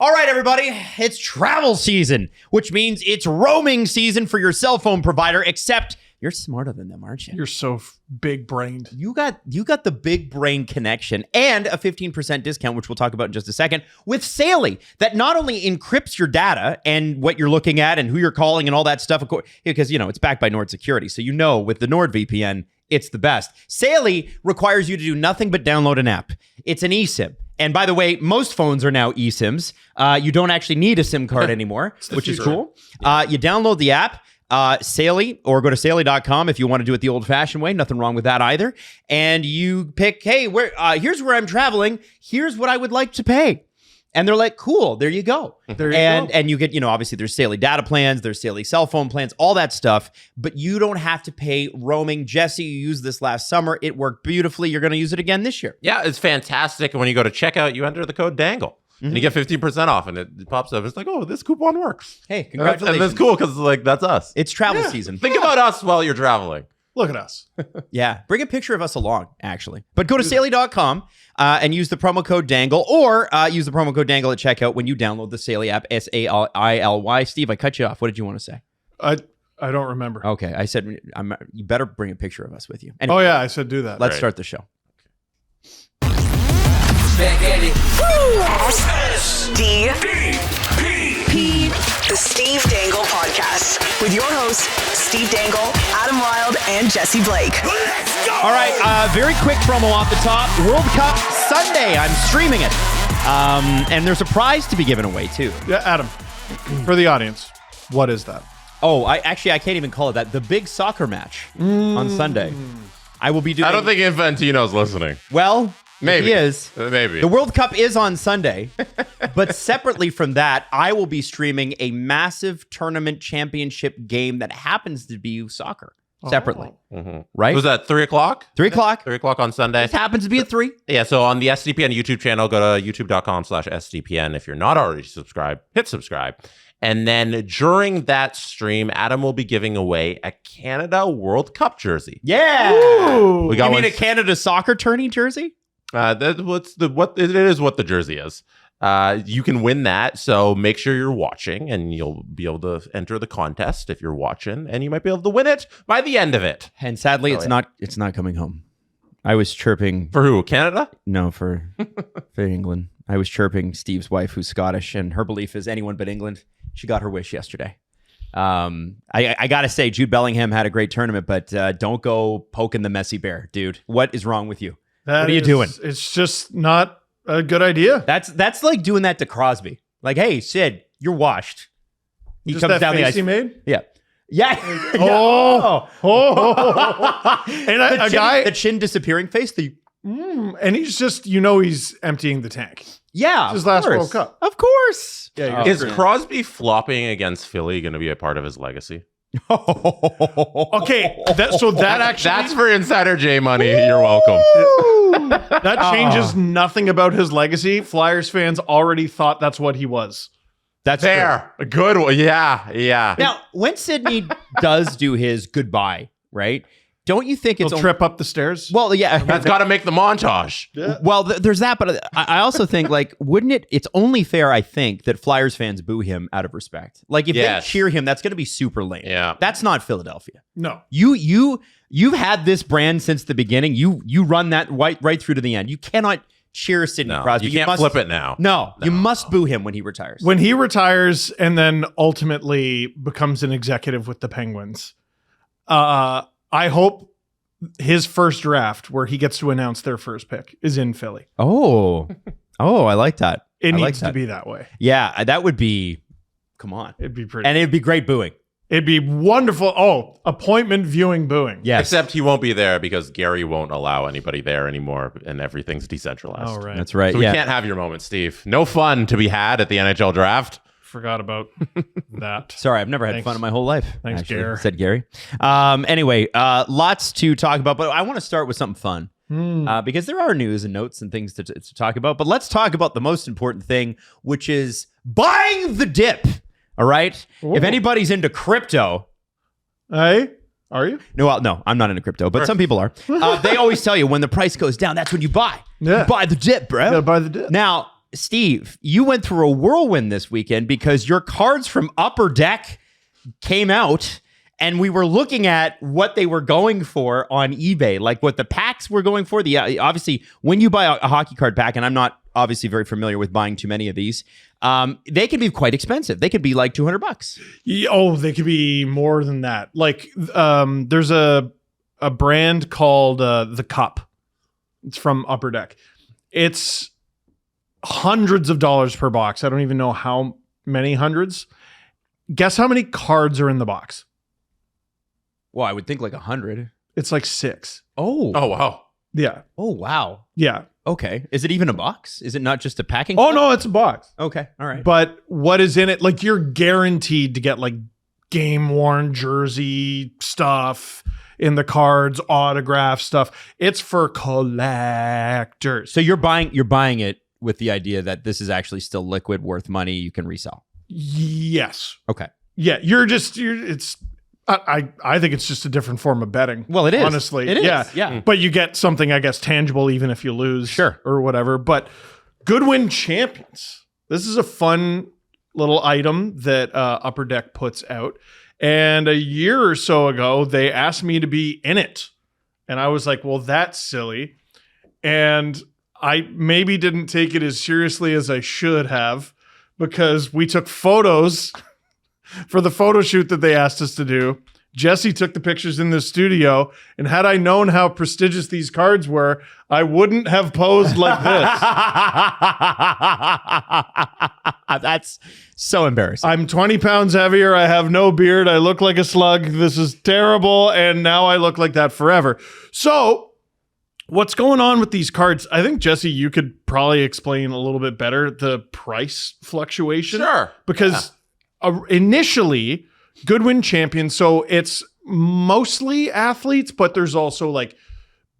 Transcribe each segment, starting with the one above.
All right, everybody, it's travel season, which means it's roaming season for your cell phone provider, except you're smarter than them, aren't you? You're so big-brained. You got the big brain connection and a 15% discount, which we'll talk about in just a second, with Saley, that not only encrypts your data and what you're looking at and who you're calling and all that stuff, because, it's backed by Nord Security. So with the NordVPN, it's the best. Saley requires you to do nothing but download an app. It's an eSIM. And by the way, most phones are now eSIMs. You don't actually need a SIM card anymore, which is cool. You download the app, Saley, or go to Saley.com if you want to do it the old-fashioned way. Nothing wrong with that either. And you pick, hey, here's where I'm traveling. Here's what I would like to pay. And they're like, cool, there you go. And you get, obviously there's Saley data plans, there's Saley cell phone plans, all that stuff, but you don't have to pay roaming. Jesse, you used this last summer. It worked beautifully. You're going to use it again this year. Yeah, it's fantastic. And when you go to checkout, you enter the code DANGLE. And you get 15% off, and it pops up. It's like, oh, this coupon works. Hey, congratulations. And that's cool, because that's us. It's travel season. Think about us while you're traveling. Look at us. Yeah, bring a picture of us along, actually. But go to Saley.com and use the promo code DANGLE, or use the promo code DANGLE at checkout when you download the Saley app, Saley. Steve, I cut you off. What did you want to say? I don't remember. Okay, I said you better bring a picture of us with you. Anyway, oh, yeah, I said do that. Let's start the show. SDPP, the Steve Dangle Podcast, with your hosts, Steve Dangle, Adam Wilde, and Jesse Blake. All right, very quick promo off the top. World Cup Sunday. I'm streaming it. And there's a prize to be given away, too. Yeah, Adam, for the audience, what is that? Oh, I can't even call it that. The big soccer match on Sunday. I will be doing... I don't think Infantino's listening. Well... Maybe. He is. Maybe. The World Cup is on Sunday, but separately from that, I will be streaming a massive tournament championship game that happens to be soccer separately. Right? Was that 3 o'clock? 3 o'clock. 3 o'clock on Sunday. It happens to be at 3. Yeah, so on the SDPN YouTube channel, go to youtube.com/SDPN. If you're not already subscribed, hit subscribe. And then during that stream, Adam will be giving away a Canada World Cup jersey. Yeah. We got you mean a Canada soccer tourney jersey? It is what the jersey is. You can win that, so make sure you're watching, and you'll be able to enter the contest if you're watching, and you might be able to win it by the end of it. And sadly, it's not coming home. I was chirping for who? Canada? No, for England. I was chirping Steve's wife, who's Scottish, and her belief is anyone but England. She got her wish yesterday. I gotta say, Jude Bellingham had a great tournament, but don't go poking the messy bear, dude. What is wrong with you? What are you doing? It's just not a good idea. That's like doing that to Crosby. Like, hey, Sid, you're washed. He just comes that down face the ice. he made? Yeah. Yeah. And a guy, the chin disappearing face. And he's just, he's emptying the tank. Yeah. It's his last World Cup. Of course. Yeah. Is Crosby flopping against Philly going to be a part of his legacy? Okay, that's for Insider J money. You're welcome. That changes nothing about his legacy. Flyers fans already thought that's what he was. That's fair. A good one. Yeah. Now, when Sidney does do his goodbye, right? Don't you think He'll trip up the stairs? Well, yeah. That's got to make the montage. Yeah. Well, there's that, but I also think, wouldn't it? It's only fair, I think, that Flyers fans boo him out of respect. Like, if they cheer him, that's going to be super lame. Yeah. That's not Philadelphia. No. You've had this brand since the beginning. You run that right through to the end. You cannot cheer Sidney Crosby. You can't flip it now. No, you must boo him when he retires. When he retires and then ultimately becomes an executive with the Penguins, I hope his first draft, where he gets to announce their first pick, is in Philly. Oh, I like that. It needs to be that way. Yeah, that would be, come on. It'd be pretty. And it'd be great booing. It'd be wonderful. Oh, appointment viewing booing. Yes. Except he won't be there because Gary won't allow anybody there anymore, and everything's decentralized. Oh, right. That's right. So we can't have your moment, Steve. No fun to be had at the NHL draft. Forgot about that. Sorry, I've never had fun in my whole life. Thanks, Gary. Said Gary. Anyway, lots to talk about, but I want to start with something fun because there are news and notes and things to talk about. But let's talk about the most important thing, which is buying the dip. All right. Ooh. If anybody's into crypto, hey, are you? No, I'm not into crypto, but some people are. They always tell you when the price goes down, that's when you buy. Yeah. You buy the dip, bro. You gotta buy the dip. Now, Steve, you went through a whirlwind this weekend because your cards from Upper Deck came out and we were looking at what they were going for on eBay, like what the packs were going for. Obviously, when you buy a hockey card pack, and I'm not obviously very familiar with buying too many of these, they can be quite expensive. They could be like $200. Oh, they could be more than that. Like there's a brand called The Cup. It's from Upper Deck. It's hundreds of dollars per box. I don't even know how many hundreds. Guess how many cards are in the box? Well, I would think like 100. It's like 6. Oh, wow. Yeah. Oh, wow. Yeah. Okay. Is it even a box? Is it not just a packing? Oh, card? no, it's a box. Okay. All right. But what is in it? Like, you're guaranteed to get like game-worn jersey stuff in the cards, autograph stuff. It's for collectors. So you're buying it with the idea that this is actually still liquid, worth money, you can resell. Yes. Okay. Yeah, I think it's just a different form of betting. Well, it is. Honestly. It is. Yeah. Yeah. But you get something, I guess, tangible even if you lose. Sure. Or whatever. But Goodwin Champions. This is a fun little item that Upper Deck puts out. And a year or so ago, they asked me to be in it. And I was like, well, that's silly. And I maybe didn't take it as seriously as I should have because we took photos for the photo shoot that they asked us to do. Jesse took the pictures in the studio, and had I known how prestigious these cards were, I wouldn't have posed like this. That's so embarrassing. I'm 20 pounds heavier. I have no beard. I look like a slug. This is terrible. And now I look like that forever. So what's going on with these cards? I think, Jesse, you could probably explain a little bit better the price fluctuation. Sure. Because initially, Goodwin Champions, so it's mostly athletes, but there's also like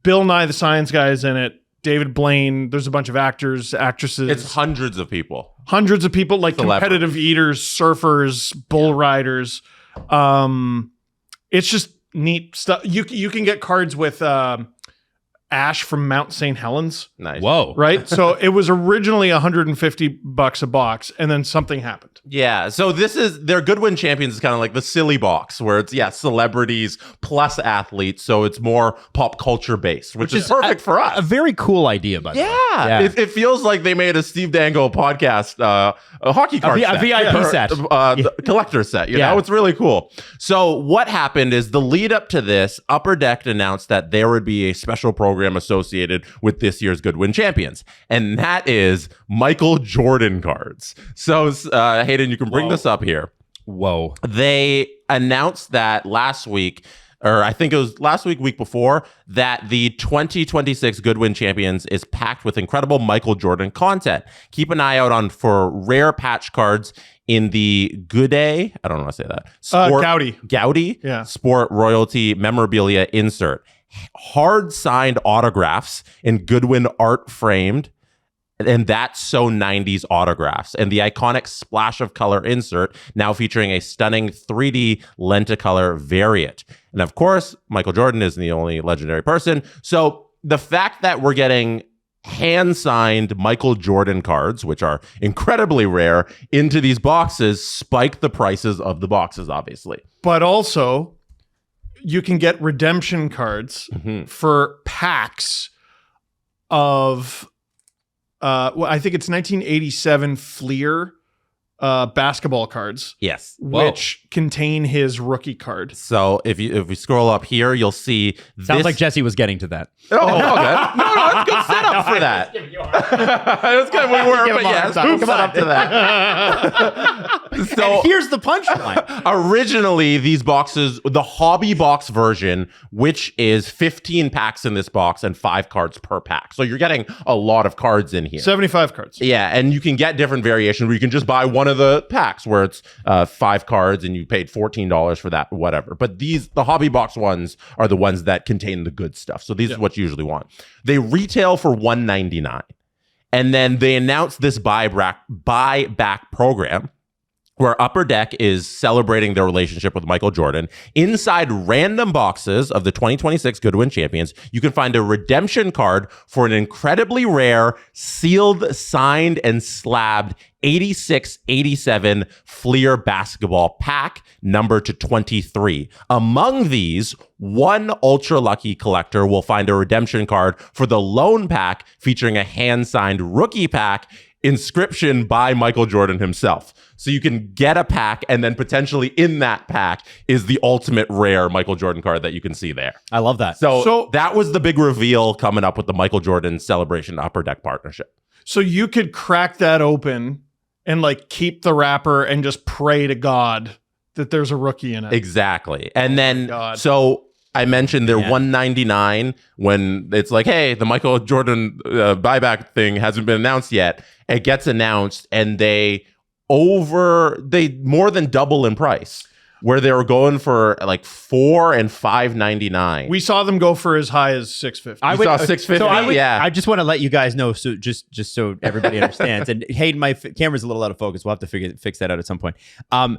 Bill Nye the Science Guy is in it, David Blaine, there's a bunch of actors, actresses. It's hundreds of people. Hundreds of people, like competitive eaters, surfers, bull riders. It's just neat stuff. You can get cards with Ash from Mount St. Helens. Nice. Whoa. Right? So it was originally $150 a box, and then something happened. Yeah. So their Goodwin Champions is kind of like the silly box where it's, celebrities plus athletes. So it's more pop culture based, which is perfect for us. A very cool idea, by the way. Yeah. It feels like they made a Steve Dangle podcast, a hockey card set. A VIP set. The collector set. You know, it's really cool. So what happened is the lead up to this, Upper Deck announced that there would be a special program associated with this year's Goodwin Champions, and that is Michael Jordan cards. So Hayden, you can bring this up here. Whoa. They announced that last week, or I think it was last week before, that the 2026 Goodwin Champions is packed with incredible Michael Jordan content. Keep an eye out for rare patch cards in the Goudet, I don't know how to say that. Goudy. Yeah. Sport royalty memorabilia insert. Hard signed autographs in Goodwin art framed, and that's so 90s autographs, and the iconic splash of color insert now featuring a stunning 3D lenticolor variant. And of course, Michael Jordan isn't the only legendary person. So the fact that we're getting hand-signed Michael Jordan cards, which are incredibly rare, into these boxes spike the prices of the boxes, obviously. But also, you can get redemption cards for packs of, I think it's 1987 Fleer basketball cards. Yes. Which contain his rookie card. So if we scroll up here, you'll see Sounds like Jesse was getting to that. Oh, okay. No, it's good setup for that. It was good. We were, but yes, who set up to that? So and here's the punchline. Originally, these boxes, the hobby box version, which is 15 packs in this box and 5 cards per pack. So you're getting a lot of cards in here. 75 cards. Yeah, and you can get different variations where you can just buy one of the packs where it's 5 cards and you paid $14 for that, whatever. But the hobby box ones are the ones that contain the good stuff. So these is what you usually want. They retail for $199. And then they announced this buyback program where Upper Deck is celebrating their relationship with Michael Jordan. Inside random boxes of the 2026 Goodwin Champions, you can find a redemption card for an incredibly rare, sealed, signed, and slabbed 86-87 Fleer basketball pack, numbered to 23. Among these, one ultra lucky collector will find a redemption card for the lone pack featuring a hand-signed rookie pack, inscription by Michael Jordan himself. So you can get a pack, and then potentially in that pack is the ultimate rare Michael Jordan card that you can see there. I love that. So that was the big reveal coming up with the Michael Jordan Celebration Upper Deck partnership. So you could crack that open and like keep the wrapper and just pray to God that there's a rookie in it. Exactly. And then, God. so I mentioned they're $199 when it's like, hey, the Michael Jordan buyback thing hasn't been announced yet. It gets announced, and they more than double in price, where they were going for like $4 and $5.99. We saw them go for as high as $650. I saw $650. Yeah. I just want to let you guys know, so just so everybody understands. And Hayden, my camera's a little out of focus. We'll have to fix that out at some point. I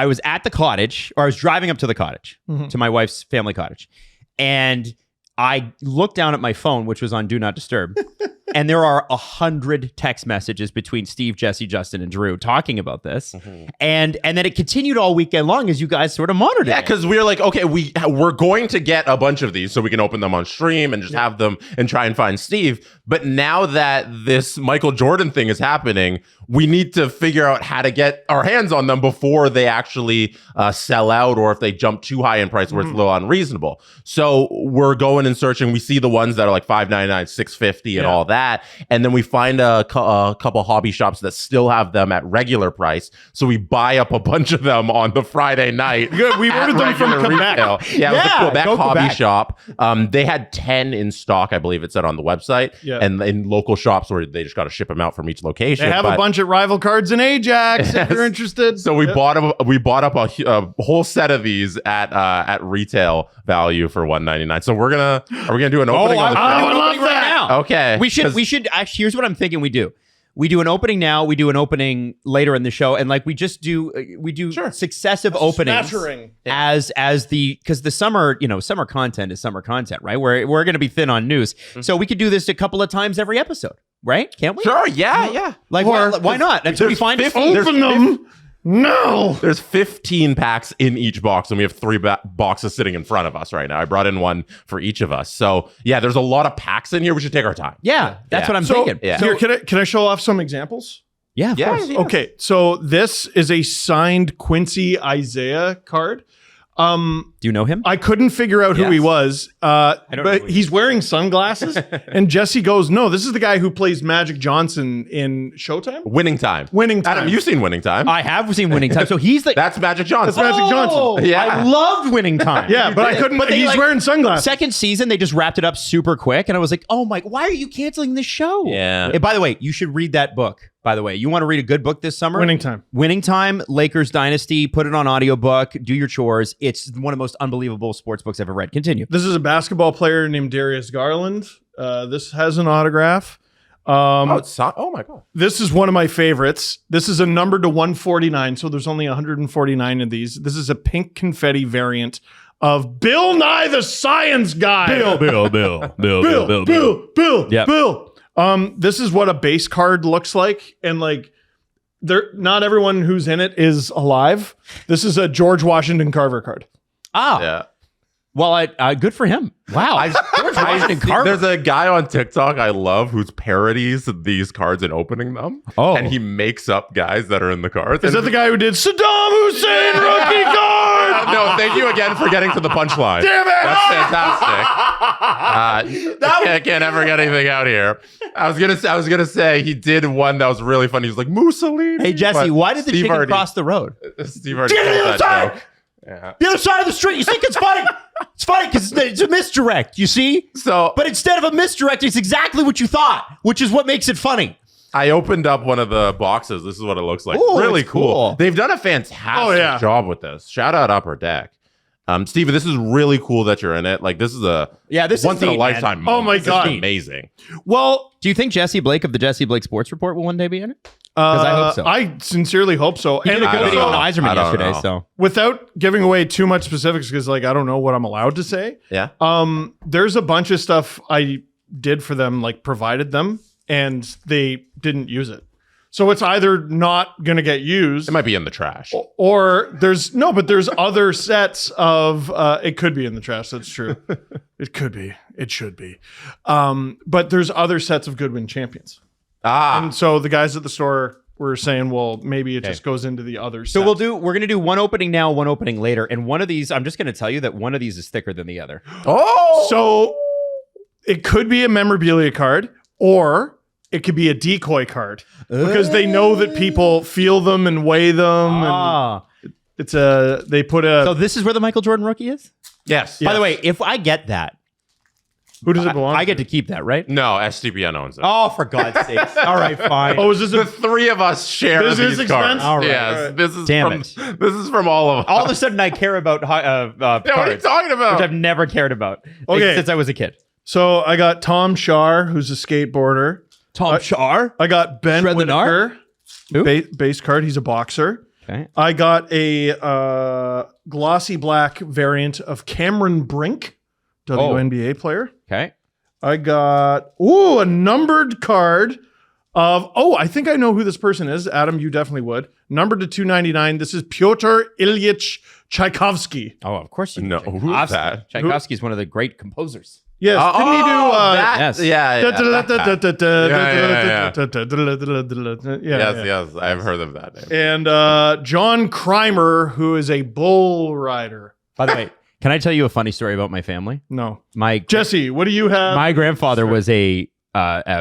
was at the cottage, or I was driving up to the cottage, to my wife's family cottage, and I looked down at my phone, which was on Do Not Disturb, and there are 100 text messages between Steve, Jesse, Justin, and Drew talking about this. And then it continued all weekend long as you guys sort of monitored it. Yeah, because we were like, okay, we're going to get a bunch of these so we can open them on stream and just have them and try and find Steve. But now that this Michael Jordan thing is happening, we need to figure out how to get our hands on them before they actually sell out, or if they jump too high in price where it's a little unreasonable. So we're going and searching. We see the ones that are like $5.99, $6.50 and all that. And then we find a couple hobby shops that still have them at regular price. So we buy up a bunch of them on the Friday night. Good. We ordered them from Quebec. Yeah, it was a Quebec hobby Quebec. shop. They had 10 in stock, I believe it said on the website. Yeah. And in local shops where they just got to ship them out from each location. They have a bunch of rival cards in Ajax if you're interested. So we bought up a whole set of these at retail value for $199. So are we gonna do an opening on the show? I love that. Right now. Okay. We should actually, here's what I'm thinking we do. We do an opening now, we do an opening later in the show, and like we do successive openings Smattering. because the summer content is summer content, right? We're gonna be thin on news. So we could do this a couple of times every episode, right? Can't we? Sure, yeah. Like why not? Until we find Open them. No. There's 15 packs in each box, and we have 3 boxes sitting in front of us right now. I brought in one for each of us. So yeah, there's a lot of packs in here. We should take our time. Yeah, that's what I'm So, thinking. Yeah. Here, can I show off some examples? Yeah, of course. Yeah. Okay, so this is a signed Quincy Isaiah card. Do you know him? I couldn't figure out who he was, don't know but who he he's wearing sunglasses. And Jesse goes, no, this is the guy who plays Magic Johnson in Showtime? Winning Time. Winning Time. Adam, you've seen Winning Time. I have seen Winning Time. So he's the That's Magic Johnson. That's Magic Johnson. Yeah. I loved Winning Time. Yeah, but I couldn't, But they, he's like, wearing sunglasses. Second season, they just wrapped it up super quick, and I was like, "Oh my! Why are you canceling this show?" Yeah. Hey, by the way, you should read that book. By the way, you want to read a good book this summer? Winning Time. Winning Time, Lakers Dynasty. Put it on audiobook. Do your chores. It's one of the most unbelievable sports books I've ever read. Continue. This is a basketball player named Darius Garland. This has an autograph. Oh my God. This is one of my favorites. This is a number to 149, so there's only 149 of these. This is a pink confetti variant of Bill Nye the Science Guy. Bill. Yep. Bill. This is what a base card looks like, and like, not everyone who's in it is alive. This is a George Washington Carver card. Yeah. Well, good for him. Wow. George Washington Carver. There's a guy on TikTok I love who's parodies these cards and opening them. Oh. And he makes up guys that are in the cards. Is that the guy who did Saddam Hussein rookie card? No, thank you again for getting to the punchline. Damn it! That's fantastic. I can't ever get anything out here. I was gonna say he did one that was really funny. He was like Mussolini. Hey Jesse, but why did the Steve chicken already- cross the road? Steve already Get to the told other that side! joke. Yeah. The other side of the street. You think it's funny? It's funny because it's a misdirect. You see? So, But instead of a misdirect, it's exactly what you thought, which is what makes it funny. I opened up one of the boxes. This is what it looks like. Ooh, really it's cool. cool. They've done a fantastic job with this. Shout out Upper Deck. Steve, this is really cool that you're in it. Like, this is this once is in a neat, lifetime man. moment. Oh my This is God. amazing. Well, Do you think Jesse Blake of the Jesse Blake Sports Report will one day be in it? Because I hope so. I sincerely hope so. He did a I good don't video know. on Yzerman I don't yesterday, know. so. Without giving away too much specifics, because like I don't know what I'm allowed to say. Yeah. There's a bunch of stuff I did for them, like provided them, and they didn't use it. So it's either not going to get used, It might be in the trash. or there's other sets of. It could be in the trash. That's true. It could be. It should be. But there's other sets of Goodwin Champions, and so the guys at the store were saying, well, maybe it just goes into the other. So set. we're gonna do one opening now, one opening later, and one of these, I'm just gonna tell you that one of these is thicker than the other. Oh! So it could be a memorabilia card, or it could be a decoy card because they know that people feel them and weigh them. And it's they put a. So this is where the Michael Jordan rookie is? Yes. By the way, if I get that, who does it belong? I get to keep that, right? No, SDPN owns it. Oh, for God's sakes. All right, fine. Oh, is this The a, three of us share This is these cards. expensive? All right. Yes, All right. this is Damn from it. this is from all of us. All of a sudden, I care about Yeah, what are you cards, talking about? which I've never cared about Okay. since I was a kid. so I got Tom Shar, who's a skateboarder. Tom Char. I got Ben Shred the Whitaker, Who? base card. He's a boxer. Okay. I got a glossy black variant of Cameron Brink, WNBA player. Okay. I got a numbered card of I think I know who this person is. Adam, you definitely would. Numbered to 299. This is Pyotr Ilyich Tchaikovsky. Oh, of course you No, know. who's Tchaikovsky. that? Tchaikovsky is one of the great composers. Yes, didn't he do? that? Yes. Yeah. Yeah. Yes. I've heard of that name. And John Crimer, who is a bull rider. By the way, can I tell you a funny story about my family? No, My Jesse, what do you have? my grandfather was a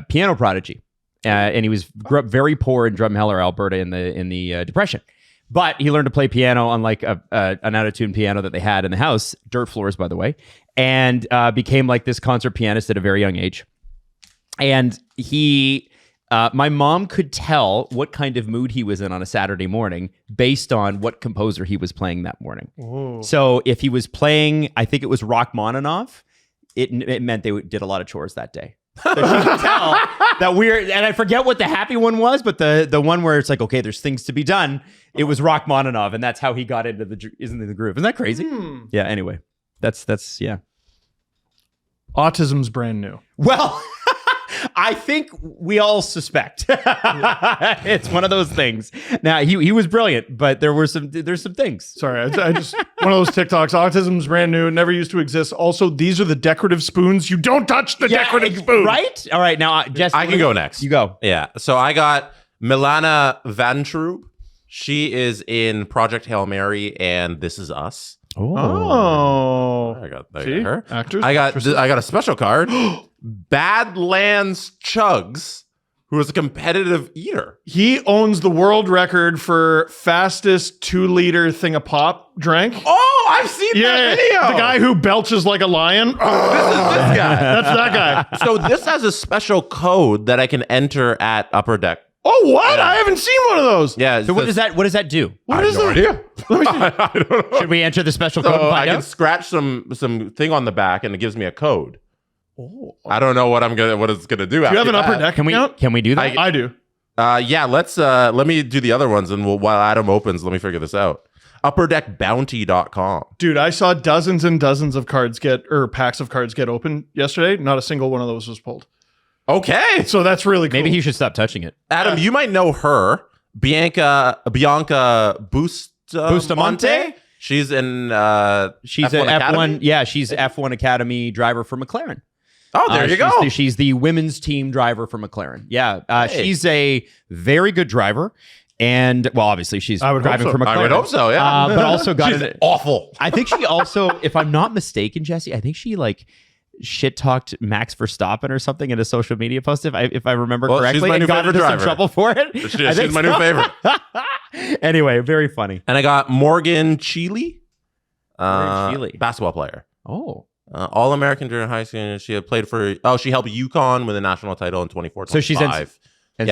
piano prodigy, and he grew up very poor in Drumheller, Alberta, in the Depression. But he learned to play piano, unlike an out-of-tune piano that they had in the house, dirt floors, by the way, and became like this concert pianist at a very young age. And my mom could tell what kind of mood he was in on a Saturday morning based on what composer he was playing that morning. Whoa. So if he was playing, I think it was Rachmaninoff, it meant they did a lot of chores that day. So she could tell that and I forget what the happy one was, but the one where it's like, okay, there's things to be done. It was Rachmaninoff, and that's how he got into the groove. Isn't that crazy? Yeah. Anyway, that's yeah. Autism's brand new. Well, I think we all suspect it's one of those things. Now he was brilliant, but there's some things. Sorry, I just one of those TikToks. Autism's brand new. It never used to exist. Also, these are the decorative spoons. You don't touch the decorative spoon. Right? All right. Now, Jesse, I can go next. You go. Yeah. So I got Milana Vantroop. She is in Project Hail Mary and This Is Us. Oh, I got see? her. Actors. I got a special card. Badlands Chugs, who is a competitive eater. He owns the world record for fastest 2-liter thing of pop drank. Oh, I've seen that video. The guy who belches like a lion. This guy. That's that guy. So this has a special code that I can enter at Upper Deck. Oh, what? I haven't seen one of those. Yeah. So what does that do? What is that? idea. I don't know. Should we enter the special code So and I find can out? scratch some thing on the back and it gives me a code. I don't know what it's gonna do. Do you have an Upper Deck Can account? we do that? I do. Yeah, let me do the other ones, and while Adam opens, let me figure this out. UpperDeckBounty.com. Dude, I saw dozens and dozens of cards packs of cards get opened yesterday. Not a single one of those was pulled. Okay, So that's really cool. Maybe he should stop touching it. Adam, you might know her, Bianca Bustamante. She's in She's F1 an Academy? F1. Yeah, she's F1 Academy driver for McLaren. Oh, there you go. She's the women's team driver for McLaren. Yeah, she's a very good driver, and well, obviously she's I would hope driving so. for McLaren. I would hope so. Yeah, but also got she's it. awful. I think she also, if I'm not mistaken, Jesse, I think she like shit talked Max Verstappen or something in a social media post, if I remember Well, correctly, she's my and new got favorite into some driver. trouble for it. I think She's my new favorite. Anyway, very funny. And I got Morgan Chile, Morgan Chile. basketball player. Oh, All-American during high school. She had played for. She helped UConn win the national title in 24-25. So she's in Yeah,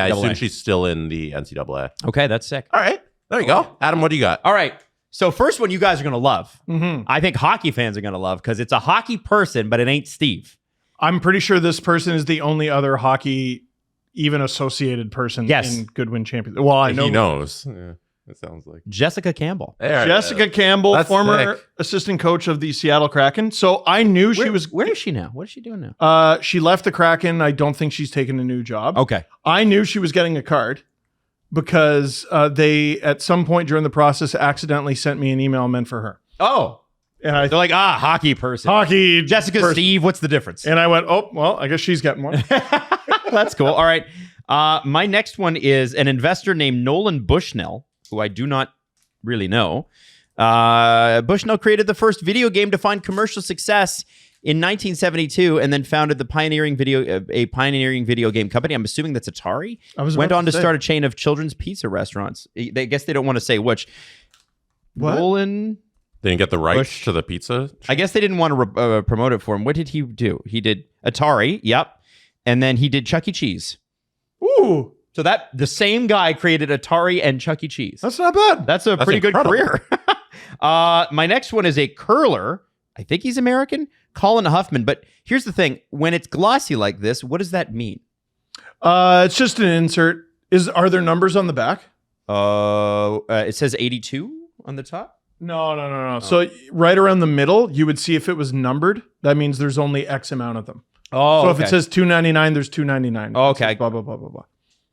I NCAA. assume she's still in the NCAA. okay, that's sick. All right, there you go. Adam, what do you got? All right. So first one you guys are going to love. Mhm. I think hockey fans are going to love because it's a hockey person, but it ain't Steve. I'm pretty sure this person is the only other hockey even associated person Yes. in Goodwin Champions. Well, I know He knows. Yeah, it sounds like Jessica Campbell. There it Jessica is. Campbell, That's former sick. assistant coach of the Seattle Kraken. So I knew she was. Where is she now? What is she doing now? She left the Kraken. I don't think she's taken a new job. Okay. I knew she was getting a card because they, at some point during the process, accidentally sent me an email meant for her. Oh, And I they're like, hockey person. hockey Jessica, person. Steve, what's the difference? And I went, oh, well, I guess she's getting one. That's cool. All right. My next one is an investor named Nolan Bushnell, who I do not really know. Bushnell created the first video game to find commercial success in 1972, and then founded a pioneering video game company. I'm assuming that's Atari. I was Went about on to to say. start a chain of children's pizza restaurants. I guess they don't want to say which. What? Nolan. They didn't get the rights Bush. to the pizza. I guess they didn't want to promote it for him. What did he do? He did Atari. Yep. And then he did Chuck E. Cheese. Ooh, So that the same guy created Atari and Chuck E. Cheese. that's not bad. That's a pretty incredible. good career. My next one is a curler. I think he's American, Colin Huffman. But here's the thing: when it's glossy like this, what does that mean? It's just an insert. Are there numbers on the back? It says 82 on the top. No. So right around the middle, you would see if it was numbered. That means there's only X amount of them. Oh, So if it says 299, there's 299. Oh, It okay. says blah blah blah blah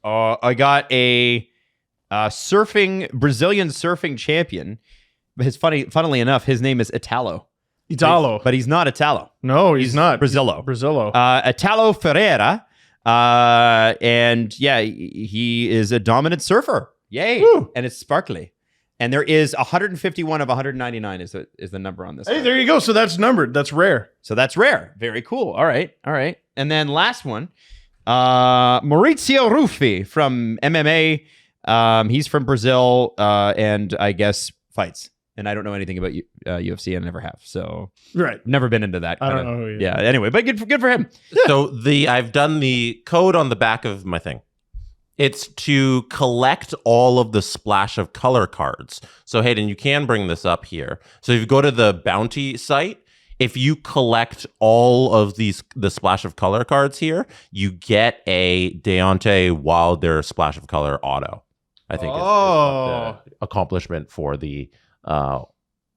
blah. I got a Brazilian surfing champion. Funnily enough, his name is Italo. Italo. But he's not Italo. No, he's not. Brazilo. Brazilo. Italo Ferreira. And yeah, he is a dominant surfer. Yay. Woo. And it's sparkly. And there is 151 of 199 is the number on this. Hey, one. there you go. So that's numbered. That's rare. So that's rare. Very cool. All right. And then last one, Maurizio Ruffi from MMA. He's from Brazil, and I guess fights. And I don't know anything about UFC. I never have. So Right. never been into that. I don't kinda- know who he is. Yeah. Anyway, but good for him. So I've done the code on the back of my thing. It's to collect all of the splash of color cards. So Hayden, you can bring this up here. So if you go to the Bounty site, if you collect all of the splash of color cards here, you get a Deontay Wilder splash of color auto. I think is what the accomplishment for the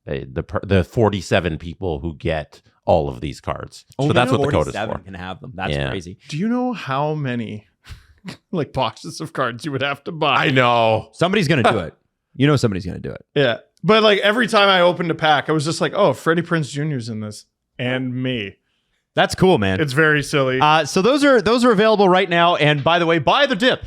47 people who get all of these cards. So that's what the code is 47 for. can have them. That's Yeah. crazy. Do you know how many like boxes of cards you would have to buy? I know. Somebody's going to do it. You know somebody's going to do it. Yeah. But like every time I opened a pack, I was just like, oh, Freddie Prinze Jr.'s in this. And me. That's cool, man. It's very silly. So those are available right now. And by the way, buy the dip.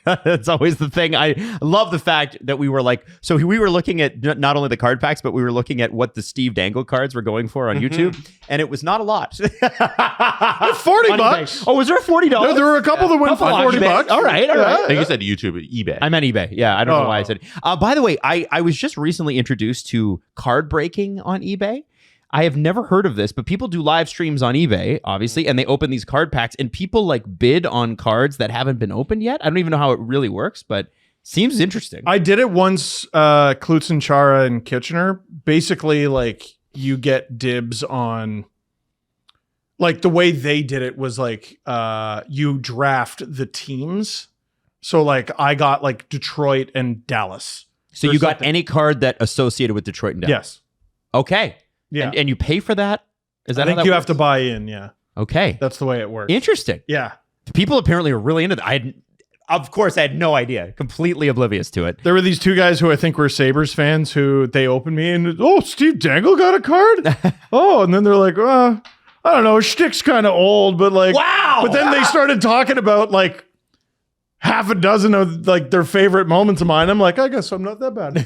That's always the thing. I love the fact that we were looking at not only the card packs, but we were looking at what the Steve Dangle cards were going for on YouTube, and it was not a lot. $40. Oh, was there $40? No, there were a couple that went for Couple on $40. eBay. All right. I think you said YouTube, eBay. I meant eBay. Yeah, I don't know why I Oh. said it. By the way, I was just recently introduced to card breaking on eBay. I have never heard of this, but people do live streams on eBay, obviously, and they open these card packs, and people like bid on cards that haven't been opened yet. I don't even know how it really works, but seems interesting. I did it once, Klutzen, Chara, and Kitchener. Basically, like, you get dibs on... Like, the way they did it was, like, you draft the teams. So, like, I got, like, Detroit and Dallas. So or you got something. any card that associated with Detroit and Dallas? Yes. Okay. Yeah. And you pay for that? Is that I how think that you works? have to buy in, yeah. Okay. That's the way it works. Interesting. Yeah. People apparently are really into that. Of course, I had no idea. Completely oblivious to it. There were these two guys who I think were Sabres fans who they opened me and, oh, Steve Dangle got a card? Oh, and then they're like, I don't know, shtick's kind of old, but like, Wow! But then they started talking about like half a dozen of like their favorite moments of mine. I'm like, I guess I'm not that bad.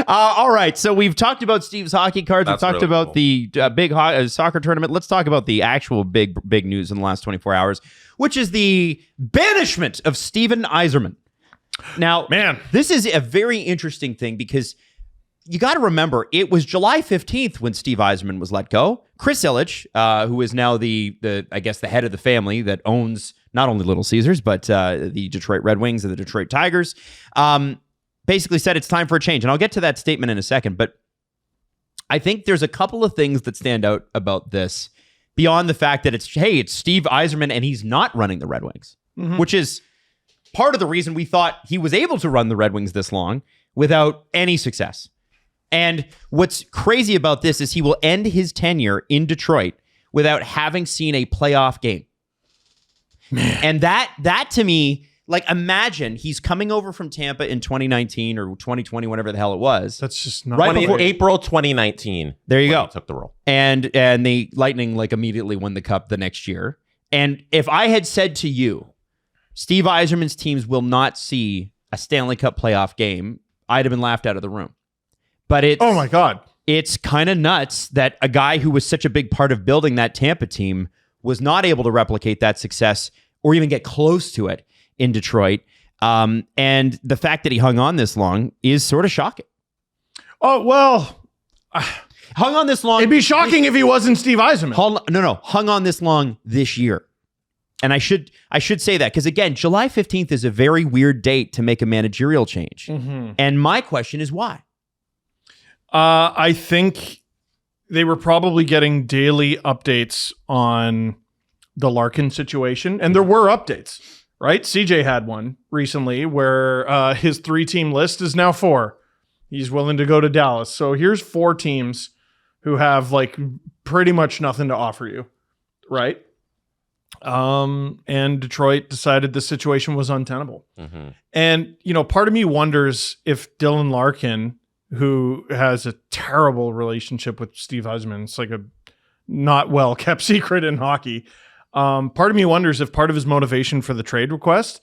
All right. So we've talked about Steve's hockey cards. That's We've talked really about cool. the big soccer tournament. Let's talk about the actual big news in the last 24 hours, which is the banishment of Steve Yzerman. Now, Man. this is a very interesting thing because you got to remember it was July 15th when Steve Yzerman was let go. Chris Ilitch, who is now the I guess the head of the family that owns not only Little Caesars but the Detroit Red Wings and the Detroit Tigers, basically said it's time for a change. And I'll get to that statement in a second, but I think there's a couple of things that stand out about this beyond the fact that it's Steve Yzerman and he's not running the Red Wings, which is part of the reason we thought he was able to run the Red Wings this long without any success. And what's crazy about this is he will end his tenure in Detroit without having seen a playoff game. Man. And that to me, like, imagine he's coming over from Tampa in 2019 or 2020, whatever the hell it was. That's just not right before April 2019. There you go. He took the role. And the Lightning like immediately won the cup the next year. And if I had said to you, Steve Yzerman's teams will not see a Stanley Cup playoff game, I'd have been laughed out of the room. But it's, oh my God, it's kind of nuts that a guy who was such a big part of building that Tampa team was not able to replicate that success or even get close to it in Detroit. And the fact that he hung on this long is sort of shocking. Oh, well, hung on this long. It'd be shocking if he wasn't Steve Yzerman. Hung on this long this year. And I should say that because, again, July 15th is a very weird date to make a managerial change. And my question is why? I think they were probably getting daily updates on the Larkin situation. And there were updates, right? CJ had one recently where his 3-team list is now 4. He's willing to go to Dallas. So here's 4 teams who have like pretty much nothing to offer you, right? And Detroit decided the situation was untenable. And, part of me wonders if Dylan Larkin, who has a terrible relationship with Steve Yzerman, it's like a not well kept secret in hockey. Part of me wonders if part of his motivation for the trade request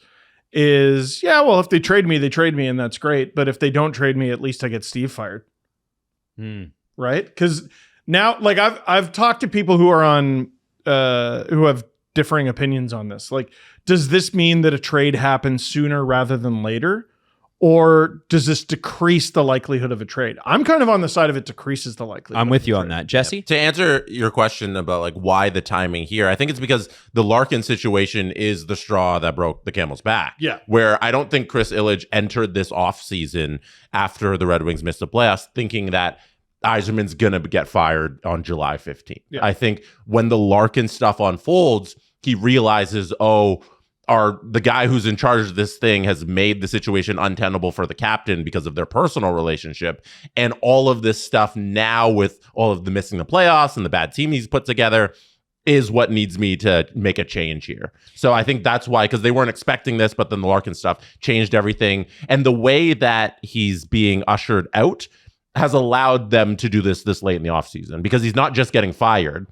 is, if they trade me, and that's great. But if they don't trade me, at least I get Steve fired. Right? Because now, like I've talked to people who are on, who have differing opinions on this. Like, does this mean that a trade happens sooner rather than later? Or does this decrease the likelihood of a trade? I'm kind of on the side of it decreases the likelihood. I'm with you on that. Jesse? Yeah. To answer your question about like why the timing here, I think it's because the Larkin situation is the straw that broke the camel's back. Yeah. Where I don't think Chris Ilitch entered this offseason after the Red Wings missed the playoffs thinking that Yzerman's going to get fired on July 15th. Yeah. I think when the Larkin stuff unfolds, he realizes, the guy who's in charge of this thing has made the situation untenable for the captain because of their personal relationship. And all of this stuff now with all of the missing the playoffs and the bad team he's put together is what needs me to make a change here. So I think that's why, because they weren't expecting this, but then the Larkin stuff changed everything. And the way that he's being ushered out has allowed them to do this late in the offseason, because he's not just getting fired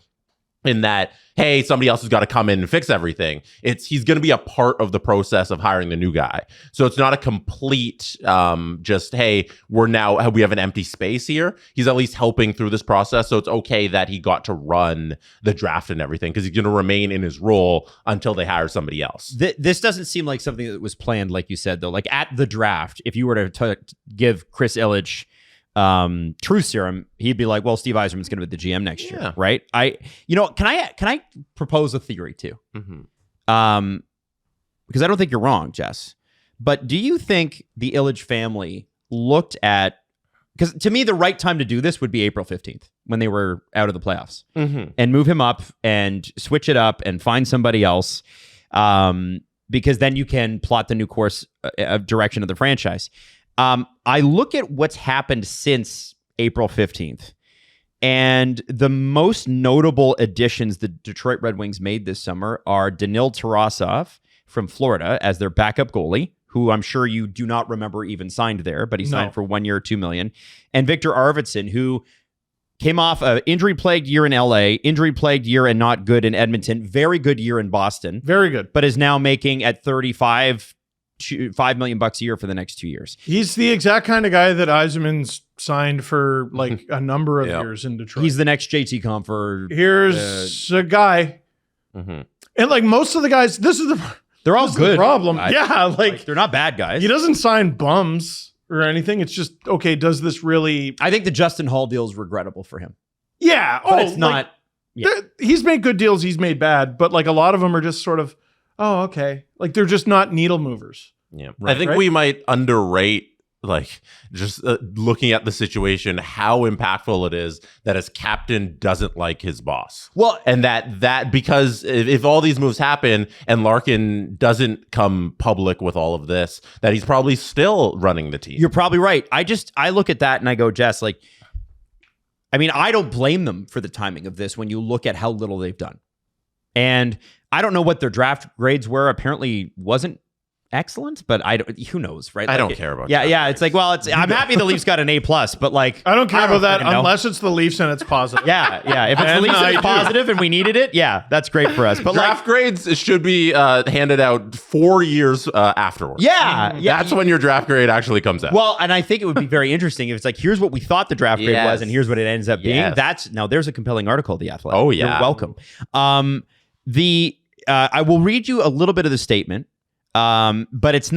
in that, hey, somebody else has got to come in and fix everything. He's going to be a part of the process of hiring the new guy. So it's not a complete just, hey, we have an empty space here. He's at least helping through this process. So it's okay that he got to run the draft and everything, because he's going to remain in his role until they hire somebody else. This doesn't seem like something that was planned, like you said, though. Like at the draft, if you were to give Chris Ilitch truth serum, he'd be like, well, Steve Yzerman's going to be the GM next year, right? Can I propose a theory too? Because I don't think you're wrong, Jess. But do you think the Ilitch family looked at, because to me, the right time to do this would be April 15th when they were out of the playoffs, and move him up and switch it up and find somebody else, because then you can plot the new course of direction of the franchise. I look at what's happened since April 15th, and the most notable additions the Detroit Red Wings made this summer are Danil Tarasov from Florida as their backup goalie, who I'm sure you do not remember even signed there, but he signed for 1 year, $2 million, and Victor Arvidsson, who came off an injury-plagued year in LA, injury-plagued year and not good in Edmonton, very good year in Boston. Very good. But is now making at 35 $5 million a year for the next 2 years. He's the exact kind of guy that Yzerman's signed for like a number of years in Detroit. He's the next JT Compher. Here's a guy. And like most of the guys, they're all good. The problem. Like they're not bad guys. He doesn't sign bums or anything. It's just, okay, does this really... I think the Justin Hall deal is regrettable for him. Yeah. But it's not... He's made good deals. He's made bad. But like a lot of them are just sort of, oh, okay. Like they're just not needle movers. Yeah. Right, I think we might underrate like just looking at the situation, how impactful it is that his captain doesn't like his boss. Well, and that because if all these moves happen and Larkin doesn't come public with all of this, that he's probably still running the team. You're probably right. I look at that and I go, Jess, like, I mean, I don't blame them for the timing of this when you look at how little they've done. And I don't know what their draft grades were. Apparently wasn't excellent, but who knows, right? I like don't care about Yeah, that. yeah. It's like, well, I'm happy the Leafs got an A+, but like I don't care about that fucking know. unless it's the Leafs and it's positive. Yeah. If it's the And Leafs and I it's do. positive and we needed it, yeah, that's great for us. But Draft grades should be handed out 4 years afterwards. yeah. That's when your draft grade actually comes out. Well, and I think it would be very interesting if it's like, here's what we thought the draft grade Yes. was, and here's what it ends up being. Yes. Now there's a compelling article of The Athletic. Oh, yeah. You're welcome. I will read you a little bit of the statement. But it's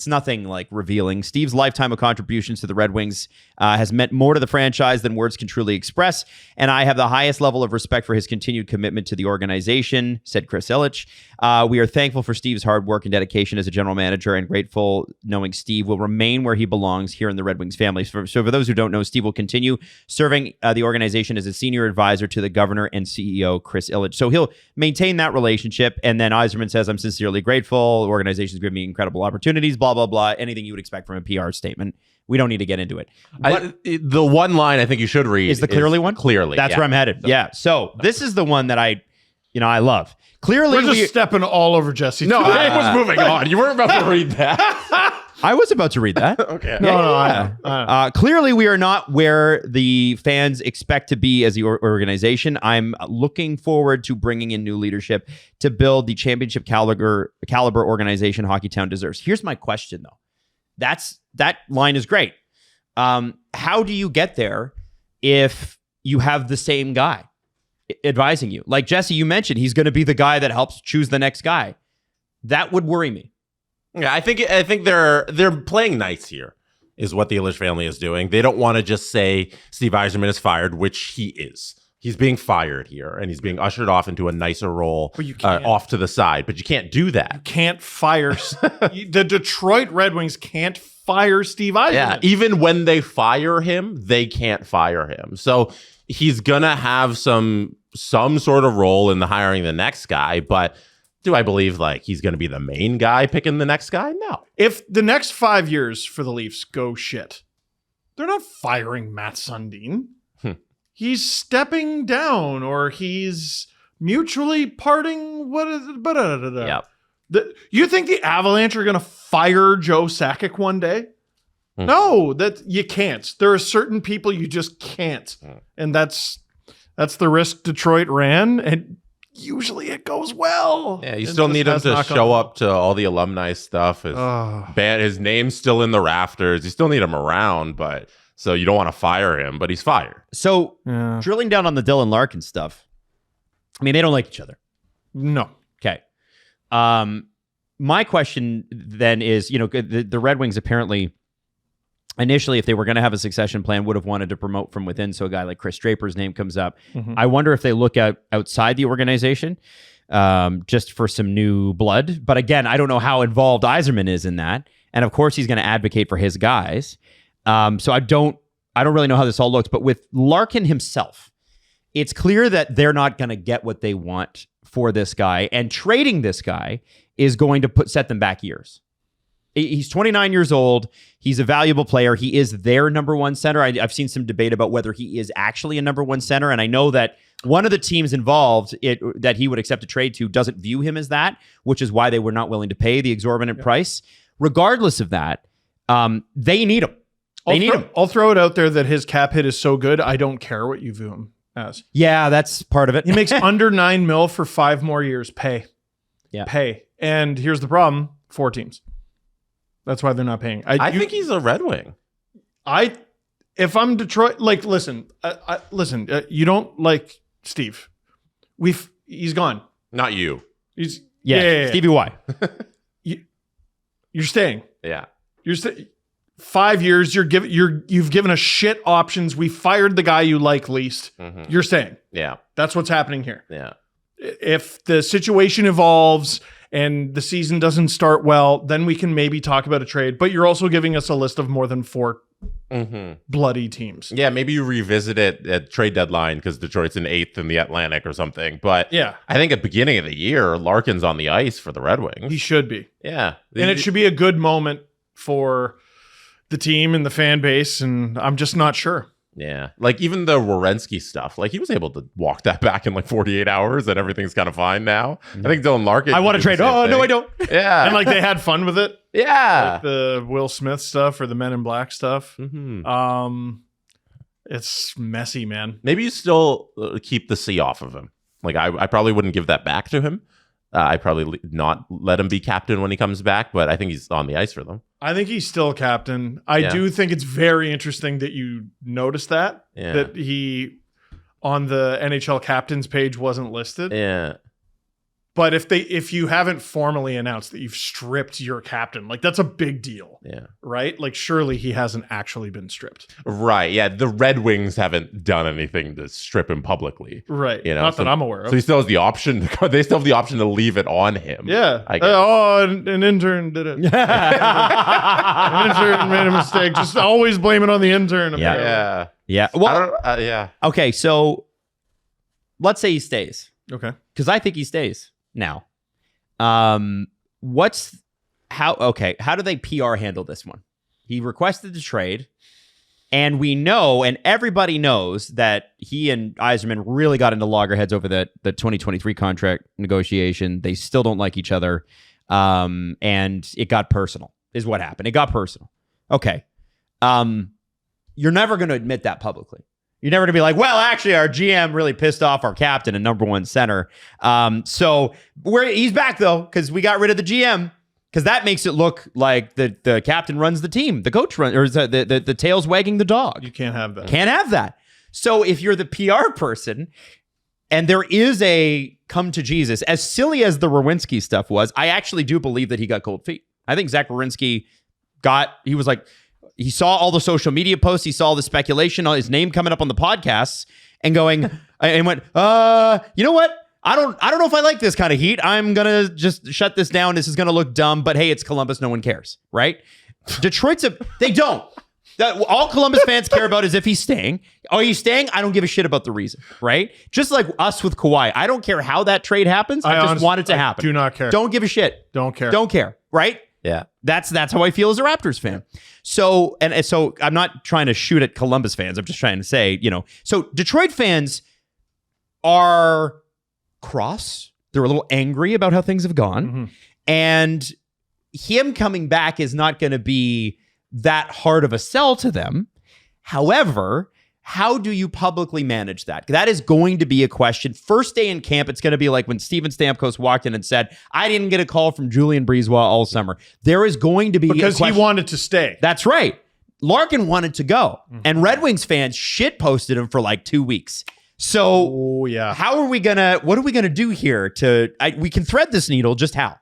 nothing like revealing. Steve's lifetime of contributions to the Red Wings has meant more to the franchise than words can truly express, and I have the highest level of respect for his continued commitment to the organization, said Chris Ilitch. We are thankful for Steve's hard work and dedication as a general manager and grateful knowing Steve will remain where he belongs here in the Red Wings family. So for those who don't know, Steve will continue serving the organization as a senior advisor to the governor and CEO, Chris Ilitch. So he'll maintain that relationship. And then Yzerman says, I'm sincerely grateful. The organization's given me incredible opportunities, blah, blah, blah. Anything you would expect from a PR statement. We don't need to get into it. The one line I think you should read Is the clearly one? Clearly. That's where I'm headed. Yeah. So this is the one that I love. Clearly, We're just stepping all over Jesse. No, today. I was moving on. You weren't about to read that. I was about to read that. Okay. I know. Clearly, we are not where the fans expect to be as the organization. I'm looking forward to bringing in new leadership to build the championship caliber organization Hockeytown deserves. Here's my question, though. That line is great. How do you get there if you have the same guy advising you? Like Jesse, you mentioned he's going to be the guy that helps choose the next guy. That would worry me. Yeah, I think they're playing nice here, is what the Ilitch family is doing. They don't want to just say Steve Yzerman is fired, which he is. He's being fired here, and he's being ushered off into a nicer role, Well, you can't. off to the side. But you can't do that. Can't fire the Detroit Red Wings can't fire Steve Yzerman. Yeah, even when they fire him, they can't fire him. So he's gonna have some sort of role in the hiring the next guy, but do I believe like he's going to be the main guy picking the next guy? No. If the next 5 years for the Leafs go shit, they're not firing Matt Sundin. He's stepping down, or he's mutually parting. What is it? Yep. You think the Avalanche are going to fire Joe Sakic one day? No, that you can't. There are certain people you just can't, and that's the risk Detroit ran, and usually it goes well. Yeah, you It still just need him has to not show gone. up to all the alumni stuff. His name's still in the rafters. You still need him around, but so you don't want to fire him, but he's fired. So Yeah. drilling down on the Dylan Larkin stuff, I mean, they don't like each other. No. Okay. My question then is, the Red Wings apparently initially, if they were going to have a succession plan, would have wanted to promote from within. So a guy like Chris Draper's name comes up. I wonder if they look outside the organization just for some new blood. But again, I don't know how involved Yzerman is in that. And of course, he's going to advocate for his guys. So I don't really know how this all looks. But with Larkin himself, it's clear that they're not going to get what they want for this guy. And trading this guy is going to set them back years. He's 29 years old. He's a valuable player. He is their number one center. I've seen some debate about whether he is actually a number one center. And I know that one of the teams involved that he would accept a trade to doesn't view him as that, which is why they were not willing to pay the exorbitant price. Regardless of that, they need him. I'll throw it out there that his cap hit is so good, I don't care what you view him as. Yeah, that's part of it. He makes under $9 million for 5 more years. Pay. And here's the problem: 4 teams. That's why they're not paying. I think he's a Red Wing. If I'm Detroit, listen, you don't like Steve. He's gone. Not you. He's Yeah. Stevie Y. You're staying. Yeah. 5 years. You've given us shit options. We fired the guy you like least. You're staying. Yeah. That's what's happening here. Yeah. If the situation evolves and the season doesn't start well, then we can maybe talk about a trade. But you're also giving us a list of more than 4 bloody teams. Yeah, maybe you revisit it at trade deadline because Detroit's in 8th in the Atlantic or something. But Yeah. I think at the beginning of the year, Larkin's on the ice for the Red Wings. He should be. Yeah. And it should be a good moment for the team and the fan base, and I'm just not sure. Yeah. Like even the Werenski stuff, like he was able to walk that back in like 48 hours and everything's kind of fine now. I think Dylan Larkin. I want to trade. Oh, no, I don't. Yeah. And like they had fun with it. Yeah. Like the Will Smith stuff or the Men in Black stuff. It's messy, man. Maybe you still keep the C off of him. Like I probably wouldn't give that back to him. I'd probably not let him be captain when he comes back, but I think he's on the ice for them. I think he's still captain. I do think it's very interesting that you noticed that he on the NHL captains page wasn't listed. Yeah. But if you haven't formally announced that you've stripped your captain, like that's a big deal. Yeah. Right? Like surely he hasn't actually been stripped. Right. Yeah. The Red Wings haven't done anything to strip him publicly. Right. You know, Not that I'm aware of. So he still has the option. They still have the option to leave it on him. Yeah. I guess. An intern did it. An intern made a mistake. Just always blame it on the intern. Yeah. Apparently. Yeah. Well, yeah. okay. So let's say he stays, Okay. because I think he stays now. How do they PR handle this one? He requested the trade, and we know, and everybody knows, that he and Yzerman really got into loggerheads over the 2023 contract negotiation. They still don't like each other, and it got personal is what happened. It got personal. Okay. You're never going to admit that publicly. You're never going to be like, well, actually, our GM really pissed off our captain and number one center. So he's back, though, because we got rid of the GM, because that makes it look like the captain runs the team. The coach runs, or the tail's wagging the dog. You can't have that. Can't have that. So if you're the PR person and there is a come to Jesus, as silly as the Werenski stuff was, I actually do believe that he got cold feet. I think Zach Werenski he was like, he saw all the social media posts. He saw the speculation on his name coming up on the podcasts and going and went, you know what? I don't know if I like this kind of heat. I'm going to just shut this down. This is going to look dumb, but hey, it's Columbus. No one cares, right? They don't. All Columbus fans care about is if he's staying. Are you staying? I don't give a shit about the reason, right? Just like us with Kawhi. I don't care how that trade happens. I just want it to happen. Do not care. Don't give a shit. Don't care. Don't care, right? Yeah. That's how I feel as a Raptors fan. So I'm not trying to shoot at Columbus fans. I'm just trying to say, so Detroit fans are cross. They're a little angry about how things have gone. Mm-hmm. And him coming back is not going to be that hard of a sell to them. However, how do you publicly manage that? That is going to be a question. First day in camp, it's going to be like when Steven Stamkos walked in and said, I didn't get a call from Julian Breezewell all summer. There is going to be because he wanted to stay. That's right. Larkin wanted to go. Mm-hmm. And Red Wings fans shit posted him for like 2 weeks. So what are we going to do here we can thread this needle, just how?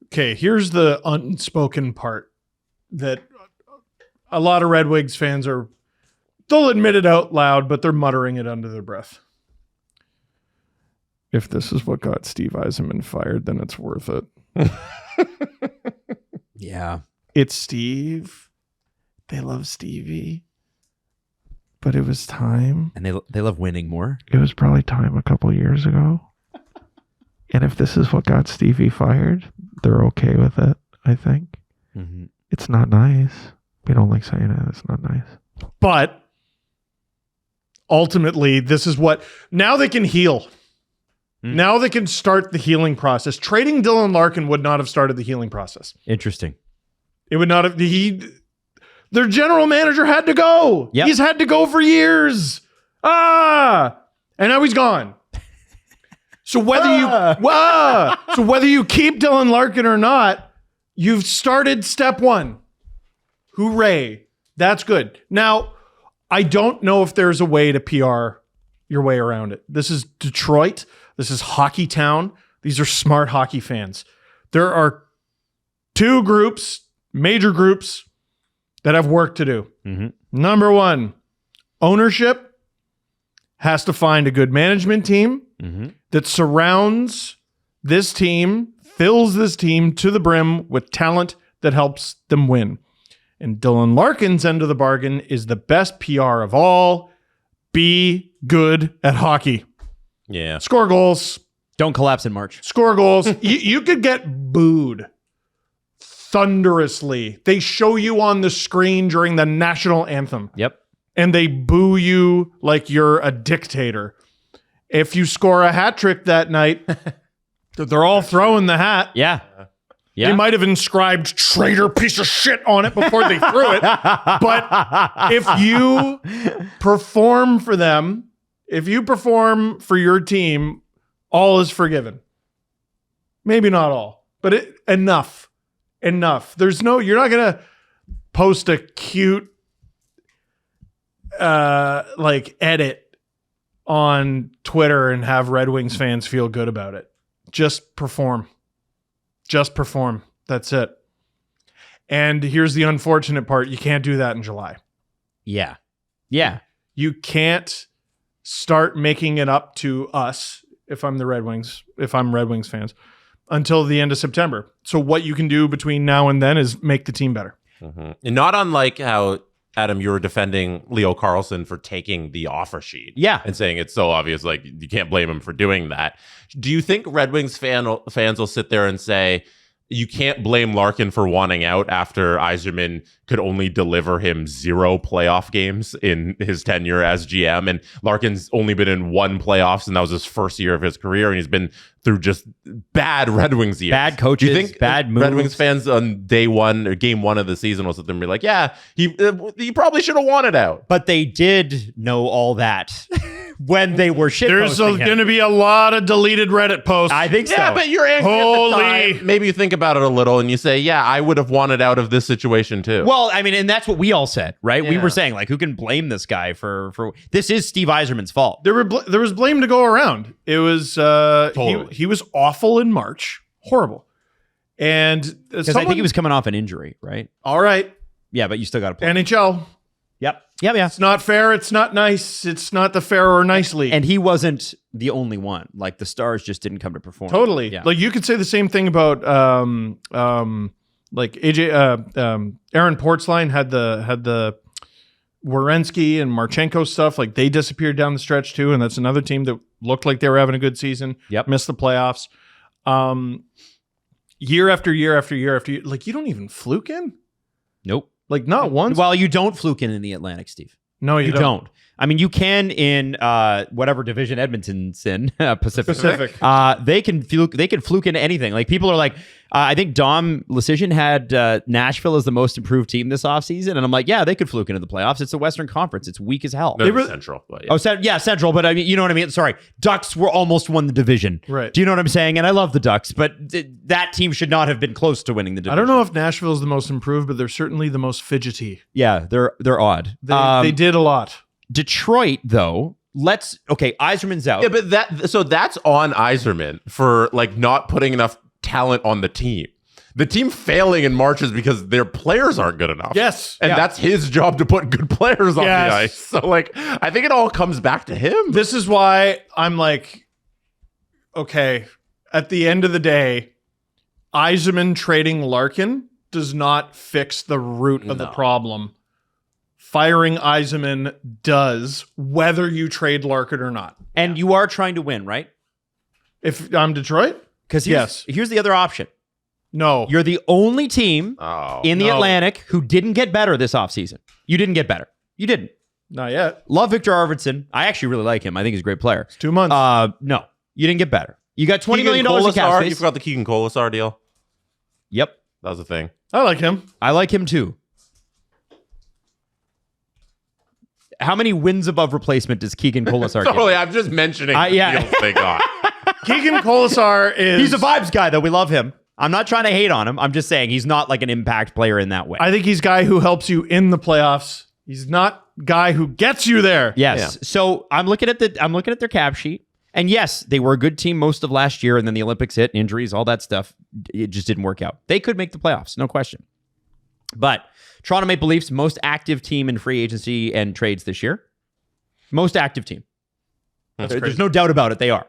Okay, here's the unspoken part that a lot of Red Wings fans they'll admit it out loud, but they're muttering it under their breath. If this is what got Steve Yzerman fired, then it's worth it. Yeah. It's Steve. They love Stevie. But it was time. And they love winning more. It was probably time a couple years ago. And if this is what got Stevie fired, they're okay with it, I think. Mm-hmm. It's not nice. We don't like saying it. It's not nice. But ultimately, this is what... Now they can heal. Now they can start the healing process. Trading Dylan Larkin would not have started the healing process. Interesting. It would not have... Their general manager had to go. Yep. He's had to go for years. And now he's gone. So whether you keep Dylan Larkin or not, you've started step one. Hooray. That's good. Now, I don't know if there's a way to PR your way around it. This is Detroit. This is hockey town. These are smart hockey fans. There are 2 groups, major groups, that have work to do. Mm-hmm. Number 1, ownership has to find a good management team that surrounds This team fills this team to the brim with talent that helps them win. And Dylan Larkin's end of the bargain is the best PR of all. Be good at hockey. Yeah. Score goals. Don't collapse in March. Score goals. You could get booed thunderously. They show you on the screen during the national anthem. Yep. And they boo you like you're a dictator. If you score a hat trick that night, they're all throwing the hat. Yeah. They might have inscribed traitor piece of shit on it before they threw it. But if you perform for them, if you perform for your team, all is forgiven. Maybe not all, but enough. You're not going to post a cute edit on Twitter and have Red Wings fans feel good about it. Just perform. That's it. And here's the unfortunate part. You can't do that in July. Yeah. You can't start making it up to us, if I'm Red Wings fans, until the end of September. So what you can do between now and then is make the team better. Mm-hmm. And not unlike how, Adam, you were defending Leo Carlsson for taking the offer sheet. Yeah. And saying it's so obvious, like, you can't blame him for doing that. Do you think Red Wings fans will sit there and say, you can't blame Larkin for wanting out after Yzerman could only deliver him 0 playoff games in his tenure as GM? And Larkin's only been in 1 playoffs, and that was his first year of his career, and he's been through just bad Red Wings years. Bad coaches, Do you think bad moves? Red Wings fans on day 1 or game 1 of the season will sit there and be like, yeah, he probably should have wanted out. But they did know all that when they were shit. There's going to be a lot of deleted Reddit posts. I think so. Yeah, but you're angry at the time. Maybe you think about it a little and you say, yeah, I would have wanted out of this situation too. Well, I mean, and that's what we all said, right? We Yeah. were saying, like, who can blame this guy for this is Steve Yzerman's fault. There was blame to go around. It was Totally. he was awful in March, horrible, and Because I think he was coming off an injury, right? all right. Yeah, but you still got to play. NHL, Yep. it's not fair. It's not nice. It's not the fair or nice league. And he wasn't the only one. Like, the stars just didn't come to perform. Totally. Yeah. Like, you could say the same thing about like AJ Aaron Portzline had the Werenski and Marchenko stuff. Like, they disappeared down the stretch too, and that's another team that looked like they were having a good season. Yep. Missed the playoffs. Year after year after year after year. Like, you don't even fluke in. Nope. Like, not once. Well, you don't fluke in the Atlantic, Steve. No, you don't. I mean, you can in whatever division Edmonton's in, Pacific. They can fluke into anything. Like, people are like, I think Dom Lucian had Nashville as the most improved team this offseason. And I'm like, yeah, they could fluke into the playoffs. It's the Western Conference. It's weak as hell. They were Central. But yeah. Central. But I mean, you know what I mean? Sorry. Ducks were almost won the division. Right. Do you know what I'm saying? And I love the Ducks, but that team should not have been close to winning the division. I don't know if Nashville's the most improved, but they're certainly the most fidgety. Yeah, they're odd. They did a lot. Detroit, though, Yzerman's out. Yeah, but that's on Yzerman for, like, not putting enough talent on the team. The team failing in March is because their players aren't good enough. Yes. And that's his job to put good players on the ice. So, like, I think it all comes back to him. This is why I'm like, okay, at the end of the day, Yzerman trading Larkin does not fix the root of the problem. Firing Yzerman does, whether you trade Larkin or not. And you are trying to win, right? If I'm Detroit? Because yes. Here's the other option. No. You're the only team in the no. Atlantic who didn't get better this offseason. You didn't get better. You didn't. Not yet. Love Victor Arvidsson. I actually really like him. I think he's a great player. It's 2 months. No, you didn't get better. You got $20 million in cap Kolasar, space. you forgot the Keegan Kolasar deal. Yep. That was a thing. I like him. I like him too. How many wins above replacement does Keegan Kolasar get? Totally, I'm just mentioning the deals they got. Keegan Kolasar is... He's a vibes guy, though. We love him. I'm not trying to hate on him. I'm just saying he's not like an impact player in that way. I think he's a guy who helps you in the playoffs. He's not a guy who gets you there. Yes. Yeah. So I'm looking at their cap sheet. And yes, they were a good team most of last year, and then the Olympics hit, injuries, all that stuff. It just didn't work out. They could make the playoffs, no question. But Toronto Maple Leafs, most active team in free agency and trades this year. Most active team. There's no doubt about it. They are.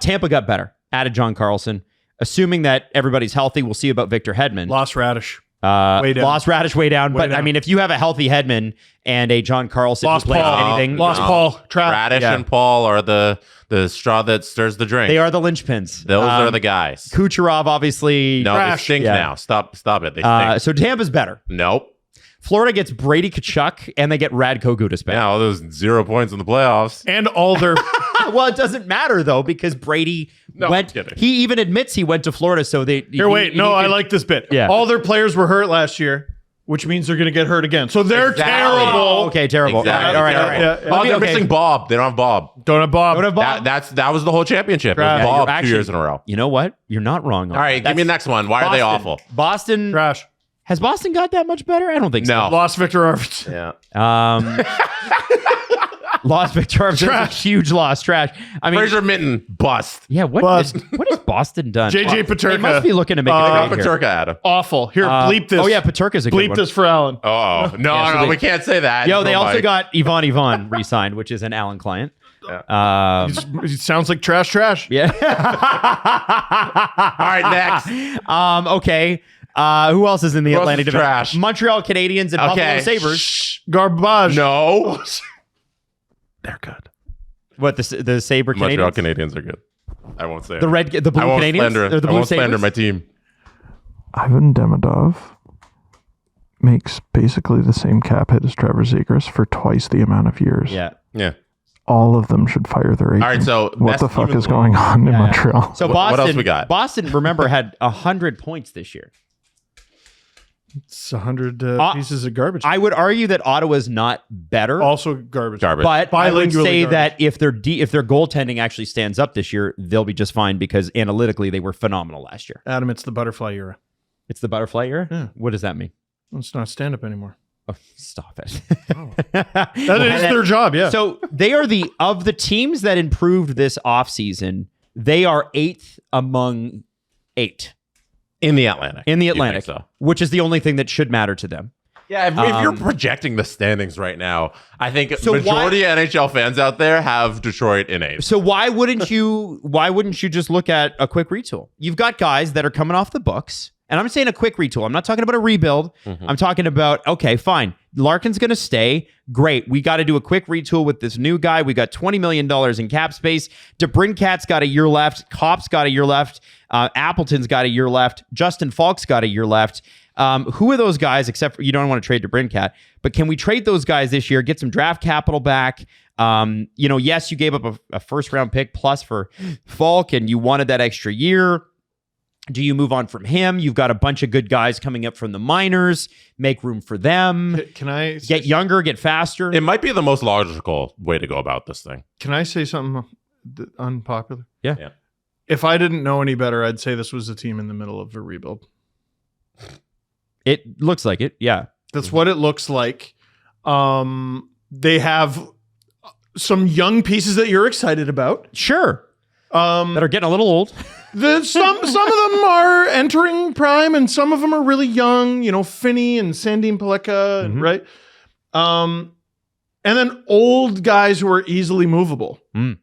Tampa got better. added John Carlson. Assuming that everybody's healthy, we'll see about Victor Hedman. Lost Radish. Way down. Lost Radish way down. But down. I mean, if you have a healthy Hedman and a John Carlson Lost who plays Paul. anything, Lost Paul. Radish and Paul are the straw that stirs the drink. they are the linchpins. Those are the guys. Kucherov, obviously. No, trash. they stink Yeah. now. Stop it. They stink. So Tampa's better. Nope. Florida gets Brady Tkachuk and they get Radko Gudas back. Yeah, all those 0 points in the playoffs. And all their Well, it doesn't matter though because Brady went. kidding. He even admits he went to Florida, so they. I like this bit. Yeah. All their players were hurt last year, which means they're going to get hurt again. So they're Exactly. terrible. Oh, okay, terrible. Exactly. All right. Yeah, yeah. Oh, they're Okay. missing Bob. They don't have Bob. Don't have Bob. Don't have Bob. That was the whole championship. It was Trash. Yeah, Bob you're 2 years in a row. You know what? You're not wrong. All right, give me the next one. Why are they awful? Boston. Trash. Has Boston got that much better? I don't think No. Lost Victor Arvidsson. Yeah. so. Lost Victor Arvidsson. Trash. Huge loss. Trash. I mean, Fraser Mitten, bust. yeah. What has Boston done? JJ Paterka. They must be looking to make Throw a trade here. Paterka at him. Awful. Here, bleep this. Oh yeah, Paterka's a good Bleep one. this for Alan. Oh, no, Yeah, so no, they- we can't say that. Yo, they Oh, also my. got Yvonne re-signed, which is an Allen client. Yeah. It sounds like trash. Yeah. All right, next. Okay. Who else is in the Who else Atlantic is Division? trash? Montreal Canadiens and Buffalo Okay. Sabres. Shh. Garbage. No. They're good. What the Sabre Montreal Canadiens? Canadiens are good. I won't say The it. red, the blue I won't Canadiens, slander, or the I blue won't slander Sabres. my team. Ivan Demidov makes basically the same cap hit as Trevor Zegras for twice the amount of years. Yeah. Yeah. All of them should fire their agent. All right, so what best the fuck team in is the going on in Yeah. Montreal? So What Boston, else we got? Boston, remember, had 100 points this year. It's 100 pieces of garbage. I would argue that Ottawa's not better, Also garbage. but I would Bilingually say garbage. that if their goaltending actually stands up this year, they'll be just fine because analytically they were phenomenal last year. Adam, it's the butterfly era. It's the butterfly era? Yeah. What does that mean? It's not stand-up anymore. Oh, stop it. That is their job, yeah. So they are of the teams that improved this offseason, they are 8th among 8 In the Atlantic. in the You think Atlantic, so? which is the only thing that should matter to them. Yeah, if you're projecting the standings right now, I think So majority of NHL fans out there have Detroit in 8th. So why wouldn't you just look at a quick retool? You've got guys that are coming off the books. And I'm saying a quick retool. I'm not talking about a rebuild. I'm talking about, okay, fine. Larkin's going to stay. Great. We got to do a quick retool with this new guy. We got $20 million in cap space. DeBrincat's got a year left. Kopp's got a year left. Appleton's got a year left. Justin Falk's got a year left. Who are those guys, except for you don't want to trade DeBrincat, but can we trade those guys this year, get some draft capital back? Yes, you gave up a first round pick plus for Falk and you wanted that extra year. Do you move on from him? You've got a bunch of good guys coming up from the minors. Make room for them. Can I Get younger, get faster. It might be the most logical way to go about this thing. Can I say something unpopular? Yeah. If I didn't know any better, I'd say this was a team in the middle of a rebuild. It looks like it. Yeah. That's what it looks like. They have some young pieces that you're excited about. Sure. That are getting a little old. Some of them are entering prime, and some of them are really young. Finney and Sandin Paleka, Mm-hmm. right? And then old guys who are easily movable. Mm.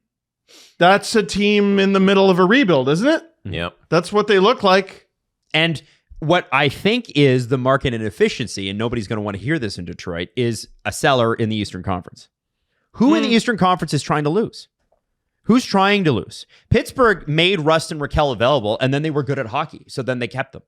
That's a team in the middle of a rebuild, isn't it? Yep. That's what they look like. And what I think is the market inefficiency, and nobody's going to want to hear this in Detroit, is a seller in the Eastern Conference. Who in the Eastern Conference is trying to lose? Who's trying to lose? Pittsburgh made Rust and Raquel available, and then they were good at hockey, so then they kept them.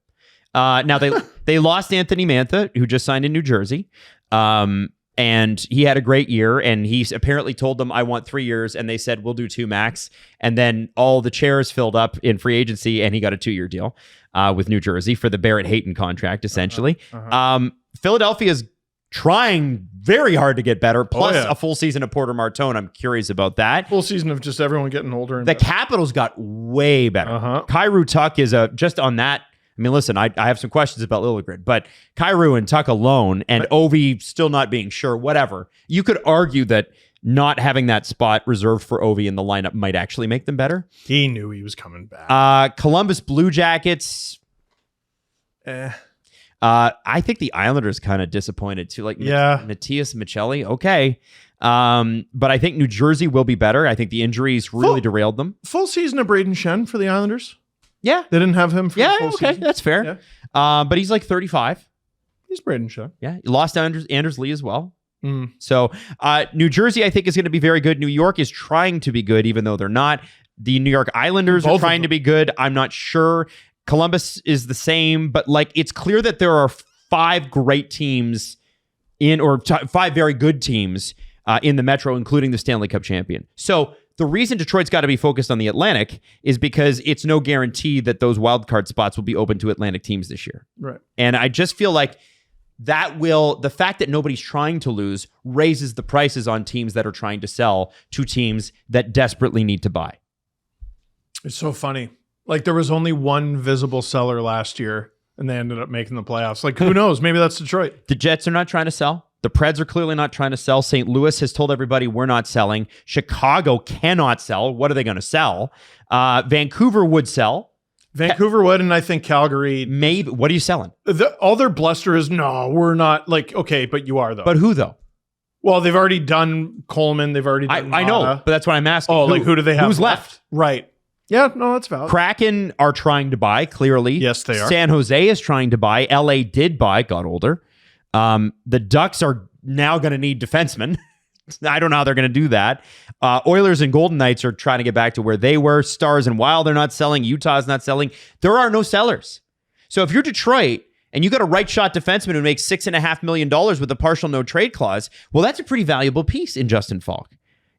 Now they lost Anthony Mantha, who just signed in New Jersey, and he had a great year, and he apparently told them, "I want 3 years," and they said, "We'll do 2 max." And then all the chairs filled up in free agency, and he got a 2-year deal with New Jersey for the Barrett Hayton contract, essentially. Philadelphia's trying very hard to get better, plus yeah. a full season of Porter Martone. I'm curious about that. Full season of just everyone getting older. And The Capitals got way better. Kyrou Tuck is just on that. I mean, listen, I have some questions about Liljegren, but Kyrou and Tuck alone, and Ovi still not being sure, whatever. You could argue that not having that spot reserved for Ovi in the lineup might actually make them better. he knew he was coming back. Columbus Blue Jackets. I think the Islanders kind of disappointed too. Like Yeah. Matthias Michelli. Okay. But I think New Jersey will be better. I think the injuries really derailed them. Full season of Braden Shen for the Islanders. Yeah. They didn't have him for the full season. That's fair. Yeah. But he's like 35. He's Braden Shen. Yeah. He lost Anders Lee as well. Mm. So New Jersey, I think, is going to be very good. New York is trying to be good, even though they're not. The New York Islanders are trying to be good. I'm not sure. Columbus is the same, but like it's clear that there are 5 great teams five very good teams in the Metro, including the Stanley Cup champion. So the reason Detroit's got to be focused on the Atlantic is because it's no guarantee that those wildcard spots will be open to Atlantic teams this year. Right. And I just feel like the fact that nobody's trying to lose raises the prices on teams that are trying to sell to teams that desperately need to buy. It's so funny. Like there was only one visible seller last year and they ended up making the playoffs. Like who knows? Maybe that's Detroit. The Jets are not trying to sell. The Preds are clearly not trying to sell. St. Louis has told everybody we're not selling. Chicago cannot sell. What are they going to sell? Vancouver would sell. Vancouver would, and I think Calgary. Maybe. What are you selling? All their bluster is, no, we're not. Like, okay, but you are, though. But who, though? Well, they've already done Coleman. They've already done I know, but that's what I'm asking. Oh, who do they have? Who's left? Right. Yeah, no, that's valid. Kraken are trying to buy, clearly. Yes, they are. San Jose is trying to buy. LA did buy, got older. The Ducks are now going to need defensemen. I don't know how they're going to do that. Oilers and Golden Knights are trying to get back to where they were. Stars and Wild are not selling. Utah's not selling. There are no sellers. So if you're Detroit and you got a right shot defenseman who makes $6.5 million with a partial no trade clause, well, that's a pretty valuable piece in Justin Falk.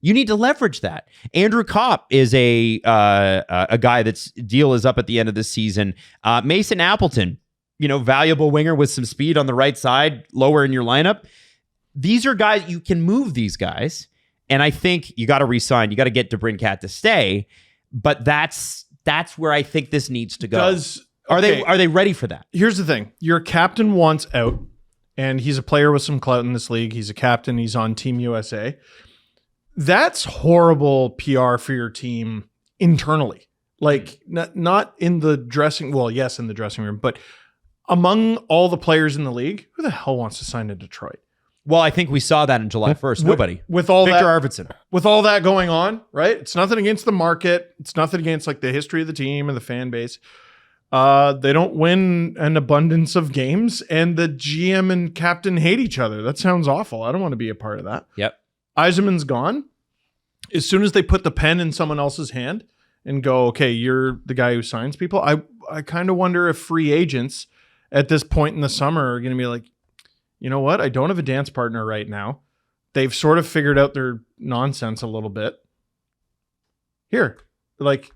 You need to leverage that. Andrew Kopp is a guy that's deal is up at the end of the season. Mason Appleton, valuable winger with some speed on the right side, lower in your lineup. These are guys, you can move these guys. And I think you got to re-sign. You got to get DeBrincat to stay. But that's where I think this needs to go. Are they ready for that? Here's the thing. Your captain wants out, and he's a player with some clout in this league. He's a captain. He's on Team USA. That's horrible PR for your team internally. Like, not in the dressing... Well, yes, in the dressing room. But among all the players in the league, who the hell wants to sign to Detroit? Well, I think we saw that in July 1st. Nobody. With all Victor that, Arvidsson. With all that going on, right? It's nothing against the market. It's nothing against like the history of the team and the fan base. They don't win an abundance of games, and the GM and captain hate each other. That sounds awful. I don't want to be a part of that. Yep. Yzerman's gone. As soon as they put the pen in someone else's hand and go, okay, you're the guy who signs people, I kind of wonder if free agents at this point in the summer are going to be like, you know what? I don't have a dance partner right now. They've sort of figured out their nonsense a little bit. Here, like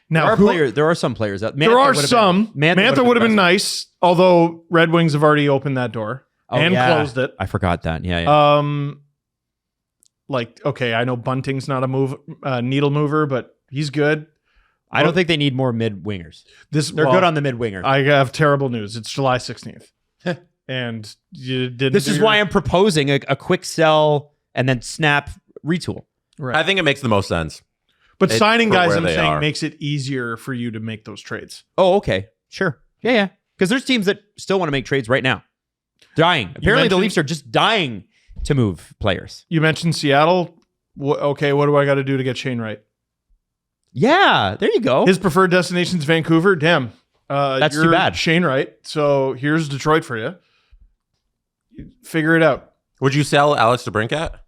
now, there are some players out there. There are some. Mantha would have been nice, although Red Wings have already opened that door closed it. I forgot that. Yeah. Like, okay, I know Bunting's not a needle mover, but he's good. I don't think they need more mid wingers. They're good on the mid winger. I have terrible news. It's July 16th. And you didn't. This is why I'm proposing a quick sell and then snap retool. Right. I think it makes the most sense. But signing guys, where I'm they saying, are. makes it easier for you to make those trades. Oh, okay. Sure. Yeah. Because there's teams that still want to make trades right now. Dying. Apparently the Leafs are just dying to move players. You mentioned Seattle. Okay, what do I got to do to get Shane Wright? Yeah, there you go. His preferred destination's Vancouver. Damn. That's too bad. Shane Wright. So here's Detroit for you. Figure it out. Would you sell Alex DeBrincat?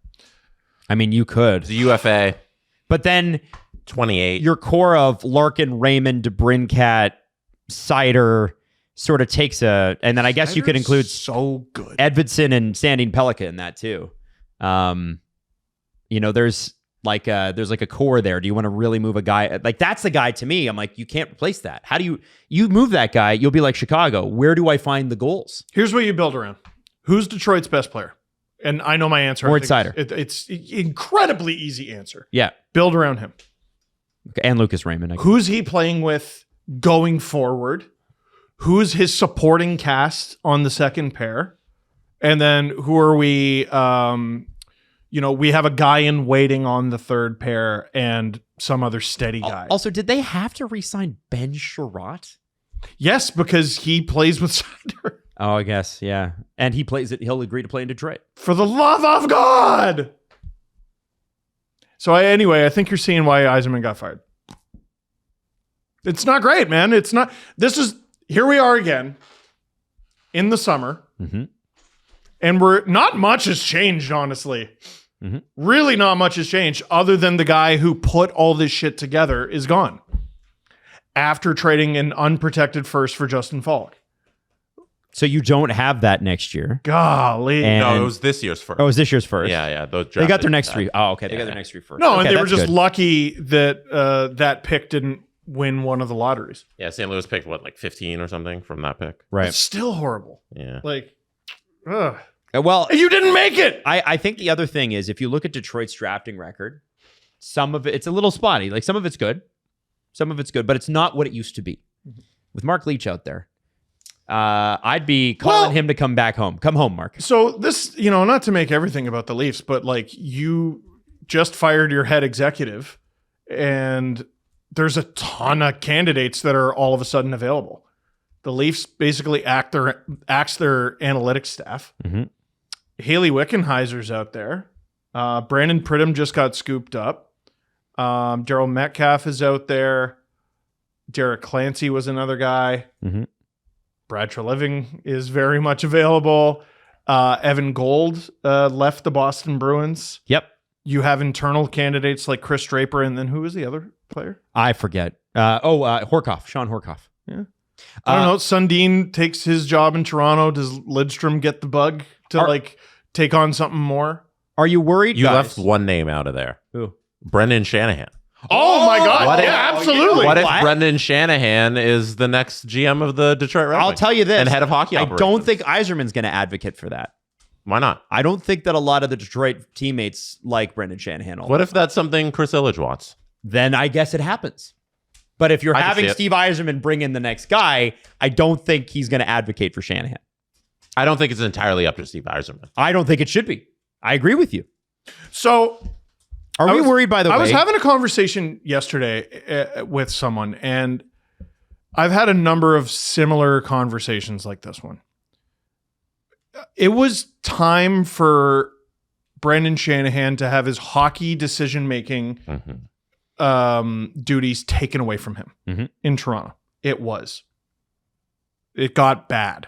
I mean, you could. The UFA. But then 28. Your core of Larkin, Raymond, DeBrincat, Sider sort of takes and then I guess you could include so good Edvidson and Sandin Pellikka in that too. There's like a core there. Do you want to really move a guy? Like that's the guy to me. I'm like, you can't replace that. How do you move that guy? You'll be like Chicago. Where do I find the goals? Here's what you build around. Who's Detroit's best player? And I know my answer. Moritz Seider. It's incredibly easy answer. Yeah. Build around him. Okay. And Lucas Raymond. Who's he playing with going forward? Who's his supporting cast on the second pair? And then who are we? We have a guy in waiting on the third pair and some other steady guy. Also, did they have to re-sign Ben Sherratt? Yes, because he plays with Seider. Oh, I guess, yeah. And he plays it. He'll agree to play in Detroit. For the love of God! So anyway, I think you're seeing why Yzerman got fired. It's not great, man. It's not. Here we are again in the summer. Mm-hmm. And not much has changed, honestly. Mm-hmm. Really not much has changed other than the guy who put all this shit together is gone. After trading an unprotected first for Justin Falk. So you don't have that next year. Golly. And- No, it was this year's first. Oh, it was this year's first. Yeah. Those They got drafted their next that. three. Oh, okay. They got their next three first. No, Okay, and they were that's just good. lucky that that pick didn't win one of the lotteries. Yeah, St. Louis picked like 15 or something from that pick. Right. It's still horrible. Yeah. Like, ugh. Well, You didn't make it. I think the other thing is if you look at Detroit's drafting record, some of it's a little spotty. Like some of it's good, but it's not what it used to be. With Mark Leach out there, I'd be calling him to come back home. Come home, Mark. So this, not to make everything about the Leafs, but like you just fired your head executive and there's a ton of candidates that are all of a sudden available. The Leafs basically axe their analytics staff. Mm-hmm. Haley Wickenheiser's out there. Brandon Pridham just got scooped up. Daryl Metcalf is out there. Derek Clancy was another guy. Mm-hmm. Brad Treliving is very much available. Evan Gold left the Boston Bruins. Yep. You have internal candidates like Chris Draper, and then who was the other player? I forget. Horkoff. Sean Horkoff. Yeah. I don't know. Sundin takes his job in Toronto. Does Lidstrom get the bug to take on something more? Are you worried? You guys? left one name out of there. Who? Brendan Shanahan. Oh my God. What if- Yeah, absolutely. What if What? Brendan Shanahan is the next GM of the Detroit Red I'll Wings tell you this. and head of hockey I operations? don't think Yzerman's going to advocate for that. Why not? I don't think that a lot of the Detroit teammates like Brendan Shanahan. What if that's something Chris Illich wants? Then I guess it happens. But if you're I can having see it. Steve Yzerman bring in the next guy, I don't think he's going to advocate for Shanahan. I don't think it's entirely up to Steve Yzerman. I don't think it should be. I agree with you. So Are we worried, by the way? I was having a conversation yesterday with someone, and I've had a number of similar conversations like this one. It was time for Brendan Shanahan to have his hockey decision-making duties taken away from him in Toronto. It was. It got bad.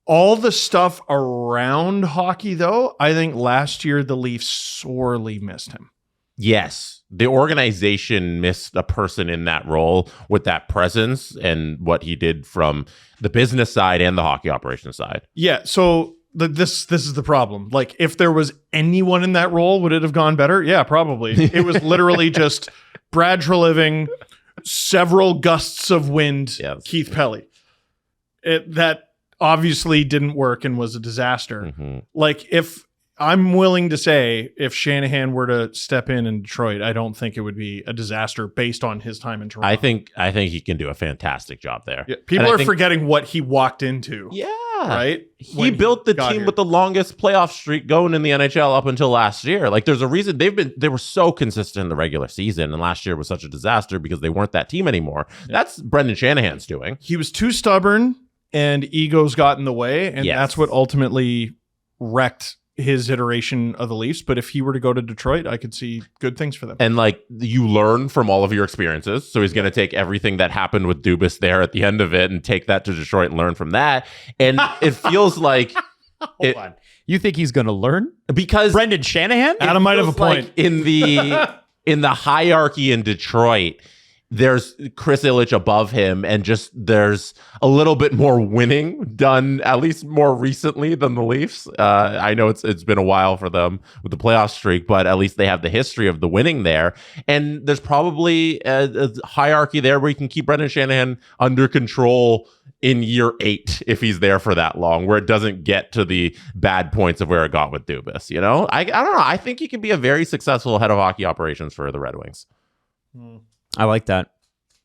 All the stuff around hockey, though, I think last year the Leafs sorely missed him. Yes. The organization missed a person in that role with that presence and what he did from the business side and the hockey operations side. Yeah, so this is the problem. Like, if there was anyone in that role, would it have gone better? Yeah, probably. It was literally just Brad Treliving, several gusts of wind, Yes. Keith Pelly. That obviously didn't work and was a disaster. Mm-hmm. Like, if I'm willing to say if Shanahan were to step in Detroit, I don't think it would be a disaster based on his time in Toronto. I think he can do a fantastic job there. Yeah, people And I are think- forgetting what he walked into. Yeah. Right? He When built the got team here. with the longest playoff streak going in the NHL up until last year. Like, there's a reason they were so consistent in the regular season, and last year was such a disaster because they weren't that team anymore. That's Brendan Shanahan's doing. He was too stubborn and egos got in the way, and Yes. that's what ultimately wrecked his iteration of the Leafs. But if he were to go to Detroit, I could see good things for them. And like, you learn from all of your experiences. So he's going to take everything that happened with Dubas there at the end of it and take that to Detroit and learn from that. And it feels like Hold on. You think he's going to learn? because Brendan Shanahan? Adam might have a feels like point. in the hierarchy in Detroit, there's Chris Illich above him, and just there's a little bit more winning done, at least more recently than the Leafs. I know it's been a while for them with the playoff streak, but at least they have the history of the winning there. And there's probably a hierarchy there where you can keep Brendan Shanahan under control in year 8 if he's there for that long, where it doesn't get to the bad points of where it got with Dubas. You know, I don't know. I think he can be a very successful head of hockey operations for the Red Wings. I like that.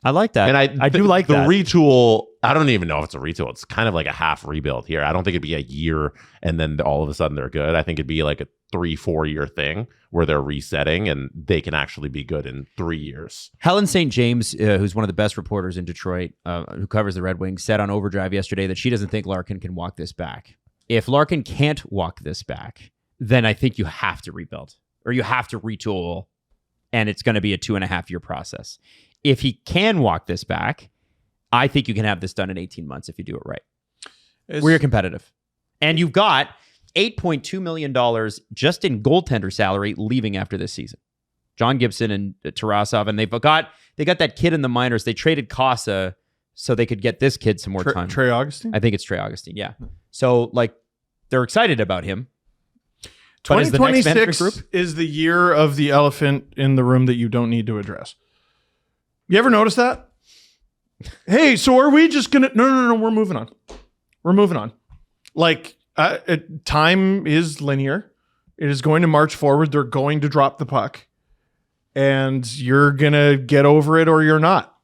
And I do like the that. retool. I don't even know if it's a retool. It's kind of like a half rebuild here. I don't think it'd be a year and then all of a sudden they're good. I think it'd be like a 3-4 year thing where they're resetting and they can actually be good in 3 years. Helen St. James, who's one of the best reporters in Detroit, who covers the Red Wings, said on Overdrive yesterday that she doesn't think Larkin can walk this back. If Larkin can't walk this back, then I think you have to rebuild or you have to retool, and it's going to be a 2.5-year process. If he can walk this back, I think you can have this done in 18 months if you do it right. We're competitive. And you've got $8.2 million just in goaltender salary leaving after this season. John Gibson and Tarasov, and they got that kid in the minors. They traded Casa so they could get this kid some more time. Trey Augustine? I think it's Trey Augustine, yeah. So, like, they're excited about him. 2026 is the year of the elephant in the room that you don't need to address. You ever notice that? Hey, so are we just going to... No, we're moving on. We're moving on. Like, time is linear. It is going to march forward. They're going to drop the puck. And you're going to get over it or you're not.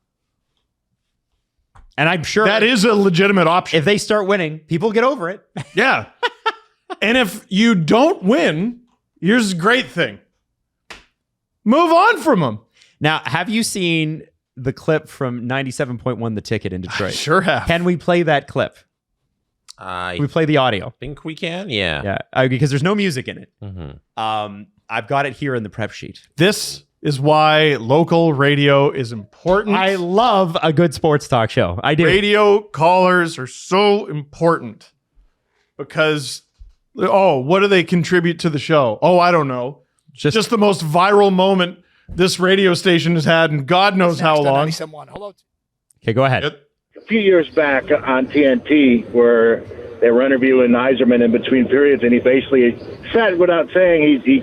And I'm sure... That is a legitimate option. If they start winning, people get over it. Yeah. And if you don't win, here's a great thing. Move on from them. Now, have you seen the clip from 97.1 The Ticket in Detroit? I sure have. Can we play that clip? We play the audio. Think we can? Yeah. Yeah, because there's no music in it. Mm-hmm. I've got it here in the prep sheet. This is why local radio is important. I love a good sports talk show. I do. Radio callers are so important because, what do they contribute to the show? Oh, I don't know. Just the most viral moment this radio station has had in God knows how long. Okay, go ahead. A few years back on TNT where they were interviewing Yzerman in between periods, and he basically said, without saying, he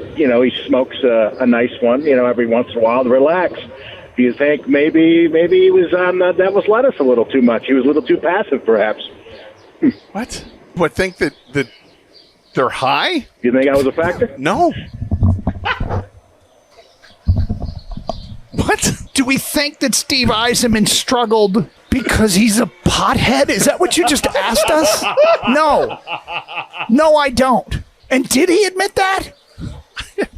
smokes a nice one, every once in a while to relax. Do you think maybe he was on Devil's Lettuce a little too much? He was a little too passive, perhaps. What? What, think that they're high? You think that was a factor? No. What? Do we think that Steve Yzerman struggled because he's a pothead? Is that what you just asked us? No. No, I don't. And did he admit that?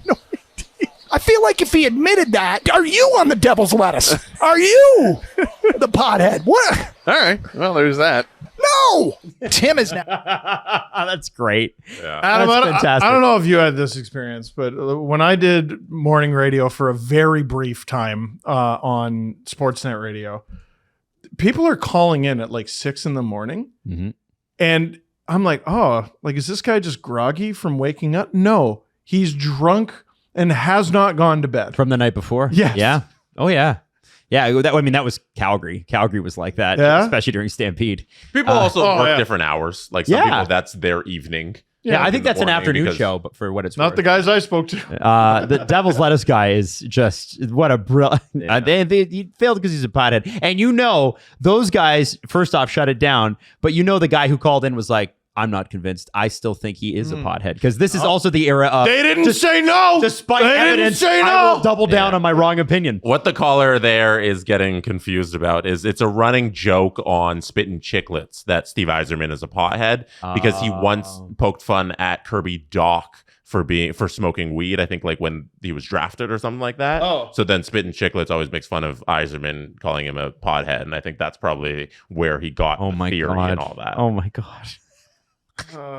No idea. I feel like if he admitted that, are you on the Devil's Lettuce? Are you the pothead? What? All right. Well, there's that. No. Tim is now. That's great. Yeah. Adam, That's fantastic. I don't know if you had this experience, but when I did morning radio for a very brief time on Sportsnet radio, people are calling in at like 6 a.m. Mm-hmm. And I'm like, is this guy just groggy from waking up? No, he's drunk and has not gone to bed. From the night before? Yes. Yeah. Oh, yeah. Yeah, that was Calgary. Calgary was like that, especially during Stampede. People also work different hours. Like some people, that's their evening. Yeah, I think that's an afternoon because- show, but for what it's Not worth. the guys I spoke to. The Devil's Lettuce guy is just what a brilliant. He failed because he's a pothead, and those guys first off shut it down. But the guy who called in was like, "I'm not convinced. I still think he is a pothead because this is also the era of They didn't say no. Despite They didn't evidence, say no. I will double down on my wrong opinion." What the caller there is getting confused about is it's a running joke on Spittin' Chicklets that Steve Yzerman is a pothead because he once poked fun at Kirby Dach for smoking weed. I think like when he was drafted or something like that. Oh. So then Spittin' Chicklets always makes fun of Yzerman, calling him a pothead, and I think that's probably where he got the theory and all that. Oh my god.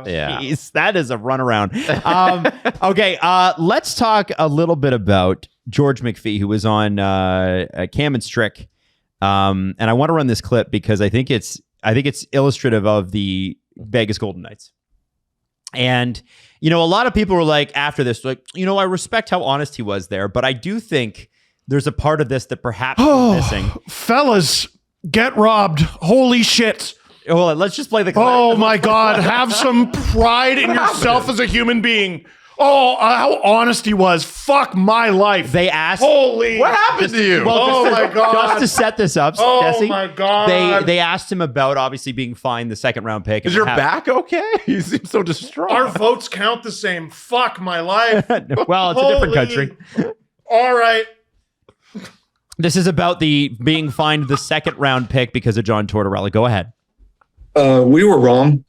Yeah. Jeez, that is a runaround. Okay, let's talk a little bit about George McPhee, who was on Cam and Strick. And I want to run this clip because I think it's illustrative of the Vegas Golden Knights. And a lot of people were like, after this, like, I respect how honest he was there, but I do think there's a part of this that perhaps was missing. Fellas, get robbed. Holy shit. Well, let's just play the clip. Oh my God. Have some pride in yourself as a human being. Oh, how honest he was. Fuck my life. They asked. Holy. What happened to you? Oh my God. Just to set this up, Oh Jesse, my God. They asked him about obviously being fined the second round pick. Is your back okay? You seem so distraught. Our votes count the same. Fuck my life. Well, it's a different country. All right. This is about the being fined the second round pick because of John Tortorella. Go ahead. We were wrong,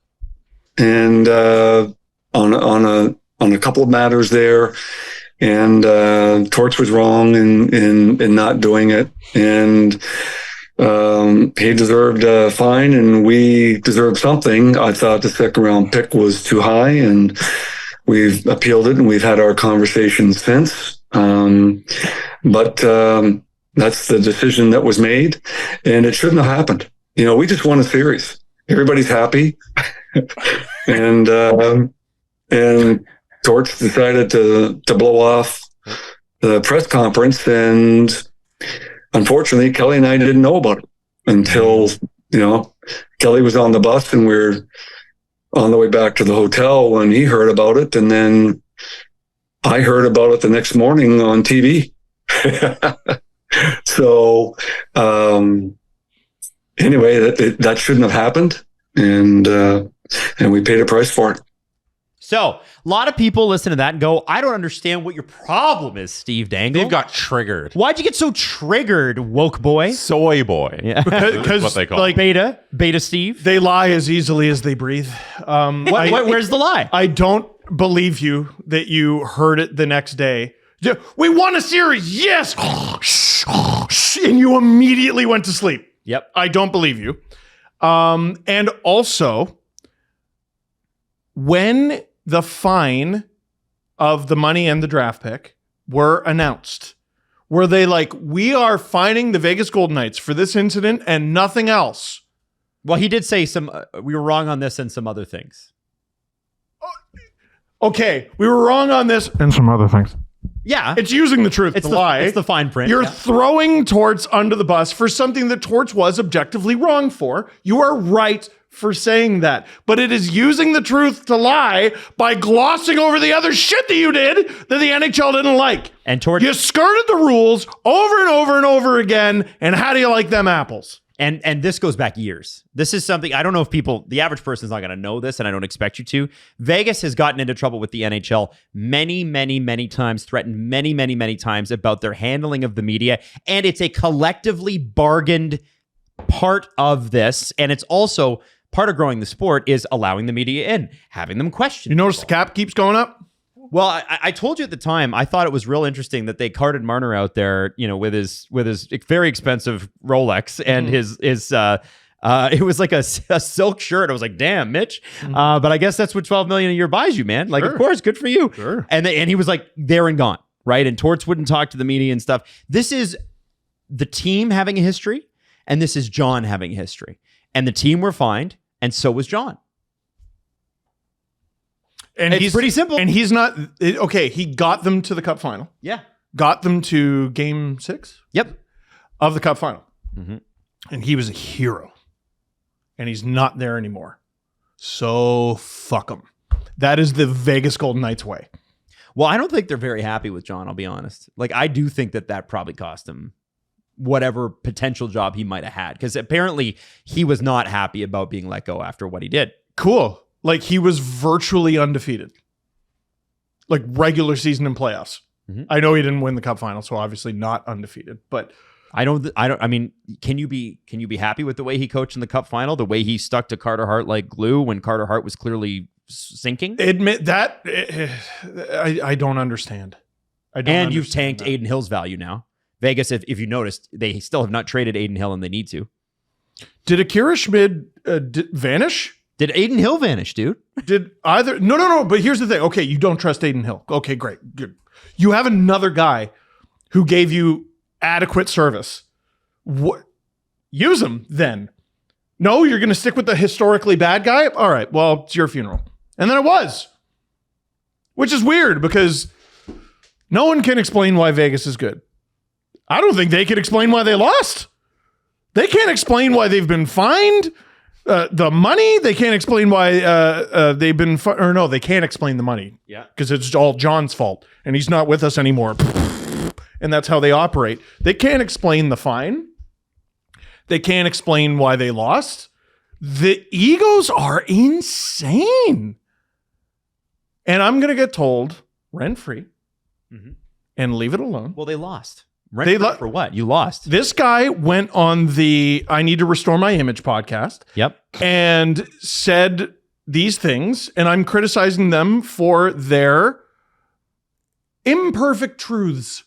and on on a couple of matters there. And Torts was wrong in not doing it. And he deserved a fine, and we deserved something. I thought the second round pick was too high, and we've appealed it, and we've had our conversations since. But that's the decision that was made, and it shouldn't have happened. We just won a series. Everybody's happy. and Torch decided to blow off the press conference, and unfortunately, Kelly and I didn't know about it until, Kelly was on the bus and we're on the way back to the hotel when he heard about it. And then I heard about it the next morning on TV. So, anyway, that shouldn't have happened. And we paid a price for it. So, a lot of people listen to that and go, I don't understand what your problem is, Steve Dangle. They've got triggered. Why'd you get so triggered, woke boy? Soy boy. Yeah. Because what they call like Beta Steve. they lie as easily as they breathe. Where's the lie? I don't believe you that you heard it the next day. We won a series, yes! And you immediately went to sleep. Yep. I don't believe you. And also, when the fine of the money and the draft pick were announced, were they like, we are fining the Vegas Golden Knights for this incident and nothing else? Well, he did say we were wrong on this and some other things. Okay, we were wrong on this. And some other things. Yeah. It's using the truth to lie. It's the fine print. You're throwing Torts under the bus for something that Torts was objectively wrong for. You are right for saying that. But it is using the truth to lie by glossing over the other shit that you did that the NHL didn't like. And Torts... You skirted the rules over and over and over again. And how do you like them apples? And this goes back years. This is something, I don't know if the average person is not going to know this, and I don't expect you to. Vegas has gotten into trouble with the NHL many, many, many times, threatened many, many, many times about their handling of the media. And it's a collectively bargained part of this. And it's also part of growing the sport is allowing the media in, having them question. You notice the cap keeps going up? Well, I told you at the time, I thought it was real interesting that they carted Marner out there, with his very expensive Rolex and his it was like a silk shirt. I was like, damn, Mitch. But I guess that's what $12 million a year buys you, man. Like, Sure. Of course, good for you. Sure. And he was like there and gone, right? And Torts wouldn't talk to the media and stuff. This is the team having a history, and this is John having a history. And the team were fined, and so was John. And It's pretty simple. And he's not, okay, he got them to the Cup final. Yeah. Got them to Game 6 Yep. of the Cup final. Mhm. And he was a hero. And he's not there anymore. So fuck him. That is the Vegas Golden Knights way. Well, I don't think they're very happy with John, I'll be honest. Like, I do think that probably cost him whatever potential job he might have had. Because apparently he was not happy about being let go after what he did. Cool. Like, he was virtually undefeated. Like, regular season and playoffs. Mhm. I know he didn't win the Cup final, so obviously not undefeated. But I mean, can you be happy with the way he coached in the Cup final? The way he stuck to Carter Hart like glue when Carter Hart was clearly sinking? admit that, I don't understand. And you've tanked Aiden Hill's value now. Vegas, if you noticed, they still have not traded Aiden Hill, and they need to. Did Akira Schmid vanish? Did Aiden Hill vanish, dude? Did either? No. But here's the thing. Okay, you don't trust Aiden Hill. Okay, great, good. You have another guy who gave you adequate service. What? Use him then. No, you're going to stick with the historically bad guy? All right, well, it's your funeral. And then it was. Which is weird because no one can explain why Vegas is good. I don't think they can explain why they lost. They can't explain why they've been fined. The money, they can't explain why they've been they can't explain the money. Yeah. Because it's all John's fault and he's not with us anymore. And that's how they operate. They can't explain the fine. They can't explain why they lost. The egos are insane. And I'm going to get told rent-free and leave it alone. Well, they lost. Rent for what? You lost. This guy went on the I Need to Restore My Image podcast. Yep. And said these things, and I'm criticizing them for their imperfect truths.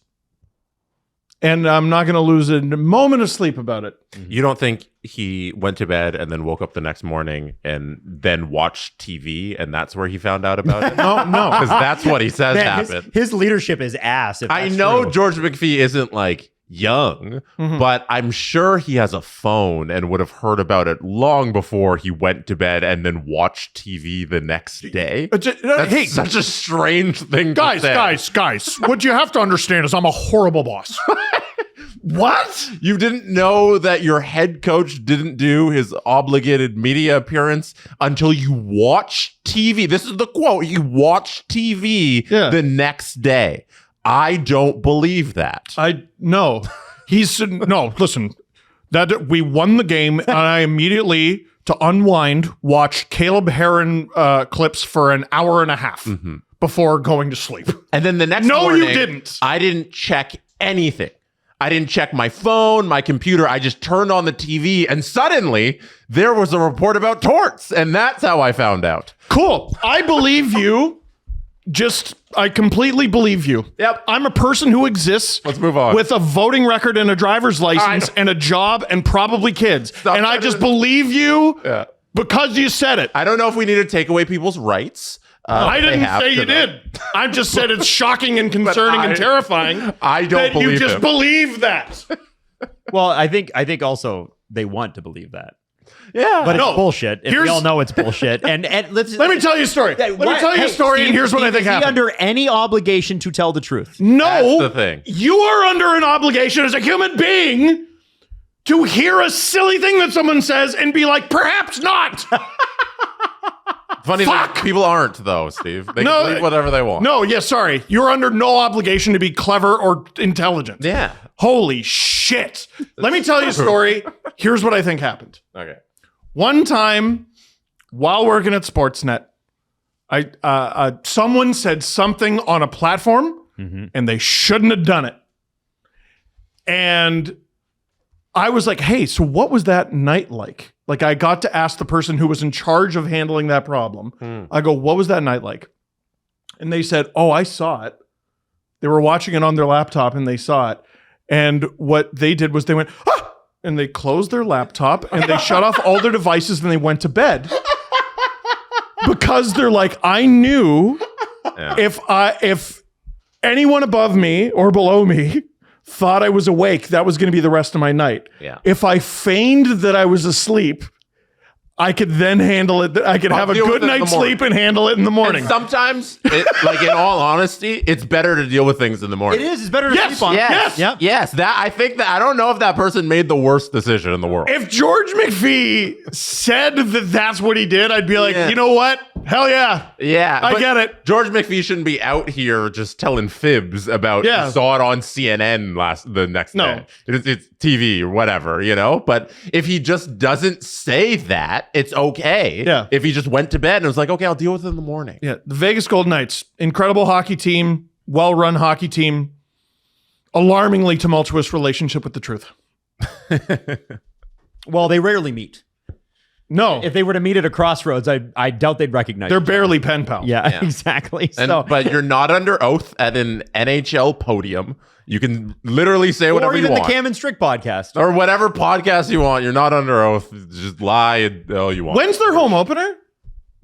And I'm not going to lose a moment of sleep about it. You don't think he went to bed and then woke up the next morning and then watched TV and that's where he found out about it? No. Because that's what he says happened. His leadership is ass. If I that's know true. George McPhee isn't like young, but I'm sure he has a phone and would have heard about it long before he went to bed and then watched TV the next day. That's Hey, such a strange thing to say. guys, what you have to understand is I'm a horrible boss. What? You didn't know that your head coach didn't do his obligated media appearance until you watched TV. This is the quote. You watched TV the next day. I don't believe that. No. Listen. That we won the game, and I immediately, to unwind, watched Caleb Heron clips for an hour and a half before going to sleep. And then the next morning, you didn't. I didn't check anything. I didn't check my phone, my computer. I just turned on the TV, and suddenly there was a report about torts, and that's how I found out. Cool. I believe you. I completely believe you. Yep. I'm a person who exists. Let's move on. With a voting record and a driver's license and a job and probably kids. And I just believe you because you said it. I don't know if we need to take away people's rights. I didn't say you did. I just said it's shocking and concerning and terrifying. I don't believe you just him. believe that. Well, I think also they want to believe that. Yeah. But it's bullshit. And we Here's- all know it's bullshit. And Let me tell you a story. Let me tell you a story, and here's what I think is he happened. under any obligation to tell the truth? No, That's the thing. You are under an obligation as a human being to hear a silly thing that someone says and be like, perhaps not. Funny thing, people aren't, though, Steve. They can believe whatever they want. No, sorry. You're under no obligation to be clever or intelligent. Yeah. Holy shit. Let me tell you a story. Here's what I think happened. Okay. One time, while working at Sportsnet, someone said something on a platform, and they shouldn't have done it. And I was like, hey, so what was that night like? Like, I got to ask the person who was in charge of handling that problem. I go, what was that night like? And they said, oh, I saw it. They were watching it on their laptop, and they saw it. And what they did was they went, ah! And they closed their laptop, and they shut off all their devices, and they went to bed. Because they're like, I knew if anyone above me or below me thought I was awake, that was going to be the rest of my night. Yeah. If I feigned that I was asleep, I could then handle it. I could have a good night's sleep and handle it in the morning. And sometimes, like in all honesty, it's better to deal with things in the morning. It is. It's better to sleep on. Yes. That I think that I don't know if that person made the worst decision in the world. If George McPhee said that that's what he did, I'd be like, you know what? Hell yeah. Yeah. I get it. George McPhee shouldn't be out here just telling fibs about he saw it on CNN the next day. It's TV or whatever, you know? But if he just doesn't say that, it's okay. Yeah. If he just went to bed and was like, okay, I'll deal with it in the morning. Yeah. The Vegas Golden Knights, incredible hockey team, well-run hockey team, alarmingly tumultuous relationship with the truth. Well, they rarely meet. No. If they were to meet at a crossroads, I doubt they'd recognize They're each other. barely pen pals. Yeah, exactly. But you're not under oath at an NHL podium. You can literally say whatever you want. Or even the Cam and Strick podcast. Or whatever podcast you want. You're not under oath. Just lie all you want. When's their home opener?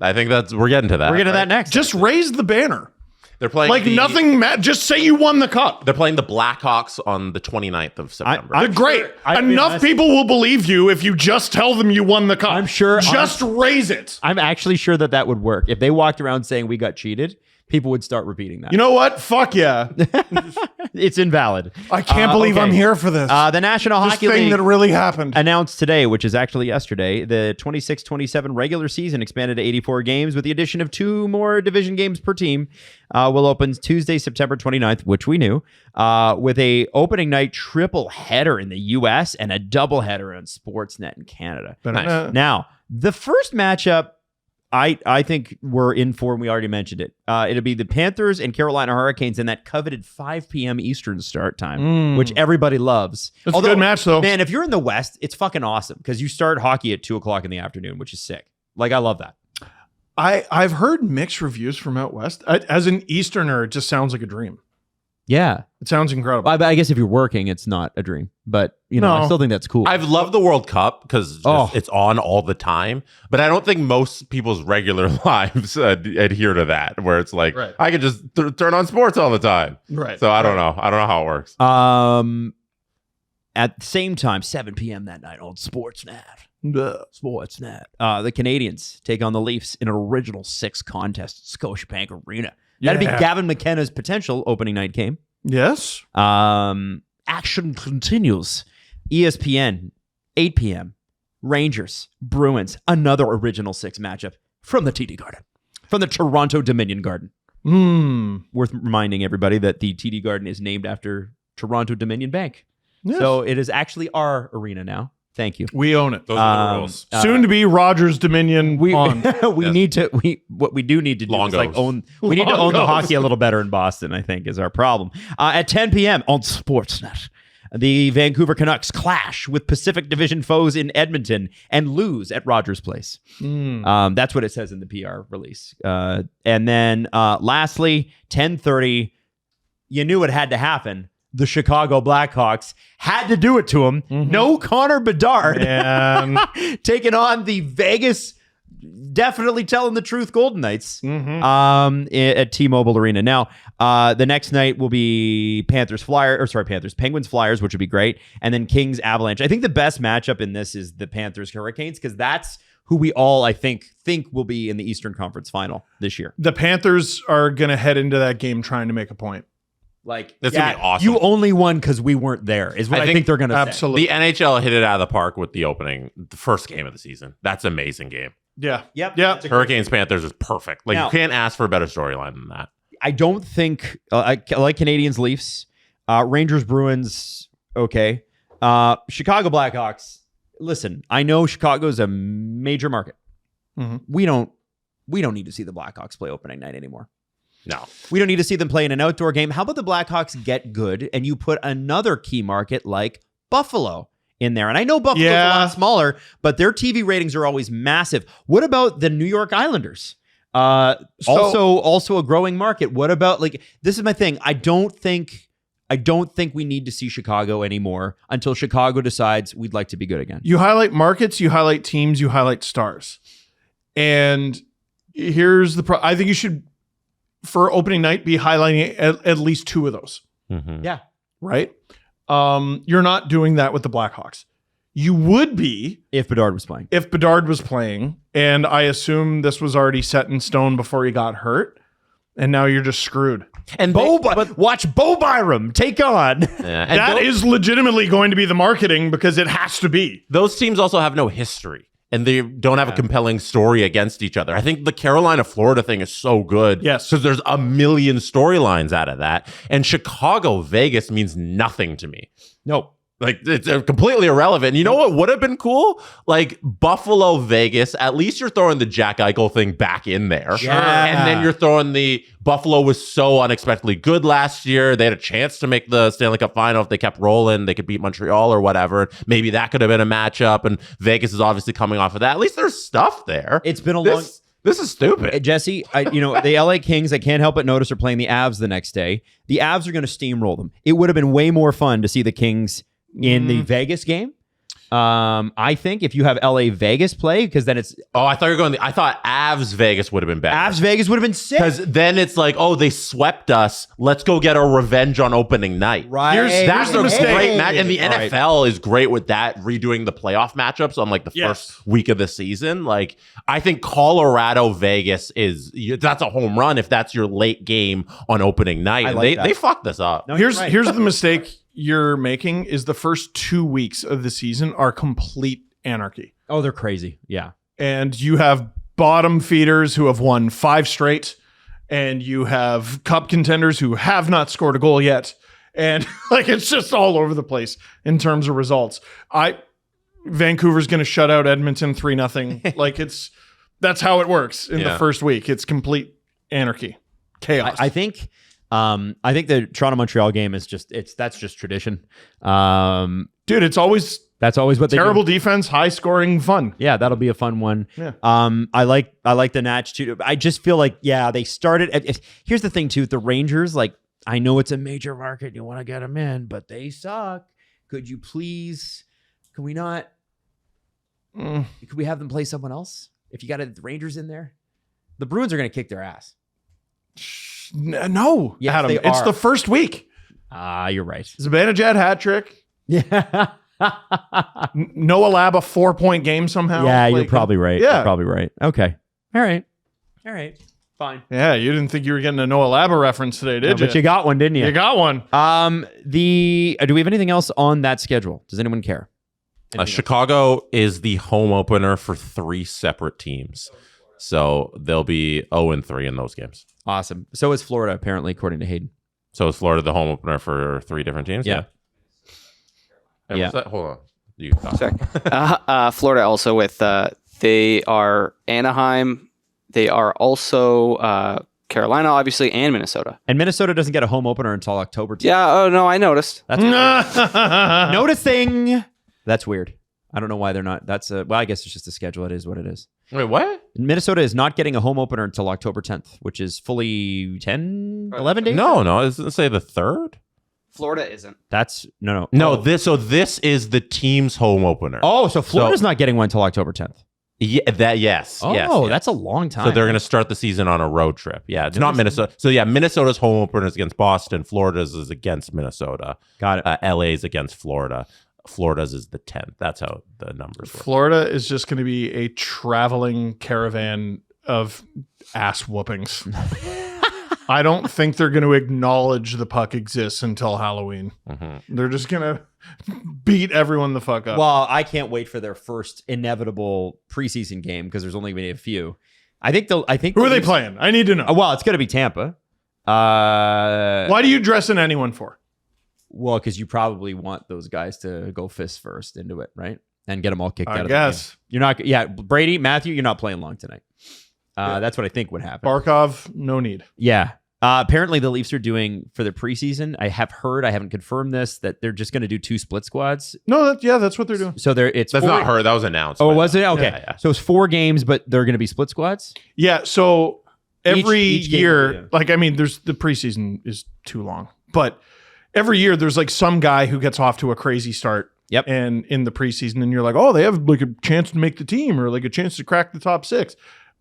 I think we're getting to that. We're getting to that next. Just raise the banner. They're playing like nothing. Just say you won the cup. They're playing the Blackhawks on the 29th of September. They're great. Enough people will believe you if you just tell them you won the cup. I'm sure. Just raise it. I'm actually sure that would work. If they walked around saying we got cheated, people would start repeating that. You know what? Fuck yeah. It's invalid. I can't believe I'm here for this. The National Hockey thing League that really happened announced today, which is actually yesterday, the 26-27 regular season expanded to 84 games with the addition of 2 more division games per team. Will open Tuesday, September 29th, which we knew, with a opening night triple header in the U.S. and a double header on Sportsnet in Canada. Nice. Now, the first matchup, I think we're in for, and we already mentioned it. It'll be the Panthers and Carolina Hurricanes in that coveted 5 p.m. Eastern start time, which everybody loves. It's a good match, though. Man, if you're in the West, it's fucking awesome because you start hockey at 2 o'clock in the afternoon, which is sick. Like, I love that. I've heard mixed reviews from out west. As an Easterner, it just sounds like a dream. Yeah. It sounds incredible. I guess if you're working, it's not a dream. But, I still think that's cool. I've loved the World Cup because it's on all the time. But I don't think most people's regular lives adhere to that, where it's like, I could just turn on sports all the time. Right. So I don't know. I don't know how it works. At the same time, 7 p.m. that night on Sportsnet. Sportsnet. The Canadians take on the Leafs in an original 6 contest at Scotiabank Arena. That'd be Gavin McKenna's potential opening night game. Yes. Action continues. ESPN, 8 p.m. Rangers, Bruins, another original 6 matchup from the TD Garden, from the Toronto Dominion Garden. Worth reminding everybody that the TD Garden is named after Toronto Dominion Bank. Yes. So it is actually our arena now. Thank you. We own it. Those are the rules. Soon to be Rogers Dominion. What we do need to do is like we need to own the hockey a little better in Boston, I think, is our problem. At 10 p.m. on Sportsnet, the Vancouver Canucks clash with Pacific Division foes in Edmonton and lose at Rogers Place. That's what it says in the PR release. And then lastly, 10:30, you knew it had to happen. The Chicago Blackhawks had to do it to him. No Connor Bedard taking on the Vegas, definitely telling the truth Golden Knights at T-Mobile Arena. Now, the next night will be Penguins Flyers, which would be great, and then Kings Avalanche. I think the best matchup in this is the Panthers Hurricanes, because that's who we all, I think will be in the Eastern Conference Final this year. The Panthers are going to head into that game trying to make a point. Like, that's gonna be awesome. You only won because we weren't there, is what I think they're going to say. Absolutely. The NHL hit it out of the park with the first game of the season. That's an amazing game. Yeah. Yep. Hurricanes Panthers is perfect. Like, now, you can't ask for a better storyline than that. I don't think I like Canadians Leafs, Rangers Bruins. Okay, Chicago Blackhawks. Listen, I know Chicago's a major market. We don't need to see the Blackhawks play opening night anymore. No. We don't need to see them play in an outdoor game. How about the Blackhawks get good and you put another key market like Buffalo in there? And I know Buffalo's a lot smaller, but their TV ratings are always massive. What about the New York Islanders? Also a growing market. What about, like, this is my thing. I don't think we need to see Chicago anymore until Chicago decides we'd like to be good again. You highlight markets, you highlight teams, you highlight stars. And here's the I think you should, for opening night, be highlighting at least 2 of those. Yeah. Right? You're not doing that with the Blackhawks. You would be if Bedard was playing. And I assume this was already set in stone before he got hurt. And now you're just screwed. And watch Bo Byram take on. That is legitimately going to be the marketing, because it has to be. Those teams also have no history. And they don't have a compelling story against each other. I think the Carolina-Florida thing is so good. Yes. Because there's a million storylines out of that. And Chicago-Vegas means nothing to me. Nope. Like, it's completely irrelevant. You know what would have been cool? Like, Buffalo-Vegas, at least you're throwing the Jack Eichel thing back in there. Sure. And then you're throwing Buffalo was so unexpectedly good last year. They had a chance to make the Stanley Cup final if they kept rolling. They could beat Montreal or whatever. Maybe that could have been a matchup. And Vegas is obviously coming off of that. At least there's stuff there. It's been a long... This is stupid. Jesse, the LA Kings, I can't help but notice, are playing the Avs the next day. The Avs are going to steamroll them. It would have been way more fun to see the Kings in the Vegas game. I think if you have LA Vegas play, because then it's... Oh, I thought you were going... I thought Avs Vegas would have been better. Avs Vegas would have been sick. Because then it's like, oh, they swept us. Let's go get our revenge on opening night. Right. That's a great match. And the NFL is great with that, redoing the playoff matchups on like the first week of the season. Like, I think Colorado Vegas that's a home run if that's your late game on opening night. And they fucked this up. No, here's the mistake you're making is the first 2 weeks of the season are complete anarchy. Oh, they're crazy. Yeah. And you have bottom feeders who have won 5 straight, and you have cup contenders who have not scored a goal yet. And like, it's just all over the place in terms of results. Vancouver's going to shut out Edmonton 3-0. Like, that's how it works in the first week. It's complete anarchy, chaos. I think the Toronto Montreal game is that's just tradition. Dude, it's always That's always what they Terrible do. defense, high scoring, fun. Yeah, that'll be a fun one. Yeah. I like the Nats too. I just feel like, they started. Here's the thing too. The Rangers, like, I know it's a major market. You want to get them in, but they suck. Could you please? Can we not? Could we have them play someone else? If you got the Rangers in there, the Bruins are going to kick their ass. No, Yes, Adam. they It's are. the first week. You're right. Zibanejad hat trick. Yeah. Noah Lab a 4-point game somehow. Yeah, you're Like, probably right. Yeah. You're probably right. Okay. All right. Fine. Yeah, you didn't think you were getting a Noah Lab reference today, did you? But you got one, didn't you? You got one. Do we have anything else on that schedule? Does anyone care? Chicago is the home opener for 3 separate teams. So they'll be 0-3 in those games. Awesome. So is Florida, apparently, according to Hayden. So is Florida the home opener for 3 different teams? Yeah. And Yeah. what's that? Hold on. You talk. Sorry. Florida also with they are Anaheim. They are also Carolina, obviously, and Minnesota. And Minnesota doesn't get a home opener until October 10th. Yeah. Oh no, I noticed. That's noticing. That's weird. I don't know why they're not. Well, I guess it's just a schedule. It is what it is. Wait, what? Minnesota is not getting a home opener until October 10th, which is fully 11 days? No, doesn't it say the 3rd? Florida isn't. That's no. No, this is the team's home opener. Oh, so Florida's not getting one until October 10th. Yeah, yes. Oh, yes. that's a long time. So they're going to start the season on a road trip. Yeah, it's not Minnesota. So yeah, Minnesota's home opener is against Boston. Florida's is against Minnesota. Got it. LA's against Florida. Florida's is the 10th. That's how the numbers work. Florida is just going to be a traveling caravan of ass whoopings. I don't think they're going to acknowledge the puck exists until Halloween. Mm-hmm. They're just going to beat everyone the fuck up. Well, I can't wait for their first inevitable preseason game because there's only going to be a few. Who are they playing? I need to know. Well, it's going to be Tampa. Why do you dress in anyone for? Well, because you probably want those guys to go fist first into it, right? And get them all kicked out of guess. the game. You're not, Brady, Matthew, you're not playing long tonight. That's what I think would happen. Barkov, no need. Yeah. Apparently, the Leafs are doing for the preseason. I have heard, I haven't confirmed this, that they're just going to do 2 split squads. No, that's what they're doing. So that's not heard. That was announced. Oh, was it? Okay. Yeah. So it's 4 games, but they're going to be split squads. Yeah. So every Each game, year, there's the preseason is too long, but every year there's like some guy who gets off to a crazy start. Yep. And in the preseason, and you're like, oh, they have like a chance to make the team or like a chance to crack the top 6.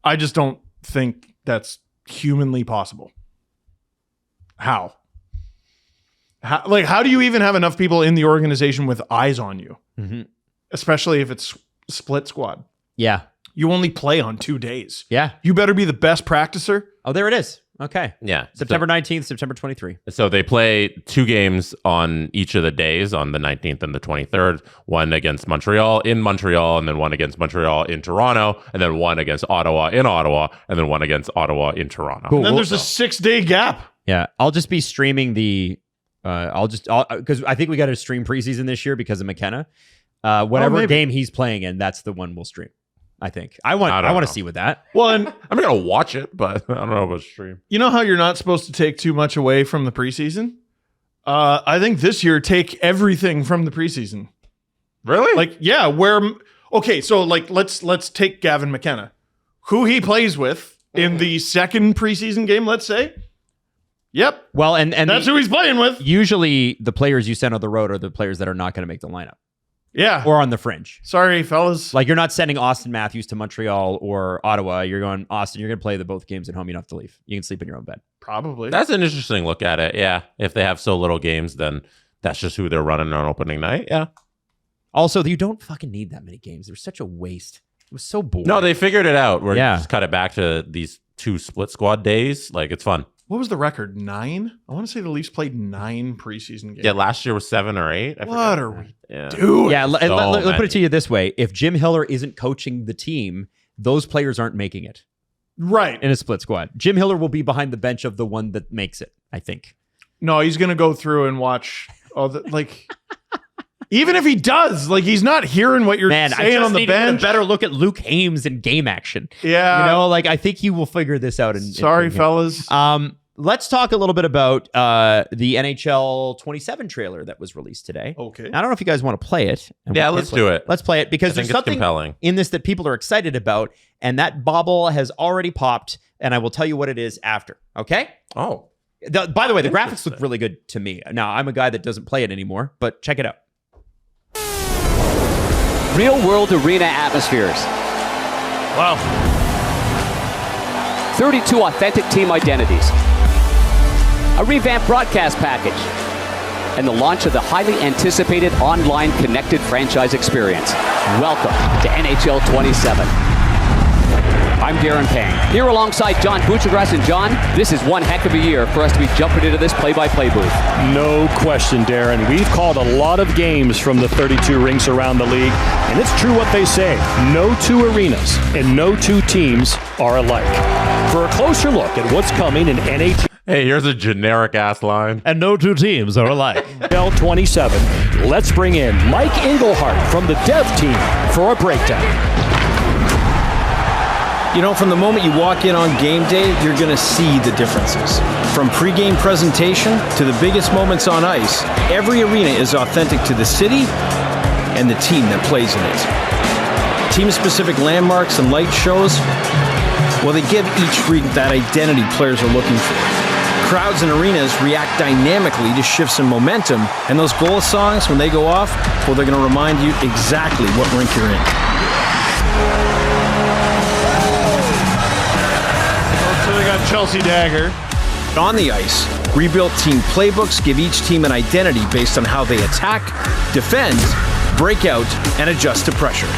I just don't think that's humanly possible. How do you even have enough people in the organization with eyes on you? Mm-hmm. Especially if it's split squad. Yeah. You only play on 2 days. Yeah. You better be the best practicer. Oh, there it is. Okay. Yeah. September 19th, September 23. So they play 2 games on each of the days on the 19th and the 23rd, one against Montreal in Montreal, and then one against Montreal in Toronto, and then one against Ottawa in Ottawa, and then one against Ottawa in Toronto. Cool. And then there's a 6-day gap. Yeah. I'll just be streaming because I think we got to stream preseason this year because of McKenna. Whatever game he's playing in, that's the one we'll stream. I think I want to see with that. Well, and I'm gonna watch it, but I don't know about stream. you know how you're not supposed to take too much away from the preseason? I think this year take everything from the preseason. Really? So let's take Gavin McKenna, who he plays with in the second preseason game. Let's say, yep. Well, and that's who he's playing with. Usually, the players you send on the road are the players that are not going to make the lineup. Yeah. Or on the fringe. Sorry, fellas. Like, you're not sending Austin Matthews to Montreal or Ottawa. You're going, Austin, you're going to play both games at home. You don't have to leave. You can sleep in your own bed. Probably. That's an interesting look at it. Yeah. If they have so little games, then that's just who they're running on opening night. Yeah. Also, you don't fucking need that many games. They're such a waste. It was so boring. No, they figured it out. Where Yeah. you just cut it back to these 2 split squad days. Like, it's fun. What was the record? 9? I want to say the Leafs played 9 preseason games. Yeah, last year was 7 or 8. What are we Yeah. doing? Yeah, let put many. it to you this way. If Jim Hiller isn't coaching the team, those players aren't making it Right. in a split squad. Jim Hiller will be behind the bench of the one that makes it, I think. No, he's going to go through and watch all the, even if he does, he's not hearing what you're Man, I saying just on the need to get bench. a better look at Luke Hames in game action. Yeah. I think he will figure this out. Sorry, fellas. let's talk a little bit about the NHL 27 trailer that was released today. Okay. I don't know if you guys want to play it. Yeah, let's do it. Let's play it because I there's think it's something compelling in this that people are excited about, and that bobble has already popped, and I will tell you what it is after. Okay? Oh. By the way, the graphics look really good to me. Now, I'm a guy that doesn't play it anymore, but check it out. Real-world arena atmospheres. Wow. 32 authentic team identities. A revamped broadcast package. And the launch of the highly anticipated online connected franchise experience. Welcome to NHL 27. I'm Darren Pang, here alongside John Buchagras. And John, this is one heck of a year for us to be jumping into this play-by-play booth. No question, Darren. We've called a lot of games from the 32 rinks around the league, and it's true what they say. No two arenas and no two teams are alike. For a closer look at what's coming in NHL... Hey, here's a generic-ass line. And no two teams are alike. NHL 27. Let's bring in Mike Engelhart from the dev team for a breakdown. You know, from the moment you walk in on game day, you're going to see the differences. From pregame presentation to the biggest moments on ice, every arena is authentic to the city and the team that plays in it. Team-specific landmarks and light shows, well, they give each rink that identity players are looking for. Crowds and arenas react dynamically to shifts in momentum, and those goal songs, when they go off, well, they're going to remind you exactly what rink you're in. So they got Chelsea Dagger. On the ice, rebuilt team playbooks give each team an identity based on how they attack, defend, break out, and adjust to pressure.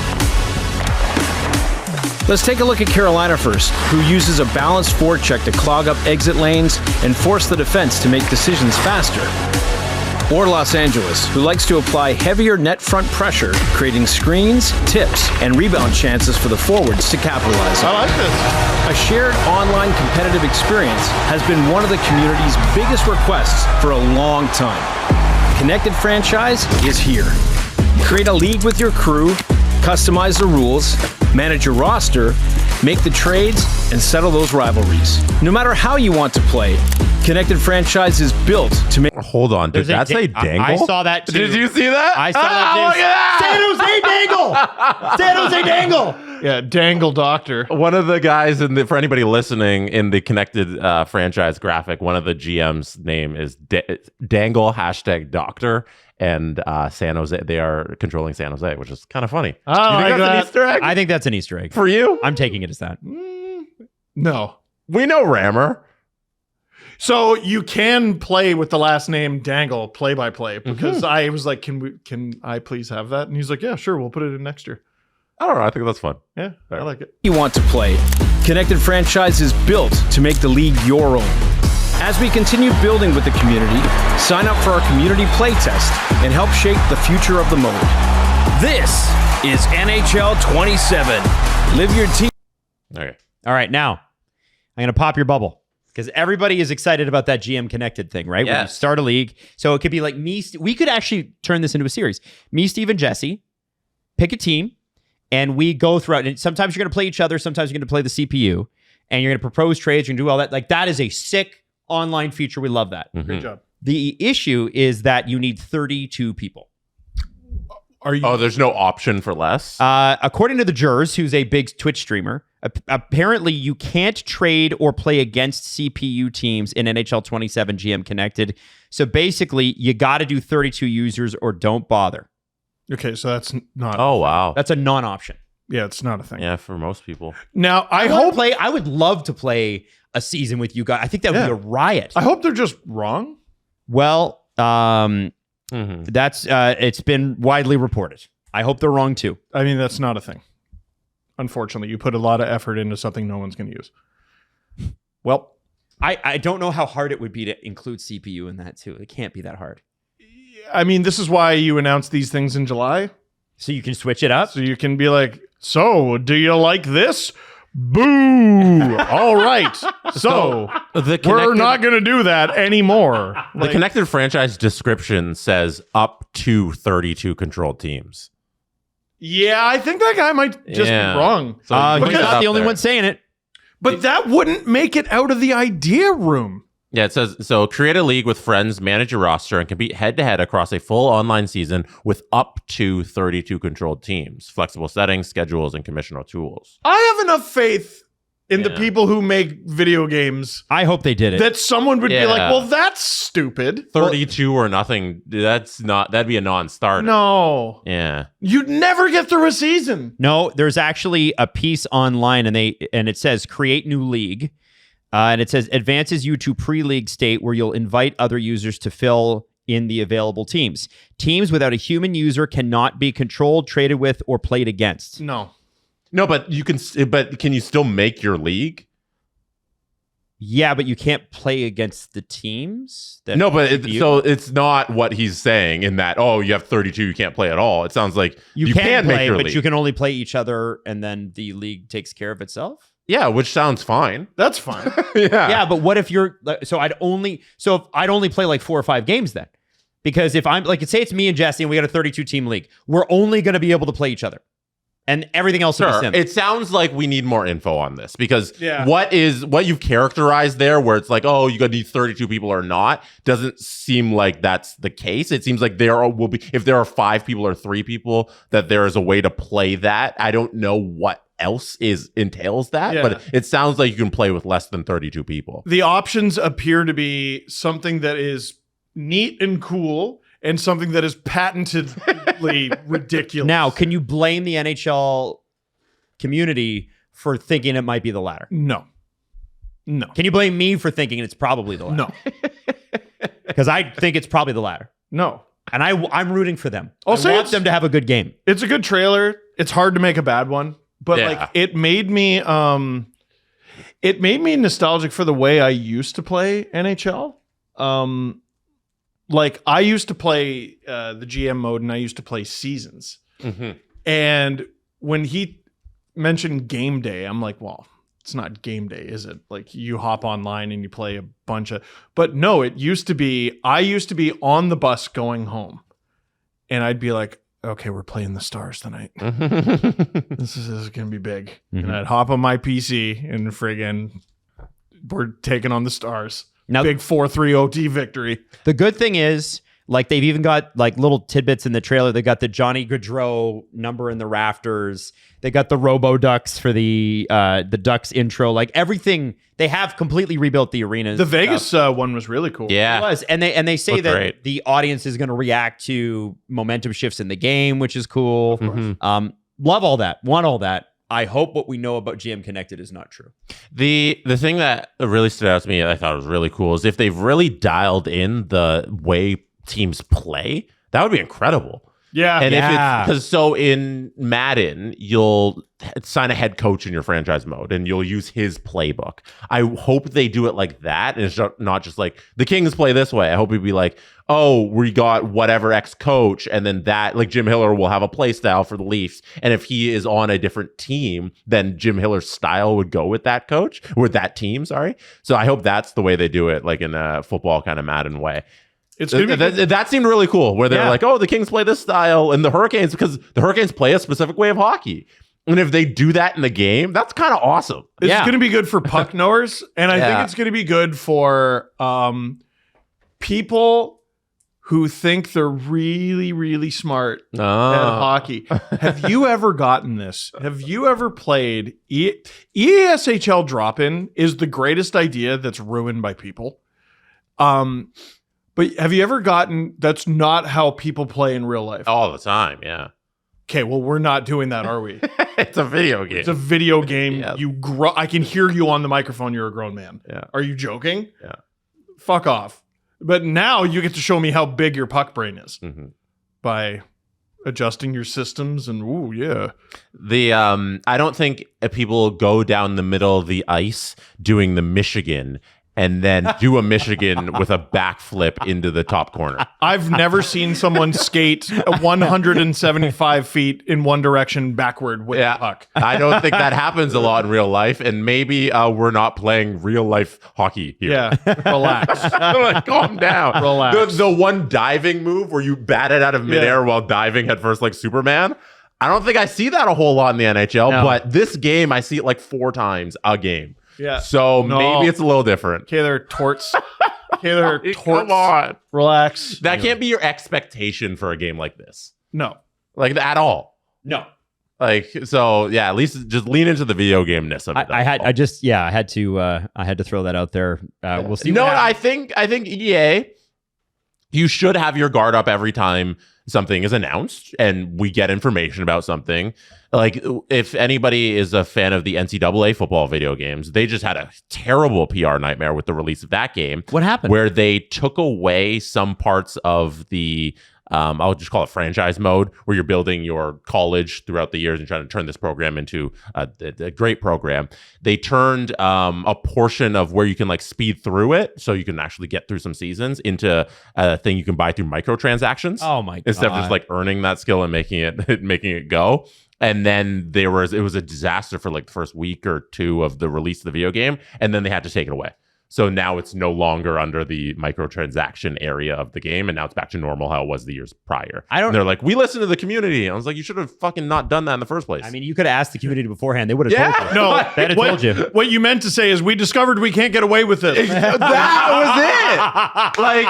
Let's take a look at Carolina first, who uses a balanced forecheck to clog up exit lanes and force the defense to make decisions faster. Or Los Angeles, who likes to apply heavier net front pressure, creating screens, tips, and rebound chances for the forwards to capitalize on. I like this. A shared online competitive experience has been one of the community's biggest requests for a long time. Connected Franchise is here. Create a league with your crew, customize the rules, manage your roster, make the trades, and settle those rivalries. No matter how you want to play, Connected Franchise is built to make... Hold on, did that say Dangle? I saw that too. Did you see that? I saw that too. San Jose Dangle! Yeah, Dangle Doctor. One of the guys for anybody listening in the Connected Franchise graphic, one of the GM's name is Dangle #Doctor. And San Jose, they are controlling San Jose, which is kind of funny. Oh, you think that's an Easter egg? I think that's an Easter egg. For you? I'm taking it as that. No. We know Rammer. So you can play with the last name Dangle play-by-play because I was like, can I please have that? And he's like, yeah, sure, we'll put it in next year. I don't know. I think that's fun. Yeah, I like it. You want to play. Connected Franchise is built to make the league your own. As we continue building with the community, sign up for our community playtest and help shape the future of the mode. This is NHL 27. Live your team. Okay. All right, now I'm going to pop your bubble because everybody is excited about that GM Connected thing, right? Yes. When you start a league. So it could be like me. We could actually turn this into a series. Me, Steve, and Jesse pick a team and we go throughout. And sometimes you're going to play each other. Sometimes you're going to play the CPU and you're going to propose trades. You're going to do all that. Like that is a sick online feature. We love that. Great job. The issue is that you need 32 people. Oh, there's no option for less? According to the Jurors, who's a big Twitch streamer, apparently you can't trade or play against CPU teams in NHL 27 GM Connected. So basically, you got to do 32 users or don't bother. Okay, so that's not... Oh, wow. That's a non-option. Yeah, it's not a thing. Yeah, for most people. Now, I would love to play a season with you guys. I think that would be a riot. I hope they're just wrong. Well, that's it's been widely reported. I hope they're wrong too. I mean, that's not a thing. Unfortunately, you put a lot of effort into something no one's going to use. Well, I don't know how hard it would be to include CPU in that too. It can't be that hard. I mean, this is why you announce these things in July. So you can switch it up? So you can be like, so do you like this? Boo! All right. So we're not going to do that anymore. The Connected Franchise description says up to 32 controlled teams. Yeah, I think that guy might just be wrong. So he's not the only one saying it. But that wouldn't make it out of the idea room. Yeah, it says, so create a league with friends, manage your roster, and compete head-to-head across a full online season with up to 32 controlled teams, flexible settings, schedules, and commissioner tools. I have enough faith in the people who make video games. I hope they did it. That someone would be like, well, that's stupid. 32 or nothing, that'd be a non-starter. No. Yeah. You'd never get through a season. No, there's actually a piece online, and it says create new league. And it says advances you to pre-league state where you'll invite other users to fill in the available teams. Teams without a human user cannot be controlled, traded with, or played against. No, but can you still make your league? Yeah, but you can't play against the teams. So it's not what he's saying in that, you have 32, you can't play at all. It sounds like you can play, make your but league. you can only play each other, and then the league takes care of itself. Yeah, which sounds fine. That's fine. Yeah, but what if I'd only play like 4 or 5 games then? Because if I'm like, say it's me and Jesse and we got a 32 team league, we're only going to be able to play each other. And everything else will be sim. It sounds like we need more info on this because what you've characterized there, where it's like, you got to need 32 people or not, doesn't seem like that's the case. It seems like there will be, if there are 5 people or 3 people, that there is a way to play that. I don't know what else entails that, but it sounds like you can play with less than 32 people. The options appear to be something that is neat and cool, and something that is patentedly ridiculous. Now, can you blame the NHL community for thinking it might be the latter? No. Can you blame me for thinking it's probably the latter? No. Because I think it's probably the latter. No. And I'm rooting for them. I want them to have a good game. It's a good trailer. It's hard to make a bad one, but it made me nostalgic for the way I used to play NHL. Like I used to play the GM mode, and I used to play seasons. Mm-hmm. And when he mentioned game day, I'm like, well, it's not game day, is it? Like you hop online and you play a bunch of. But no, I used to be on the bus going home, and I'd be like, okay, we're playing the Stars tonight. This is gonna be big. Mm-hmm. And I'd hop on my PC and friggin' we're taking on the Stars. Now, big 4-3 OT victory. The good thing is, like, they've even got like little tidbits in the trailer. They got the Johnny Gaudreau number in the rafters. They got the Robo Ducks for the Ducks intro. Like everything, they have completely rebuilt the arenas. The Vegas one was really cool. Yeah, it was, and they say that great. The audience is going to react to momentum shifts in the game, which is cool. Mm-hmm. Love all that. Want all that. I hope what we know about GM Connected is not true. The thing that really stood out to me, I thought was really cool, is if they've really dialed in the way teams play, that would be incredible. Yeah. And if it's because so in Madden, you'll sign a head coach in your franchise mode and you'll use his playbook. I hope they do it like that. And it's not just like the Kings play this way. I hope it'd be like, we got whatever ex coach. And then that, like Jim Hiller will have a play style for the Leafs. And if he is on a different team, then Jim Hiller's style would go with that coach, with that team. Sorry. So I hope that's the way they do it, like in a football kind of Madden way. That seemed really cool, where they're like, the Kings play this style, and the Hurricanes, because the Hurricanes play a specific way of hockey. And if they do that in the game, that's kind of awesome. It's going to be good for puck knowers, and I think it's going to be good for people who think they're really, really smart at hockey. Have you ever gotten this? Have you ever played EASHL drop-in is the greatest idea that's ruined by people. But have you ever gotten, that's not how people play in real life. All the time, yeah. Okay, well, we're not doing that, are we? It's a video game. It's a video game. Yeah. I can hear you on the microphone. You're a grown man. Yeah. Are you joking? Yeah. Fuck off. But now you get to show me how big your puck brain is by adjusting your systems and I don't think people go down the middle of the ice doing the Michigan and then do a Michigan with a backflip into the top corner. I've never seen someone skate 175 feet in one direction backward with a puck. I don't think that happens a lot in real life, and maybe we're not playing real life hockey here. Yeah, relax. Like, calm down. Relax. The one diving move where you bat it out of midair while diving headfirst like Superman, I don't think I see that a whole lot in the NHL, but this game, I see it like 4 times a game. Yeah. So maybe it's a little different. Okay, there are torts. Taylor, Come on. relax. That can't be your expectation for a game like this. No. Like, at all. No. Like, so yeah, at least just lean into the video game-ness of it. I had to throw that out there. We'll see. No, what I think EA, you should have your guard up every time something is announced and we get information about something. Like, if anybody is a fan of the NCAA football video games, they just had a terrible PR nightmare with the release of that game. What happened? Where they took away some parts of the I'll just call it franchise mode, where you're building your college throughout the years and trying to turn this program into a great program. They turned a portion of where you can like speed through it, so you can actually get through some seasons, into a thing you can buy through microtransactions. Oh my god! Instead of just like earning that skill and making it go. And then it was a disaster for like the first week or two of the release of the video game, and then they had to take it away. So now it's no longer under the microtransaction area of the game, and now it's back to normal how it was the years prior. And they're like, we listened to the community. And I was like, you should have fucking not done that in the first place. I mean, you could have asked the community beforehand. They would have told you. No, they'd have told you. What you meant to say is we discovered we can't get away with this. That was it. Like,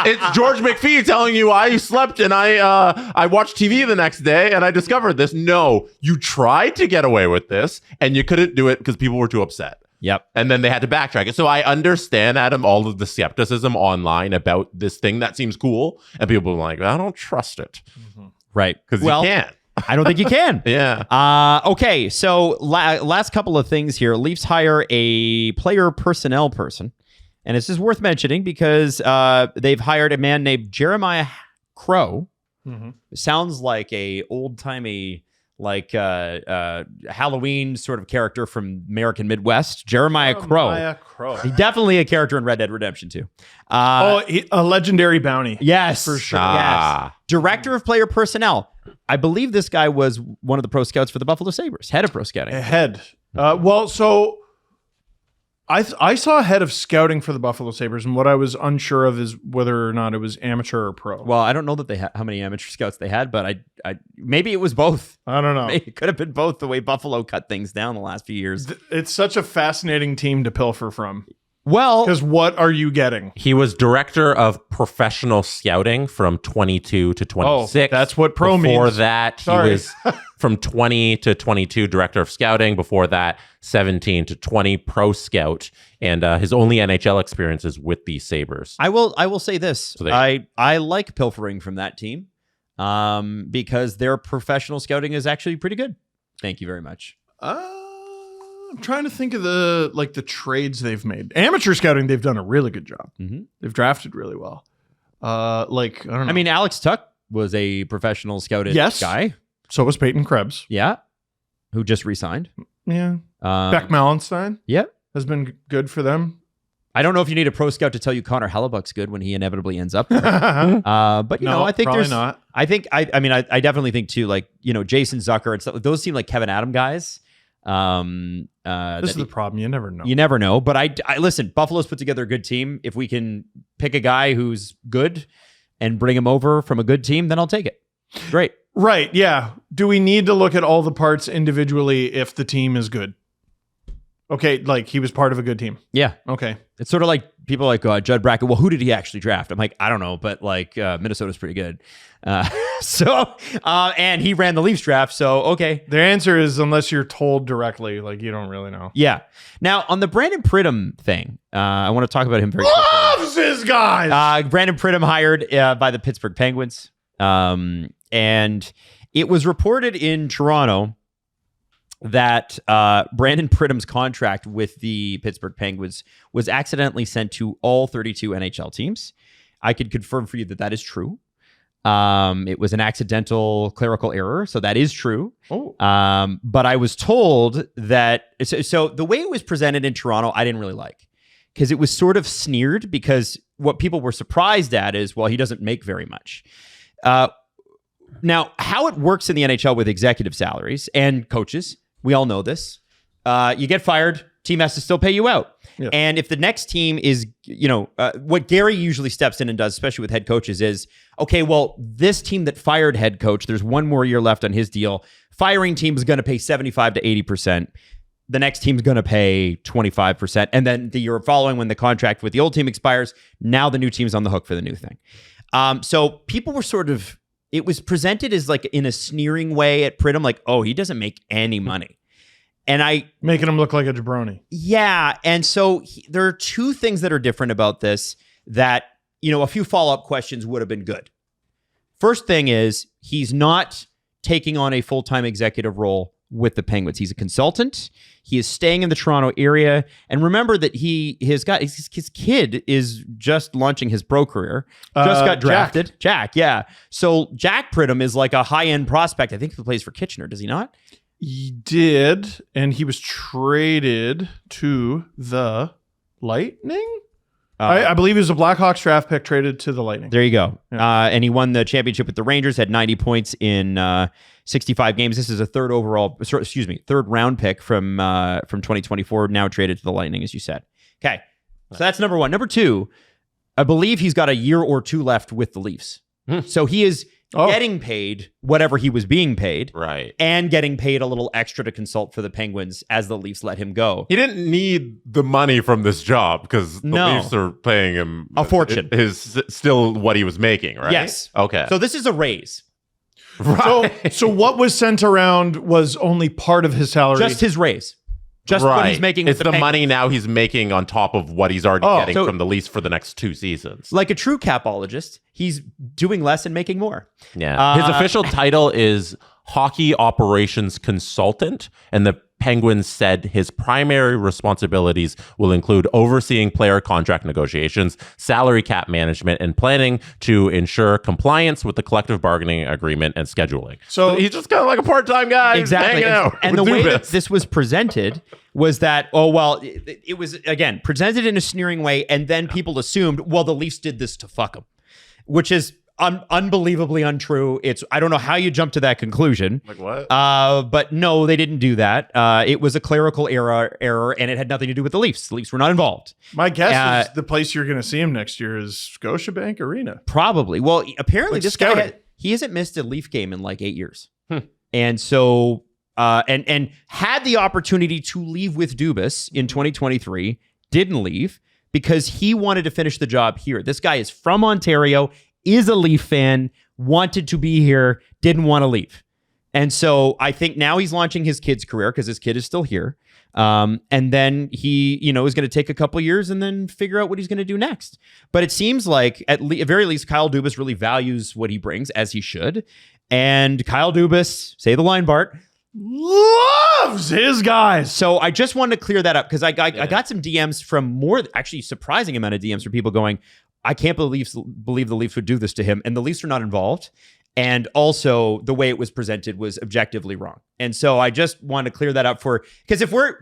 it's George McPhee telling you I slept and I watched TV the next day and I discovered this. No, you tried to get away with this and you couldn't do it because people were too upset. Yep. And then they had to backtrack it. So I understand, Adam, all of the skepticism online about this thing that seems cool. And people are like, I don't trust it. Mm-hmm. Right. Because you can't. I don't think you can. Yeah. Okay. So last couple of things here. Leafs hire a player personnel person. And it's just worth mentioning because they've hired a man named Jeremiah Crow. Mm-hmm. Sounds like a old-timey, like Halloween sort of character from American Midwest. Jeremiah Crow. He's definitely a character in Red Dead Redemption 2. A legendary bounty. Yes. For sure. Yes. Director of player personnel. I believe this guy was one of the pro scouts for the Buffalo Sabres. Head of pro scouting. So I saw a head of scouting for the Buffalo Sabres, and what I was unsure of is whether or not it was amateur or pro. Well, I don't know that they how many amateur scouts they had, but I maybe it was both. I don't know. Maybe it could have been both, the way Buffalo cut things down the last few years. It's such a fascinating team to pilfer from. Well, because what are you getting? He was director of professional scouting from 22 to 26. Oh, that's what pro means. Before that, he was from 20 to 22 director of scouting. Before that, 17 to 20 pro scout. And his only NHL experience is with the Sabres. I will say this. So I like pilfering from that team because their professional scouting is actually pretty good. Thank you very much. I'm trying to think of the trades they've made. Amateur scouting, they've done a really good job. Mm-hmm. They've drafted really well. I don't know. I mean, Alex Tuck was a professional scouted guy. So was Peyton Krebs. Yeah. Who just re-signed. Yeah. Beck Mallenstein. Yep. Has been good for them. I don't know if you need a pro scout to tell you Connor Hellebuck's good when he inevitably ends up there. But you know, I think probably not. I think I mean I definitely think too, like, you know, Jason Zucker and stuff. Those seem like Kevin Adam guys. This is the problem. You never know. You never know. But I listen, Buffalo's put together a good team. If we can pick a guy who's good and bring him over from a good team, then I'll take it. Great. Right. Yeah. Do we need to look at all the parts individually if the team is good? Okay. Like, he was part of a good team. Yeah. Okay. It's sort of like people like Judd Brackett. Well, who did he actually draft? I'm like, I don't know, but like Minnesota's pretty good. And he ran the Leafs draft. So, okay. The answer is, unless you're told directly, like, you don't really know. Yeah. Now, on the Brandon Pridham thing, I want to talk about him very quickly. Loves his guys. Brandon Pridham hired by the Pittsburgh Penguins. And it was reported in Toronto that Brandon Pridham's contract with the Pittsburgh Penguins was accidentally sent to all 32 NHL teams. I could confirm for you that is true. It was an accidental clerical error, so that is true. Oh. But I was told that... So the way it was presented in Toronto, I didn't really like. Because it was sort of sneered, because what people were surprised at is, well, he doesn't make very much. Now, how it works in the NHL with executive salaries and coaches... We all know this. You get fired, team has to still pay you out. Yeah. And if the next team is, what Gary usually steps in and does, especially with head coaches, is, okay, well, this team that fired head coach, there's one more year left on his deal. Firing team is going to pay 75 to 80%. the next team's going to pay 25%. And then the year following, when the contract with the old team expires, now the new team's on the hook for the new thing. So people were it was presented as like in a sneering way at Pridham, like, oh, he doesn't make any money. And making him look like a jabroni. Yeah. And so there are two things that are different about this that, a few follow-up questions would have been good. First thing is he's not taking on a full-time executive role with the Penguins. He's a consultant. He is staying in the Toronto area. And remember that his kid is just launching his pro career. Just got drafted. Jack, yeah. So Jack Pridham is like a high-end prospect. I think he plays for Kitchener, does he not? He did, and he was traded to the Lightning? I believe he was a Blackhawks draft pick traded to the Lightning. There you go. Yeah. And he won the championship with the Rangers, had 90 points in 65 games. This is a third round pick from 2024, now traded to the Lightning, as you said. Okay, so that's number one. Number two, I believe he's got a year or two left with the Leafs. So he is getting paid whatever he was being paid. Right. And getting paid a little extra to consult for the Penguins as the Leafs let him go. He didn't need the money from this job because the Leafs are paying him a fortune. His still what he was making, right? Yes. Okay. So this is a raise. Right. So what was sent around was only part of his salary. Just his raise. Just what he's making. It's the money now he's making on top of what he's already getting from the Leafs for the next 2 seasons. Like a true capologist, he's doing less and making more. Yeah. His official title is Hockey Operations Consultant, and the Penguins said his primary responsibilities will include overseeing player contract negotiations, salary cap management, and planning to ensure compliance with the collective bargaining agreement and scheduling. So he's just kind of like a part-time guy. Exactly. And the way that this was presented was that, it was, again, presented in a sneering way, and then people assumed, the Leafs did this to fuck him, which is unbelievably untrue. I don't know how you jump to that conclusion. Like what? But no, they didn't do that. It was a clerical error, and it had nothing to do with the Leafs. The Leafs were not involved. My guess is the place you're going to see him next year is Scotiabank Arena. Probably. Well, apparently this scouting. guy he hasn't missed a Leaf game in like 8 years, and so and had the opportunity to leave with Dubas in 2023, didn't leave because he wanted to finish the job here. This guy is from Ontario, is a Leaf fan, wanted to be here, didn't want to leave. And so I think now he's launching his kid's career because his kid is still here. And then he, is going to take a couple years and then figure out what he's going to do next. But it seems like at very least Kyle Dubas really values what he brings, as he should. And Kyle Dubas, say the line, Bart, loves his guys. So I just wanted to clear that up because I got some DMs from actually surprising amount of DMs from people going, I can't believe the Leafs would do this to him. And the Leafs are not involved. And also the way it was presented was objectively wrong. And so I just want to clear that up because if we're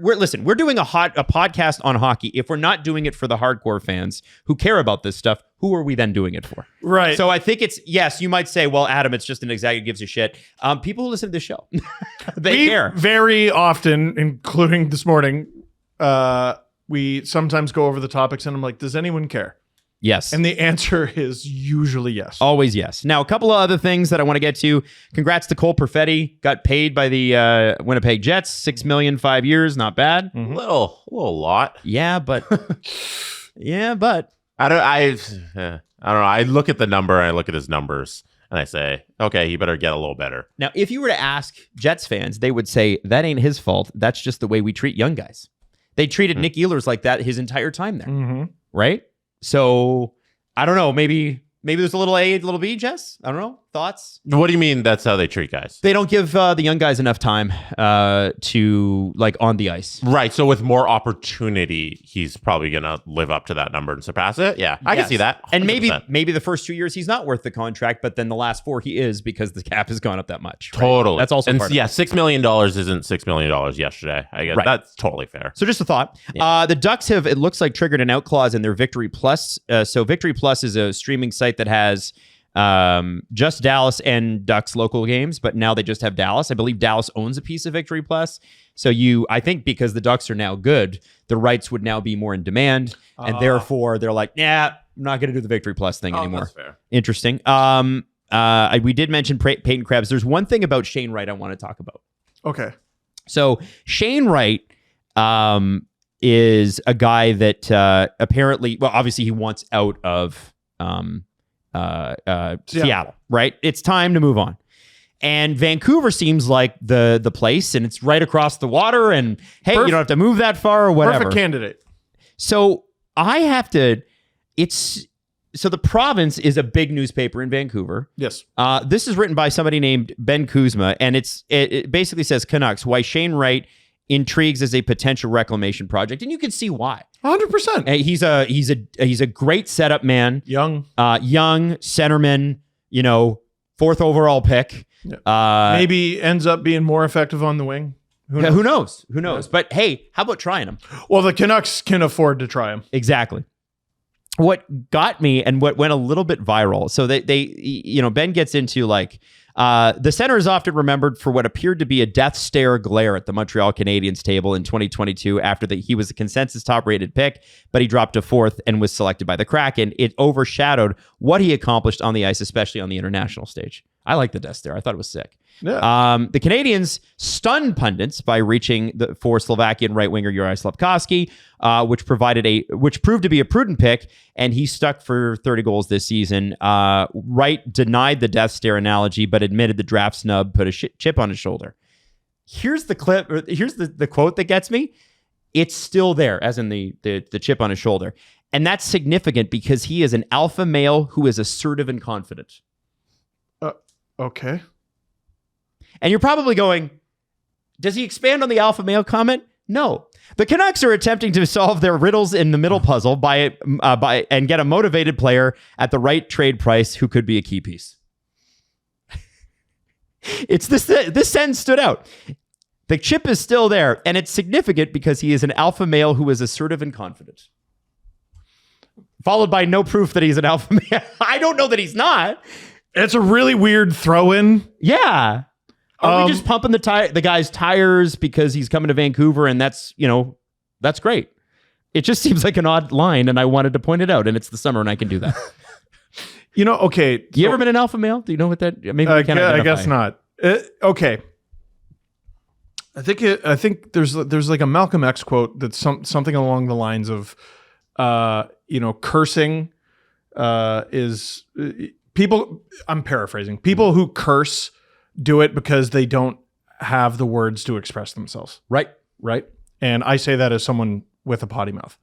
doing a podcast on hockey. If we're not doing it for the hardcore fans who care about this stuff, who are we then doing it for? Right. So I think yes, you might say, well, Adam, it's just an executive gives a shit. People who listen to this show, they care. Very often, including this morning, we sometimes go over the topics and I'm like, does anyone care? Yes. And the answer is usually yes. Always yes. Now, a couple of other things that I want to get to. Congrats to Cole Perfetti. Got paid by the Winnipeg Jets. $6 million, 5 years. Not bad. Mm-hmm. Little lot. Yeah, but I don't know. I look at the number and I look at his numbers and I say, okay, he better get a little better. Now, if you were to ask Jets fans, they would say that ain't his fault. That's just the way we treat young guys. They treated Nick Ehlers like that his entire time there. Right? So, I don't know. Maybe there's a little A, a little B, Jess? I don't know. Thoughts? What do you mean that's how they treat guys? They don't give the young guys enough time to, on the ice. Right. So, with more opportunity, he's probably going to live up to that number and surpass it. Yeah, I can see that. 100%. And maybe the first 2 years he's not worth the contract, but then the last 4 he is because the cap has gone up that much. Right? Totally. That's also part of it. $6 million isn't $6 million yesterday. I guess that's totally fair. So just a thought. Yeah. The Ducks have, it looks like, triggered an out clause in their Victory Plus. So Victory Plus is a streaming site that has just Dallas and Ducks local games, but now they just have Dallas. I believe Dallas owns a piece of Victory Plus. So I think because the Ducks are now good, the rights would now be more in demand. And therefore they're like, I'm not going to do the Victory Plus thing anymore. That's fair. Interesting. We did mention Peyton Krebs. There's one thing about Shane Wright I want to talk about. Okay. So Shane Wright is a guy that apparently, well, obviously he wants out of Seattle, right? It's time to move on. And Vancouver seems like the place, and it's right across the water, and hey, you don't have to move that far or whatever. Perfect candidate. So I have to, so the Province is a big newspaper in Vancouver. Yes. This is written by somebody named Ben Kuzma, and it basically says Canucks, why Shane Wright intrigues as a potential reclamation project. And you can see why. 100%. He's a great setup man. Young centerman, fourth overall pick. Maybe ends up being more effective on the wing. Who knows? Who knows? But hey, how about trying him? Well, the Canucks can afford to try him. Exactly. What got me and what went a little bit viral. So they Ben gets into the center is often remembered for what appeared to be a death stare glare at the Montreal Canadiens table in 2022 after he was a consensus top-rated pick, but he dropped to fourth and was selected by the Kraken. It overshadowed what he accomplished on the ice, especially on the international stage. I like the death stare. I thought it was sick. Yeah. The Canadiens stunned pundits by reaching for Slovakian right winger Juraj Slafkovský, which proved to be a prudent pick, and he stuck for 30 goals this season. Wright denied the death stare analogy, but admitted the draft snub put a chip on his shoulder. Here's the clip. Here's the quote that gets me. It's still there, as in the chip on his shoulder, and that's significant because he is an alpha male who is assertive and confident. Okay. And you're probably going, does he expand on the alpha male comment? No. The Canucks are attempting to solve their riddles in the middle puzzle by and get a motivated player at the right trade price who could be a key piece. It's this sentence stood out. The chip is still there, and it's significant because he is an alpha male who is assertive and confident. Followed by no proof that he's an alpha male. I don't know that he's not. It's a really weird throw-in. Yeah. Are we just pumping the guy's tires because he's coming to Vancouver and that's great. It just seems like an odd line, and I wanted to point it out, and it's the summer and I can do that. Okay. You ever been an alpha male? Do you know what that? Maybe we can I guess not. Okay. I think there's like a Malcolm X quote that's something along the lines of, cursing is people. I'm paraphrasing. People who curse do it because they don't have the words to express themselves. Right. And I say that as someone with a potty mouth.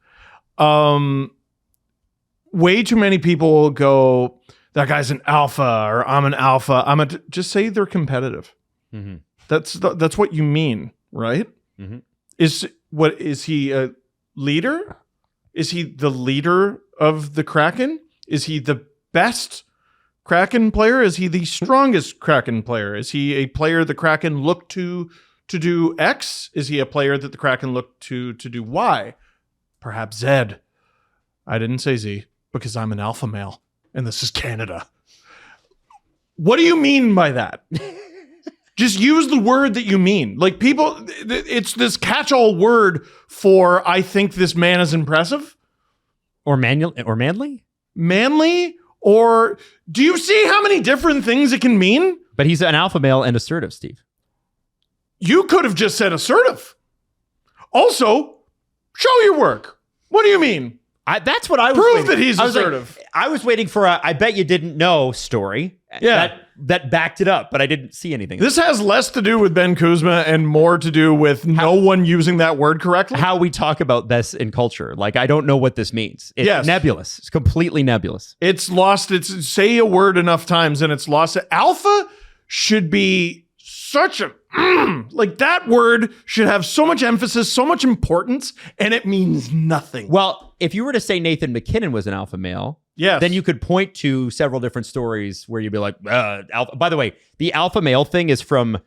Way too many people go, that guy's an alpha, or I'm an alpha. Just say they're competitive. Mm-hmm. That's what you mean, right? Mm-hmm. Is he a leader? Is he the leader of the Kraken? Is he the best Kraken player? Is he the strongest Kraken player? Is he a player the Kraken look to do X? Is he a player that the Kraken look to do Y? Perhaps Z. I didn't say Z because I'm an alpha male and this is Canada. What do you mean by that? Just use the word that you mean. Like, people, it's this catch-all word for I think this man is impressive. Or manly? Manly? Or do you see how many different things it can mean? But he's an alpha male and assertive, Steve. You could have just said assertive. Also, show your work. What do you mean? That's what I was Prove waiting. that he's assertive. I was waiting for a I bet you didn't know story. Yeah. That backed it up, but I didn't see anything. This has less to do with Ben Kuzma and more to do with no one using that word correctly. How we talk about this in culture. Like, I don't know what this means. It's nebulous. It's completely nebulous. It's lost. It's say a word enough times and it's lost. Alpha should be such a like, that word should have so much emphasis, so much importance, and it means nothing. Well, if you were to say Nathan McKinnon was an alpha male, then you could point to several different stories where you'd be like, alpha. By the way, the alpha male thing is from,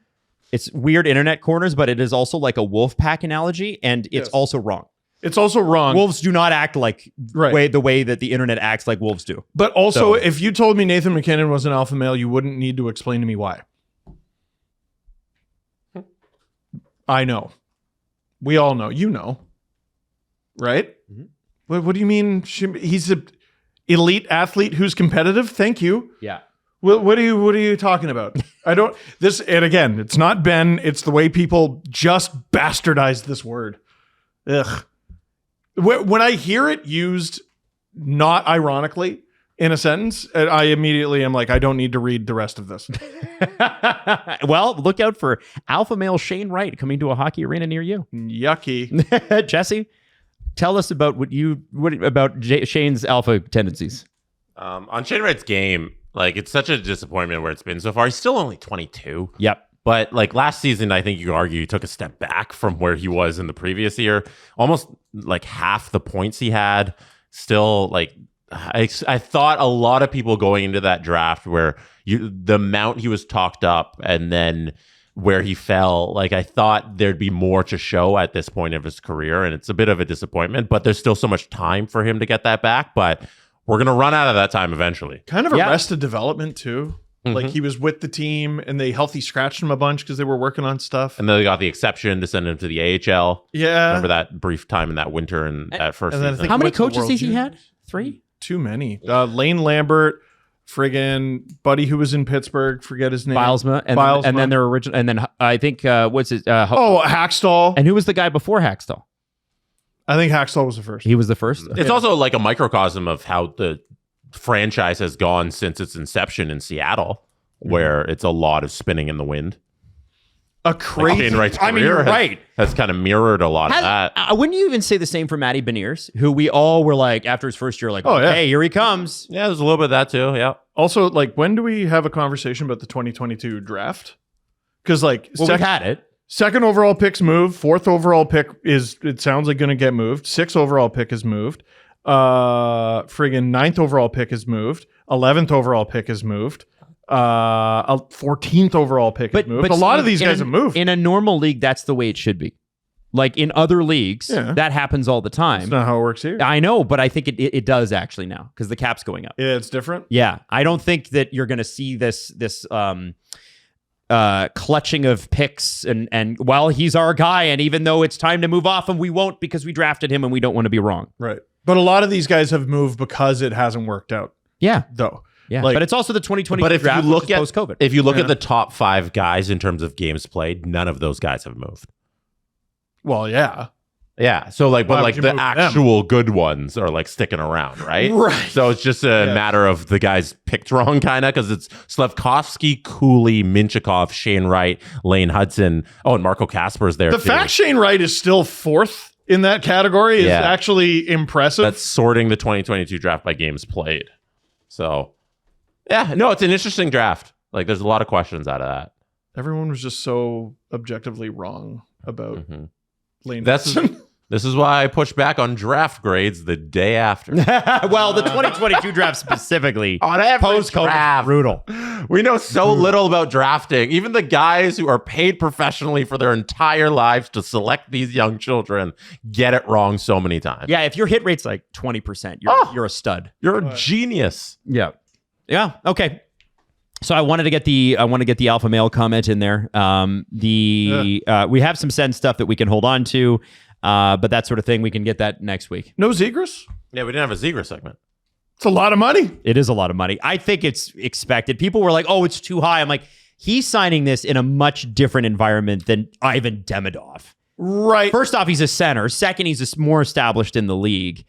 it's weird internet corners, but it is also like a wolf pack analogy, and it's also wrong. It's also wrong. Wolves do not act like the way that the internet acts like wolves do. But also, if you told me Nathan McKinnon was an alpha male, you wouldn't need to explain to me why. I know. We all know. You know. Right? Mm-hmm. What do you mean? He's an elite athlete who's competitive? Thank you. Yeah. What are you talking about? I don't. This, and again, it's not Ben. It's the way people just bastardize this word. Ugh. When I hear it used not ironically in a sentence, I immediately am like, I don't need to read the rest of this. Well, look out for alpha male Shane Wright coming to a hockey arena near you. Yucky. Jesse, tell us about Shane's alpha tendencies. On Shane Wright's game, like, it's such a disappointment where it's been so far. He's still only 22. Yep. But like last season, I think you could argue he took a step back from where he was in the previous year. Almost like half the points he had. Still, like, I thought a lot of people going into that draft where the amount he was talked up and then where he fell, like, I thought there'd be more to show at this point of his career. And it's a bit of a disappointment, but there's still so much time for him to get that back. But we're going to run out of that time eventually. Kind of arrested development too. Mm-hmm. Like, he was with the team and they healthy scratched him a bunch because they were working on stuff. And then they got the exception to send him to the AHL. Yeah. Remember that brief time in that winter and at first season. How many coaches has he had? 3? Too many. Lane Lambert, friggin' buddy who was in Pittsburgh, forget his name. Bilesma. And then their original, and then I think, what's his? Hackstall. And who was the guy before Hackstall? I think Hackstall was the first. He was the first? It's also like a microcosm of how the franchise has gone since its inception in Seattle, where it's a lot of spinning in the wind. A crazy. Shane Wright's career you're right. Has kind of mirrored a lot of that. Wouldn't you even say the same for Matty Beniers, who we all were like, after his first year, like, hey, here he comes. Yeah, there's a little bit of that too. Yeah. Also, like, when do we have a conversation about the 2022 draft? Because, like, we've had it. Second overall pick's moved. Fourth overall pick it sounds like going to get moved. Sixth overall pick is moved. Friggin' ninth overall pick is moved. 11th overall pick is moved. 14th overall pick is moved. But a lot of these guys have moved. In a normal league, that's the way it should be. Like, in other leagues, that happens all the time. That's not how it works here. I know, but I think it does actually now because the cap's going up. Yeah, it's different. Yeah, I don't think that you're going to see this clutching of picks and while he's our guy, and even though it's time to move off him, we won't because we drafted him and we don't want to be wrong. Right. But a lot of these guys have moved because it hasn't worked out. Yeah. Though. Yeah. Like, but it's also the 2020 But if draft, you look at post-COVID. If you look at the top 5 guys in terms of games played, none of those guys have moved. Well, yeah. Yeah. So like, but Why like would you the move actual good ones are like sticking around, right? Right. So it's just a matter of the guys picked wrong, kind of, because it's Slafkovsky, Cooley, Minchikov, Shane Wright, Lane Hudson. Oh, and Marco Kasper's there. The fact Shane Wright is still 4th in that category is actually impressive. That's sorting the 2022 draft by games played. So, yeah, no, it's an interesting draft. Like, there's a lot of questions out of that. Everyone was just so objectively wrong about Lane. This is why I pushed back on draft grades the day after. Well, the 2022 draft specifically, on every post-COVID, draft. brutal. We know so little about drafting. Even the guys who are paid professionally for their entire lives to select these young children get it wrong so many times. Yeah, if your hit rate's like 20%, you're a stud. You're a genius. Yeah. Yeah. Okay. So I wanted to get the alpha male comment in there. We have some send stuff that we can hold on to, but that sort of thing, we can get that next week. No Zegras? Yeah, we didn't have a Zegras segment. It's a lot of money. It is a lot of money. I think it's expected. People were like, "Oh, it's too high." I'm like, he's signing this in a much different environment than Ivan Demidov. Right. First off, he's a center. Second, he's more established in the league.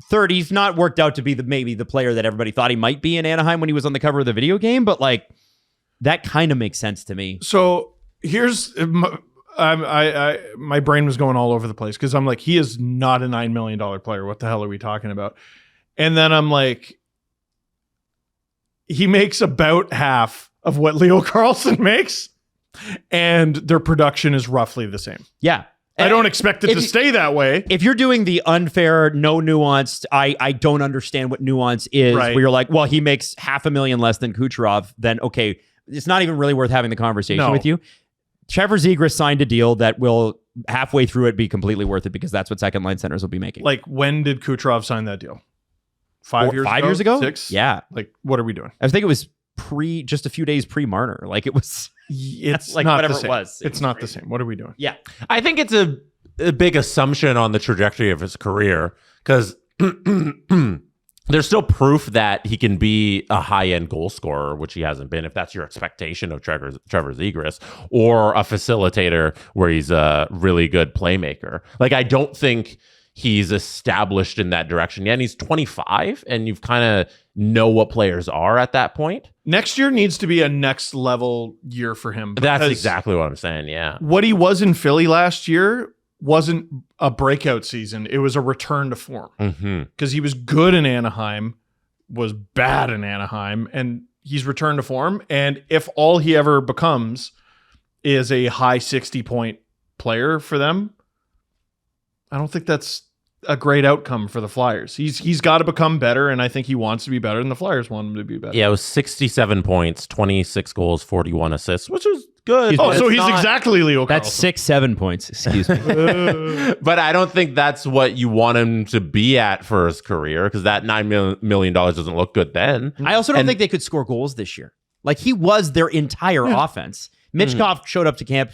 Third, he's not worked out to be maybe the player that everybody thought he might be in Anaheim when he was on the cover of the video game, but like that kind of makes sense to me. So here's my brain was going all over the place because I'm like, he is not a $9 million player. What the hell are we talking about? And then I'm like, he makes about half of what Leo Carlson makes, and their production is roughly the same. Yeah. I don't expect it to stay that way. If you're doing the unfair, no nuanced, I don't understand what nuance is, Right. where you're like, well, he makes $500,000 less than Kucherov, then okay, it's not even really worth having the conversation with you. Trevor Zegras signed a deal that will halfway through it be completely worth it because that's what second line centers will be making. Like, when did Kucherov sign that deal? 5 years ago? 5 years ago? 6? Yeah. Like, what are we doing? I think it was just a few days pre-Marner. Like, it was... It's like not whatever the same. it was. It's not the same. What are we doing? Yeah. I think it's a big assumption on the trajectory of his career because there's still proof that he can be a high-end goal scorer, which he hasn't been, if that's your expectation of Trevor Zegras, or a facilitator where he's a really good playmaker. Like, I don't think he's established in that direction yet. And he's 25, and you've kind of know what players are at that point. Next year needs to be a next level year for him. That's exactly what I'm saying, yeah. What he was in Philly last year wasn't a breakout season. It was a return to form. Because he was good in Anaheim, was bad in Anaheim, and he's returned to form. And if all he ever becomes is a high 60-point player for them, I don't think that's a great outcome for the Flyers. He's got to become better, and I think he wants to be better, and the Flyers want him to be better. Yeah, it was 67 points, 26 goals, 41 assists, which was good. So he's exactly Leo Carlsson. That's 6-7 points. Excuse me. But I don't think that's what you want him to be at for his career, because that $9 million doesn't look good then. I also don't think they could score goals this year. Like, he was their entire offense. Mitchkov showed up to camp.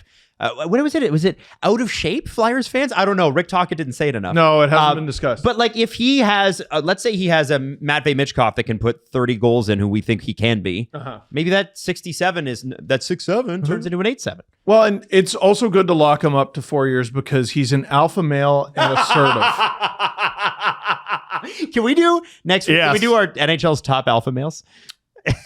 When was it? Was it out of shape, Flyers fans? I don't know. Rick Tocchet didn't say it enough. No, it hasn't been discussed. But like, if he has, let's say he has a Matvei Mitchkov that can put 30 goals in, who we think he can be, maybe that 67 is, that 6-7 turns into an 8-7. Well, and it's also good to lock him up to 4 years because he's an alpha male and assertive. Can we do next week? Yes. Can we do our NHL's top alpha males?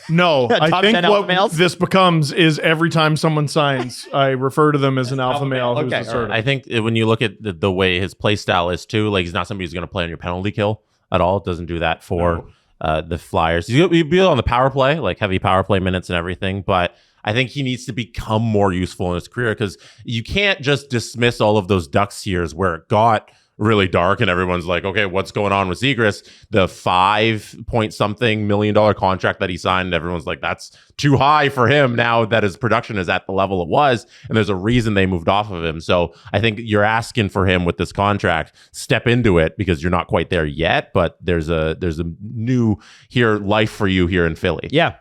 No, I Top think 10 alpha what males? this becomes is every time someone signs, I refer to them as an alpha male who's Okay, assertive. I think when you look at the way his play style is too, like, he's not somebody who's going to play on your penalty kill at all. It doesn't do that for the Flyers. You'll be on the power play, like heavy power play minutes and everything, but I think he needs to become more useful in his career, because you can't just dismiss all of those Ducks years where it got really dark and everyone's like, okay, what's going on with Zegras? The $5-point-something million contract that he signed, everyone's like, that's too high for him now that his production is at the level it was, and there's a reason they moved off of him. So I think you're asking for him with this contract, step into it, because you're not quite there yet, but there's a new life for you here in Philly. Yeah.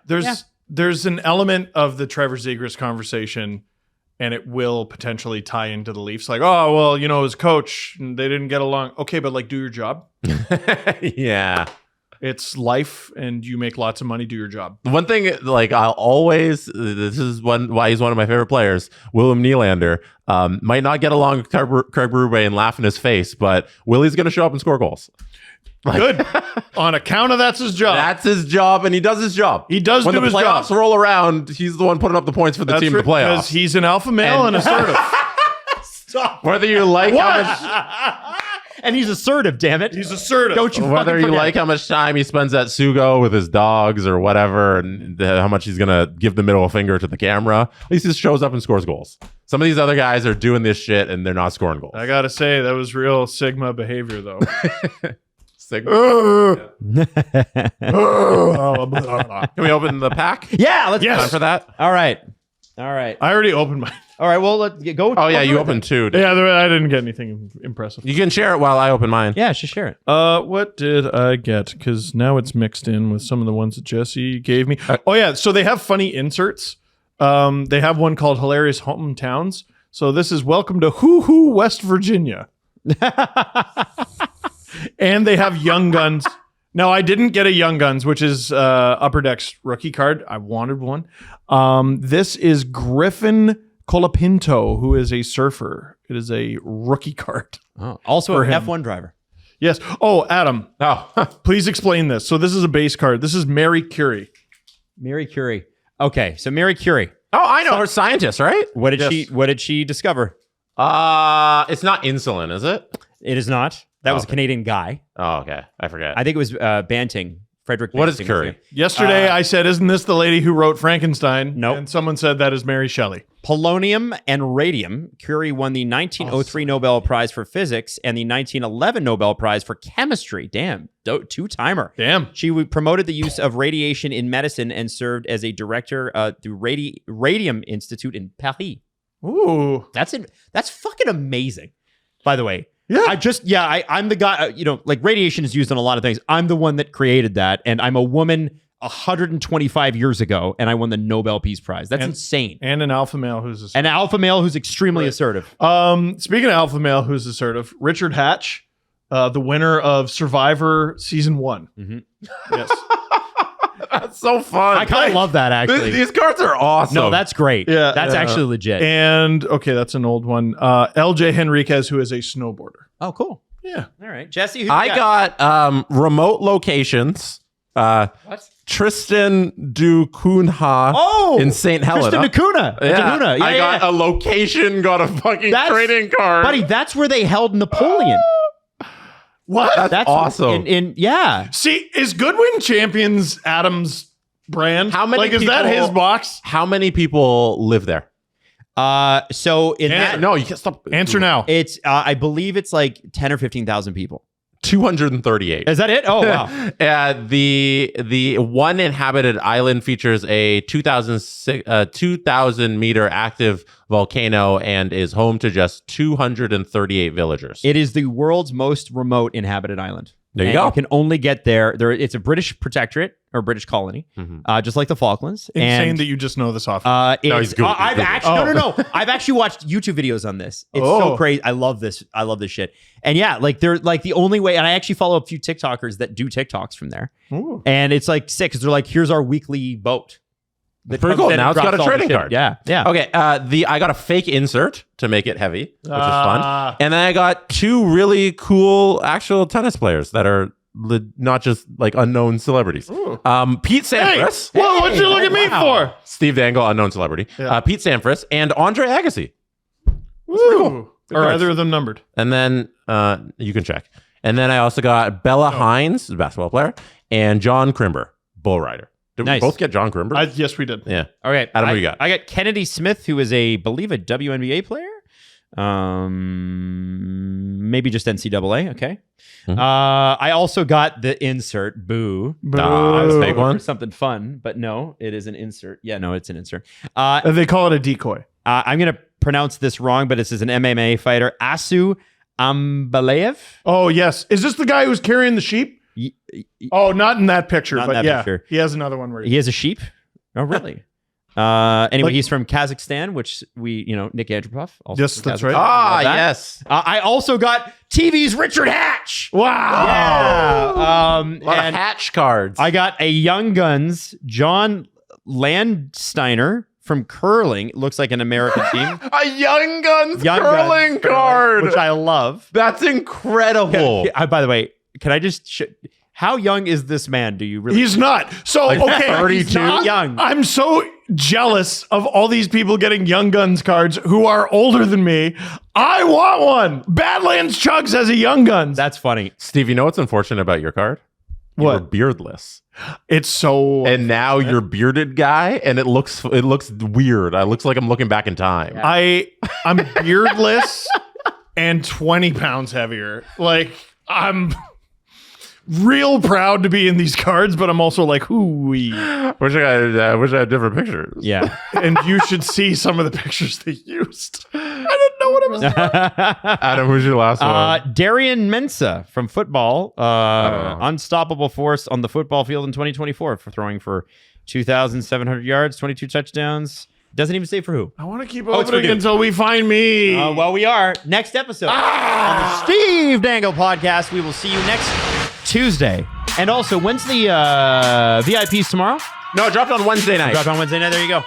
There's an element of the Trevor Zegras conversation, and it will potentially tie into the Leafs. Like, oh, well, you know, his coach, they didn't get along. Okay, but like, do your job. Yeah. It's life, and you make lots of money. Do your job. One thing, like, I'll always, this is why he's one of my favorite players, William Nylander, might not get along with Craig Berube and laugh in his face, but Willie's going to show up and score goals. Good. On account of that's his job. That's his job, and he does his job. He does when do the his job. playoffs roll around, he's the one putting up the points for the team in the playoffs. Because he's an alpha male and assertive. Stop. Whether you like how much... And he's assertive, damn it. He's assertive. Don't you Whether fucking you forget like how much time he spends at Sugo with his dogs or whatever, and how much he's going to give the middle finger to the camera, at least he just shows up and scores goals. Some of these other guys are doing this shit, and they're not scoring goals. I got to say, that was real Sigma behavior, though. Can we open the pack? Yeah, let's Time for that. All right. I already opened mine. All right, well, let's go. Oh yeah, you opened two. Yeah, I didn't get anything impressive. You can share it while I open mine. Yeah, just share it. What did I get? Because now it's mixed in with some of the ones that Jesse gave me. Oh yeah, so they have funny inserts. They have one called Hilarious Hometowns. So this is Welcome to Hoo-Hoo, West Virginia. And they have Young Guns. Now, I didn't get a Young Guns, which is Upper Deck's rookie card. I wanted one. This is Griffin Colapinto, who is a surfer. It is a rookie card. Oh, also an F1 driver. Yes. Oh, Adam. Oh, please explain this. So this is a base card. This is Mary Curie. Mary Curie. Okay, so Mary Curie. Oh, I know her, scientist, right? What did she discover? It's not insulin, is it? It is not. That was a Canadian guy. Oh, okay. I forget. I think it was Banting. Frederick. What is Banting Curie? Yesterday, I said, "Isn't this the lady who wrote Frankenstein?" Nope. And someone said that is Mary Shelley. Polonium and radium. Curie won the 1903 Nobel Prize for Physics and the 1911 Nobel Prize for Chemistry. Damn, two-timer. Damn. She promoted the use of radiation in medicine and served as a director through Radium Institute in Paris. Ooh, that's fucking amazing. By the way. Yeah. I'm the guy, like radiation is used on a lot of things. I'm the one that created that. And I'm a woman 125 years ago, and I won the Nobel Peace Prize. That's insane. And an alpha male who's assertive. An alpha male who's extremely assertive. Speaking of alpha male who's assertive, Richard Hatch the winner of Survivor Season 1. Mm-hmm. Yes. That's so fun. I kind of love that, actually. These cards are awesome. No, that's great. Yeah. That's actually legit. And, okay, that's an old one. LJ Henriquez, who is a snowboarder. Oh, cool. Yeah. All right. Jesse, who I got remote locations. What? Tristan du Cunha in St. Helena. Tristan Acuna. Yeah. I got a location, got a fucking trading card. Buddy, that's where they held Napoleon. What? That's awesome. Yeah. See, is Goodwin Champions Adam's brand? How many is that his box? How many people live there? So in that, no, you can't stop. Answer now. It's I believe it's like 10 or 15,000 people. 238. Is that it? Oh wow. The one inhabited island features a 2,000 meter active volcano and is home to just 238 villagers. It is the world's most remote inhabited island. There you And go. You can only get there. It's a British protectorate or British colony, just like the Falklands. Insane And that you just know this off. No, he's good. I've actually no. I've actually watched YouTube videos on this. It's so crazy. I love this. I love this shit. And yeah, like they're like the only way. And I actually follow a few TikTokers that do TikToks from there. Ooh. And it's like sick because they're like, here's our weekly boat. That's pretty cool. Now it's got a trading card. Yeah, yeah. Okay. I got a fake insert to make it heavy, which is fun. And then I got two really cool actual tennis players that are not just like unknown celebrities. Pete Sampras. Hey, whoa, what'd you look at me for? Steve Dangle, unknown celebrity. Yeah. Pete Sampras and Andre Agassi. Ooh. Are either of them numbered? And then you can check. And then I also got Bella Hines, a basketball player, and John Crimber, bull rider. Did we both get John Crimber? Yes, we did. Yeah. Okay. Adam, what do you got? I got Kennedy Smith, who is believe a WNBA player. Maybe just NCAA. Okay. I also got the insert. Boo. I was fake one. Something fun, but no, it is an insert. Yeah, no, it's an insert. They call it a decoy. I'm gonna pronounce this wrong, but this is an MMA fighter, Asu Ambalaev. Oh yes, is this the guy who's carrying the sheep? Oh, not in that picture, Not in but that yeah, picture. he has another one where He has a sheep. Oh, really? Anyway, Like- he's from Kazakhstan, which Nick Andropov. Also Yes, from that's Kazakhstan. right. Ah, Love that. yes. I also got TV's Richard Hatch. Wow. Yeah. A lot of Hatch cards. I got a Young Guns John Landsteiner from curling. It looks like an American team. A Young Guns Young curling Guns card. which I love. That's incredible. By the way, can I just? How young is this man? Do you really? He's not. So Like okay, 32? he's not Young. I'm so jealous of all these people getting Young Guns cards who are older than me. I want one. Badlands Chugs has a Young Guns. That's funny. Steve, you know what's unfortunate about your card? What? You're beardless. It's so. And now you're bearded guy, and it looks weird. It looks like I'm looking back in time. I'm beardless and 20 pounds heavier. Like I'm real proud to be in these cards, but I'm also like, hooey. Wish I had different pictures. Yeah. And you should see some of the pictures they used. I didn't know what I was doing. Adam, who's your last one? Darian Mensah from football. Unstoppable force on the football field in 2024 for throwing for 2,700 yards, 22 touchdowns. Doesn't even say for who. I want to keep it's for opening you. until we find me. Well, we are. Next episode on the Steve Dangle Podcast. We will see you next Tuesday. And also, when's the VIPs tomorrow? No, it dropped on Wednesday night. Dropped on Wednesday night. There you go.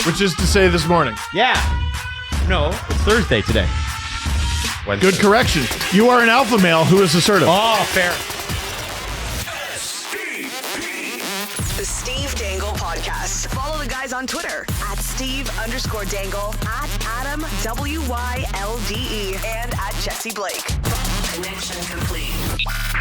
Which is to say this morning. Yeah. No, it's Thursday today. Wednesday. Good correction. You are an alpha male who is assertive. Oh, fair. The Steve Dangle Podcast. Follow the guys on Twitter at Steve_Dangle, at Adam WYLDE, and at Jesse Blake. Connection complete.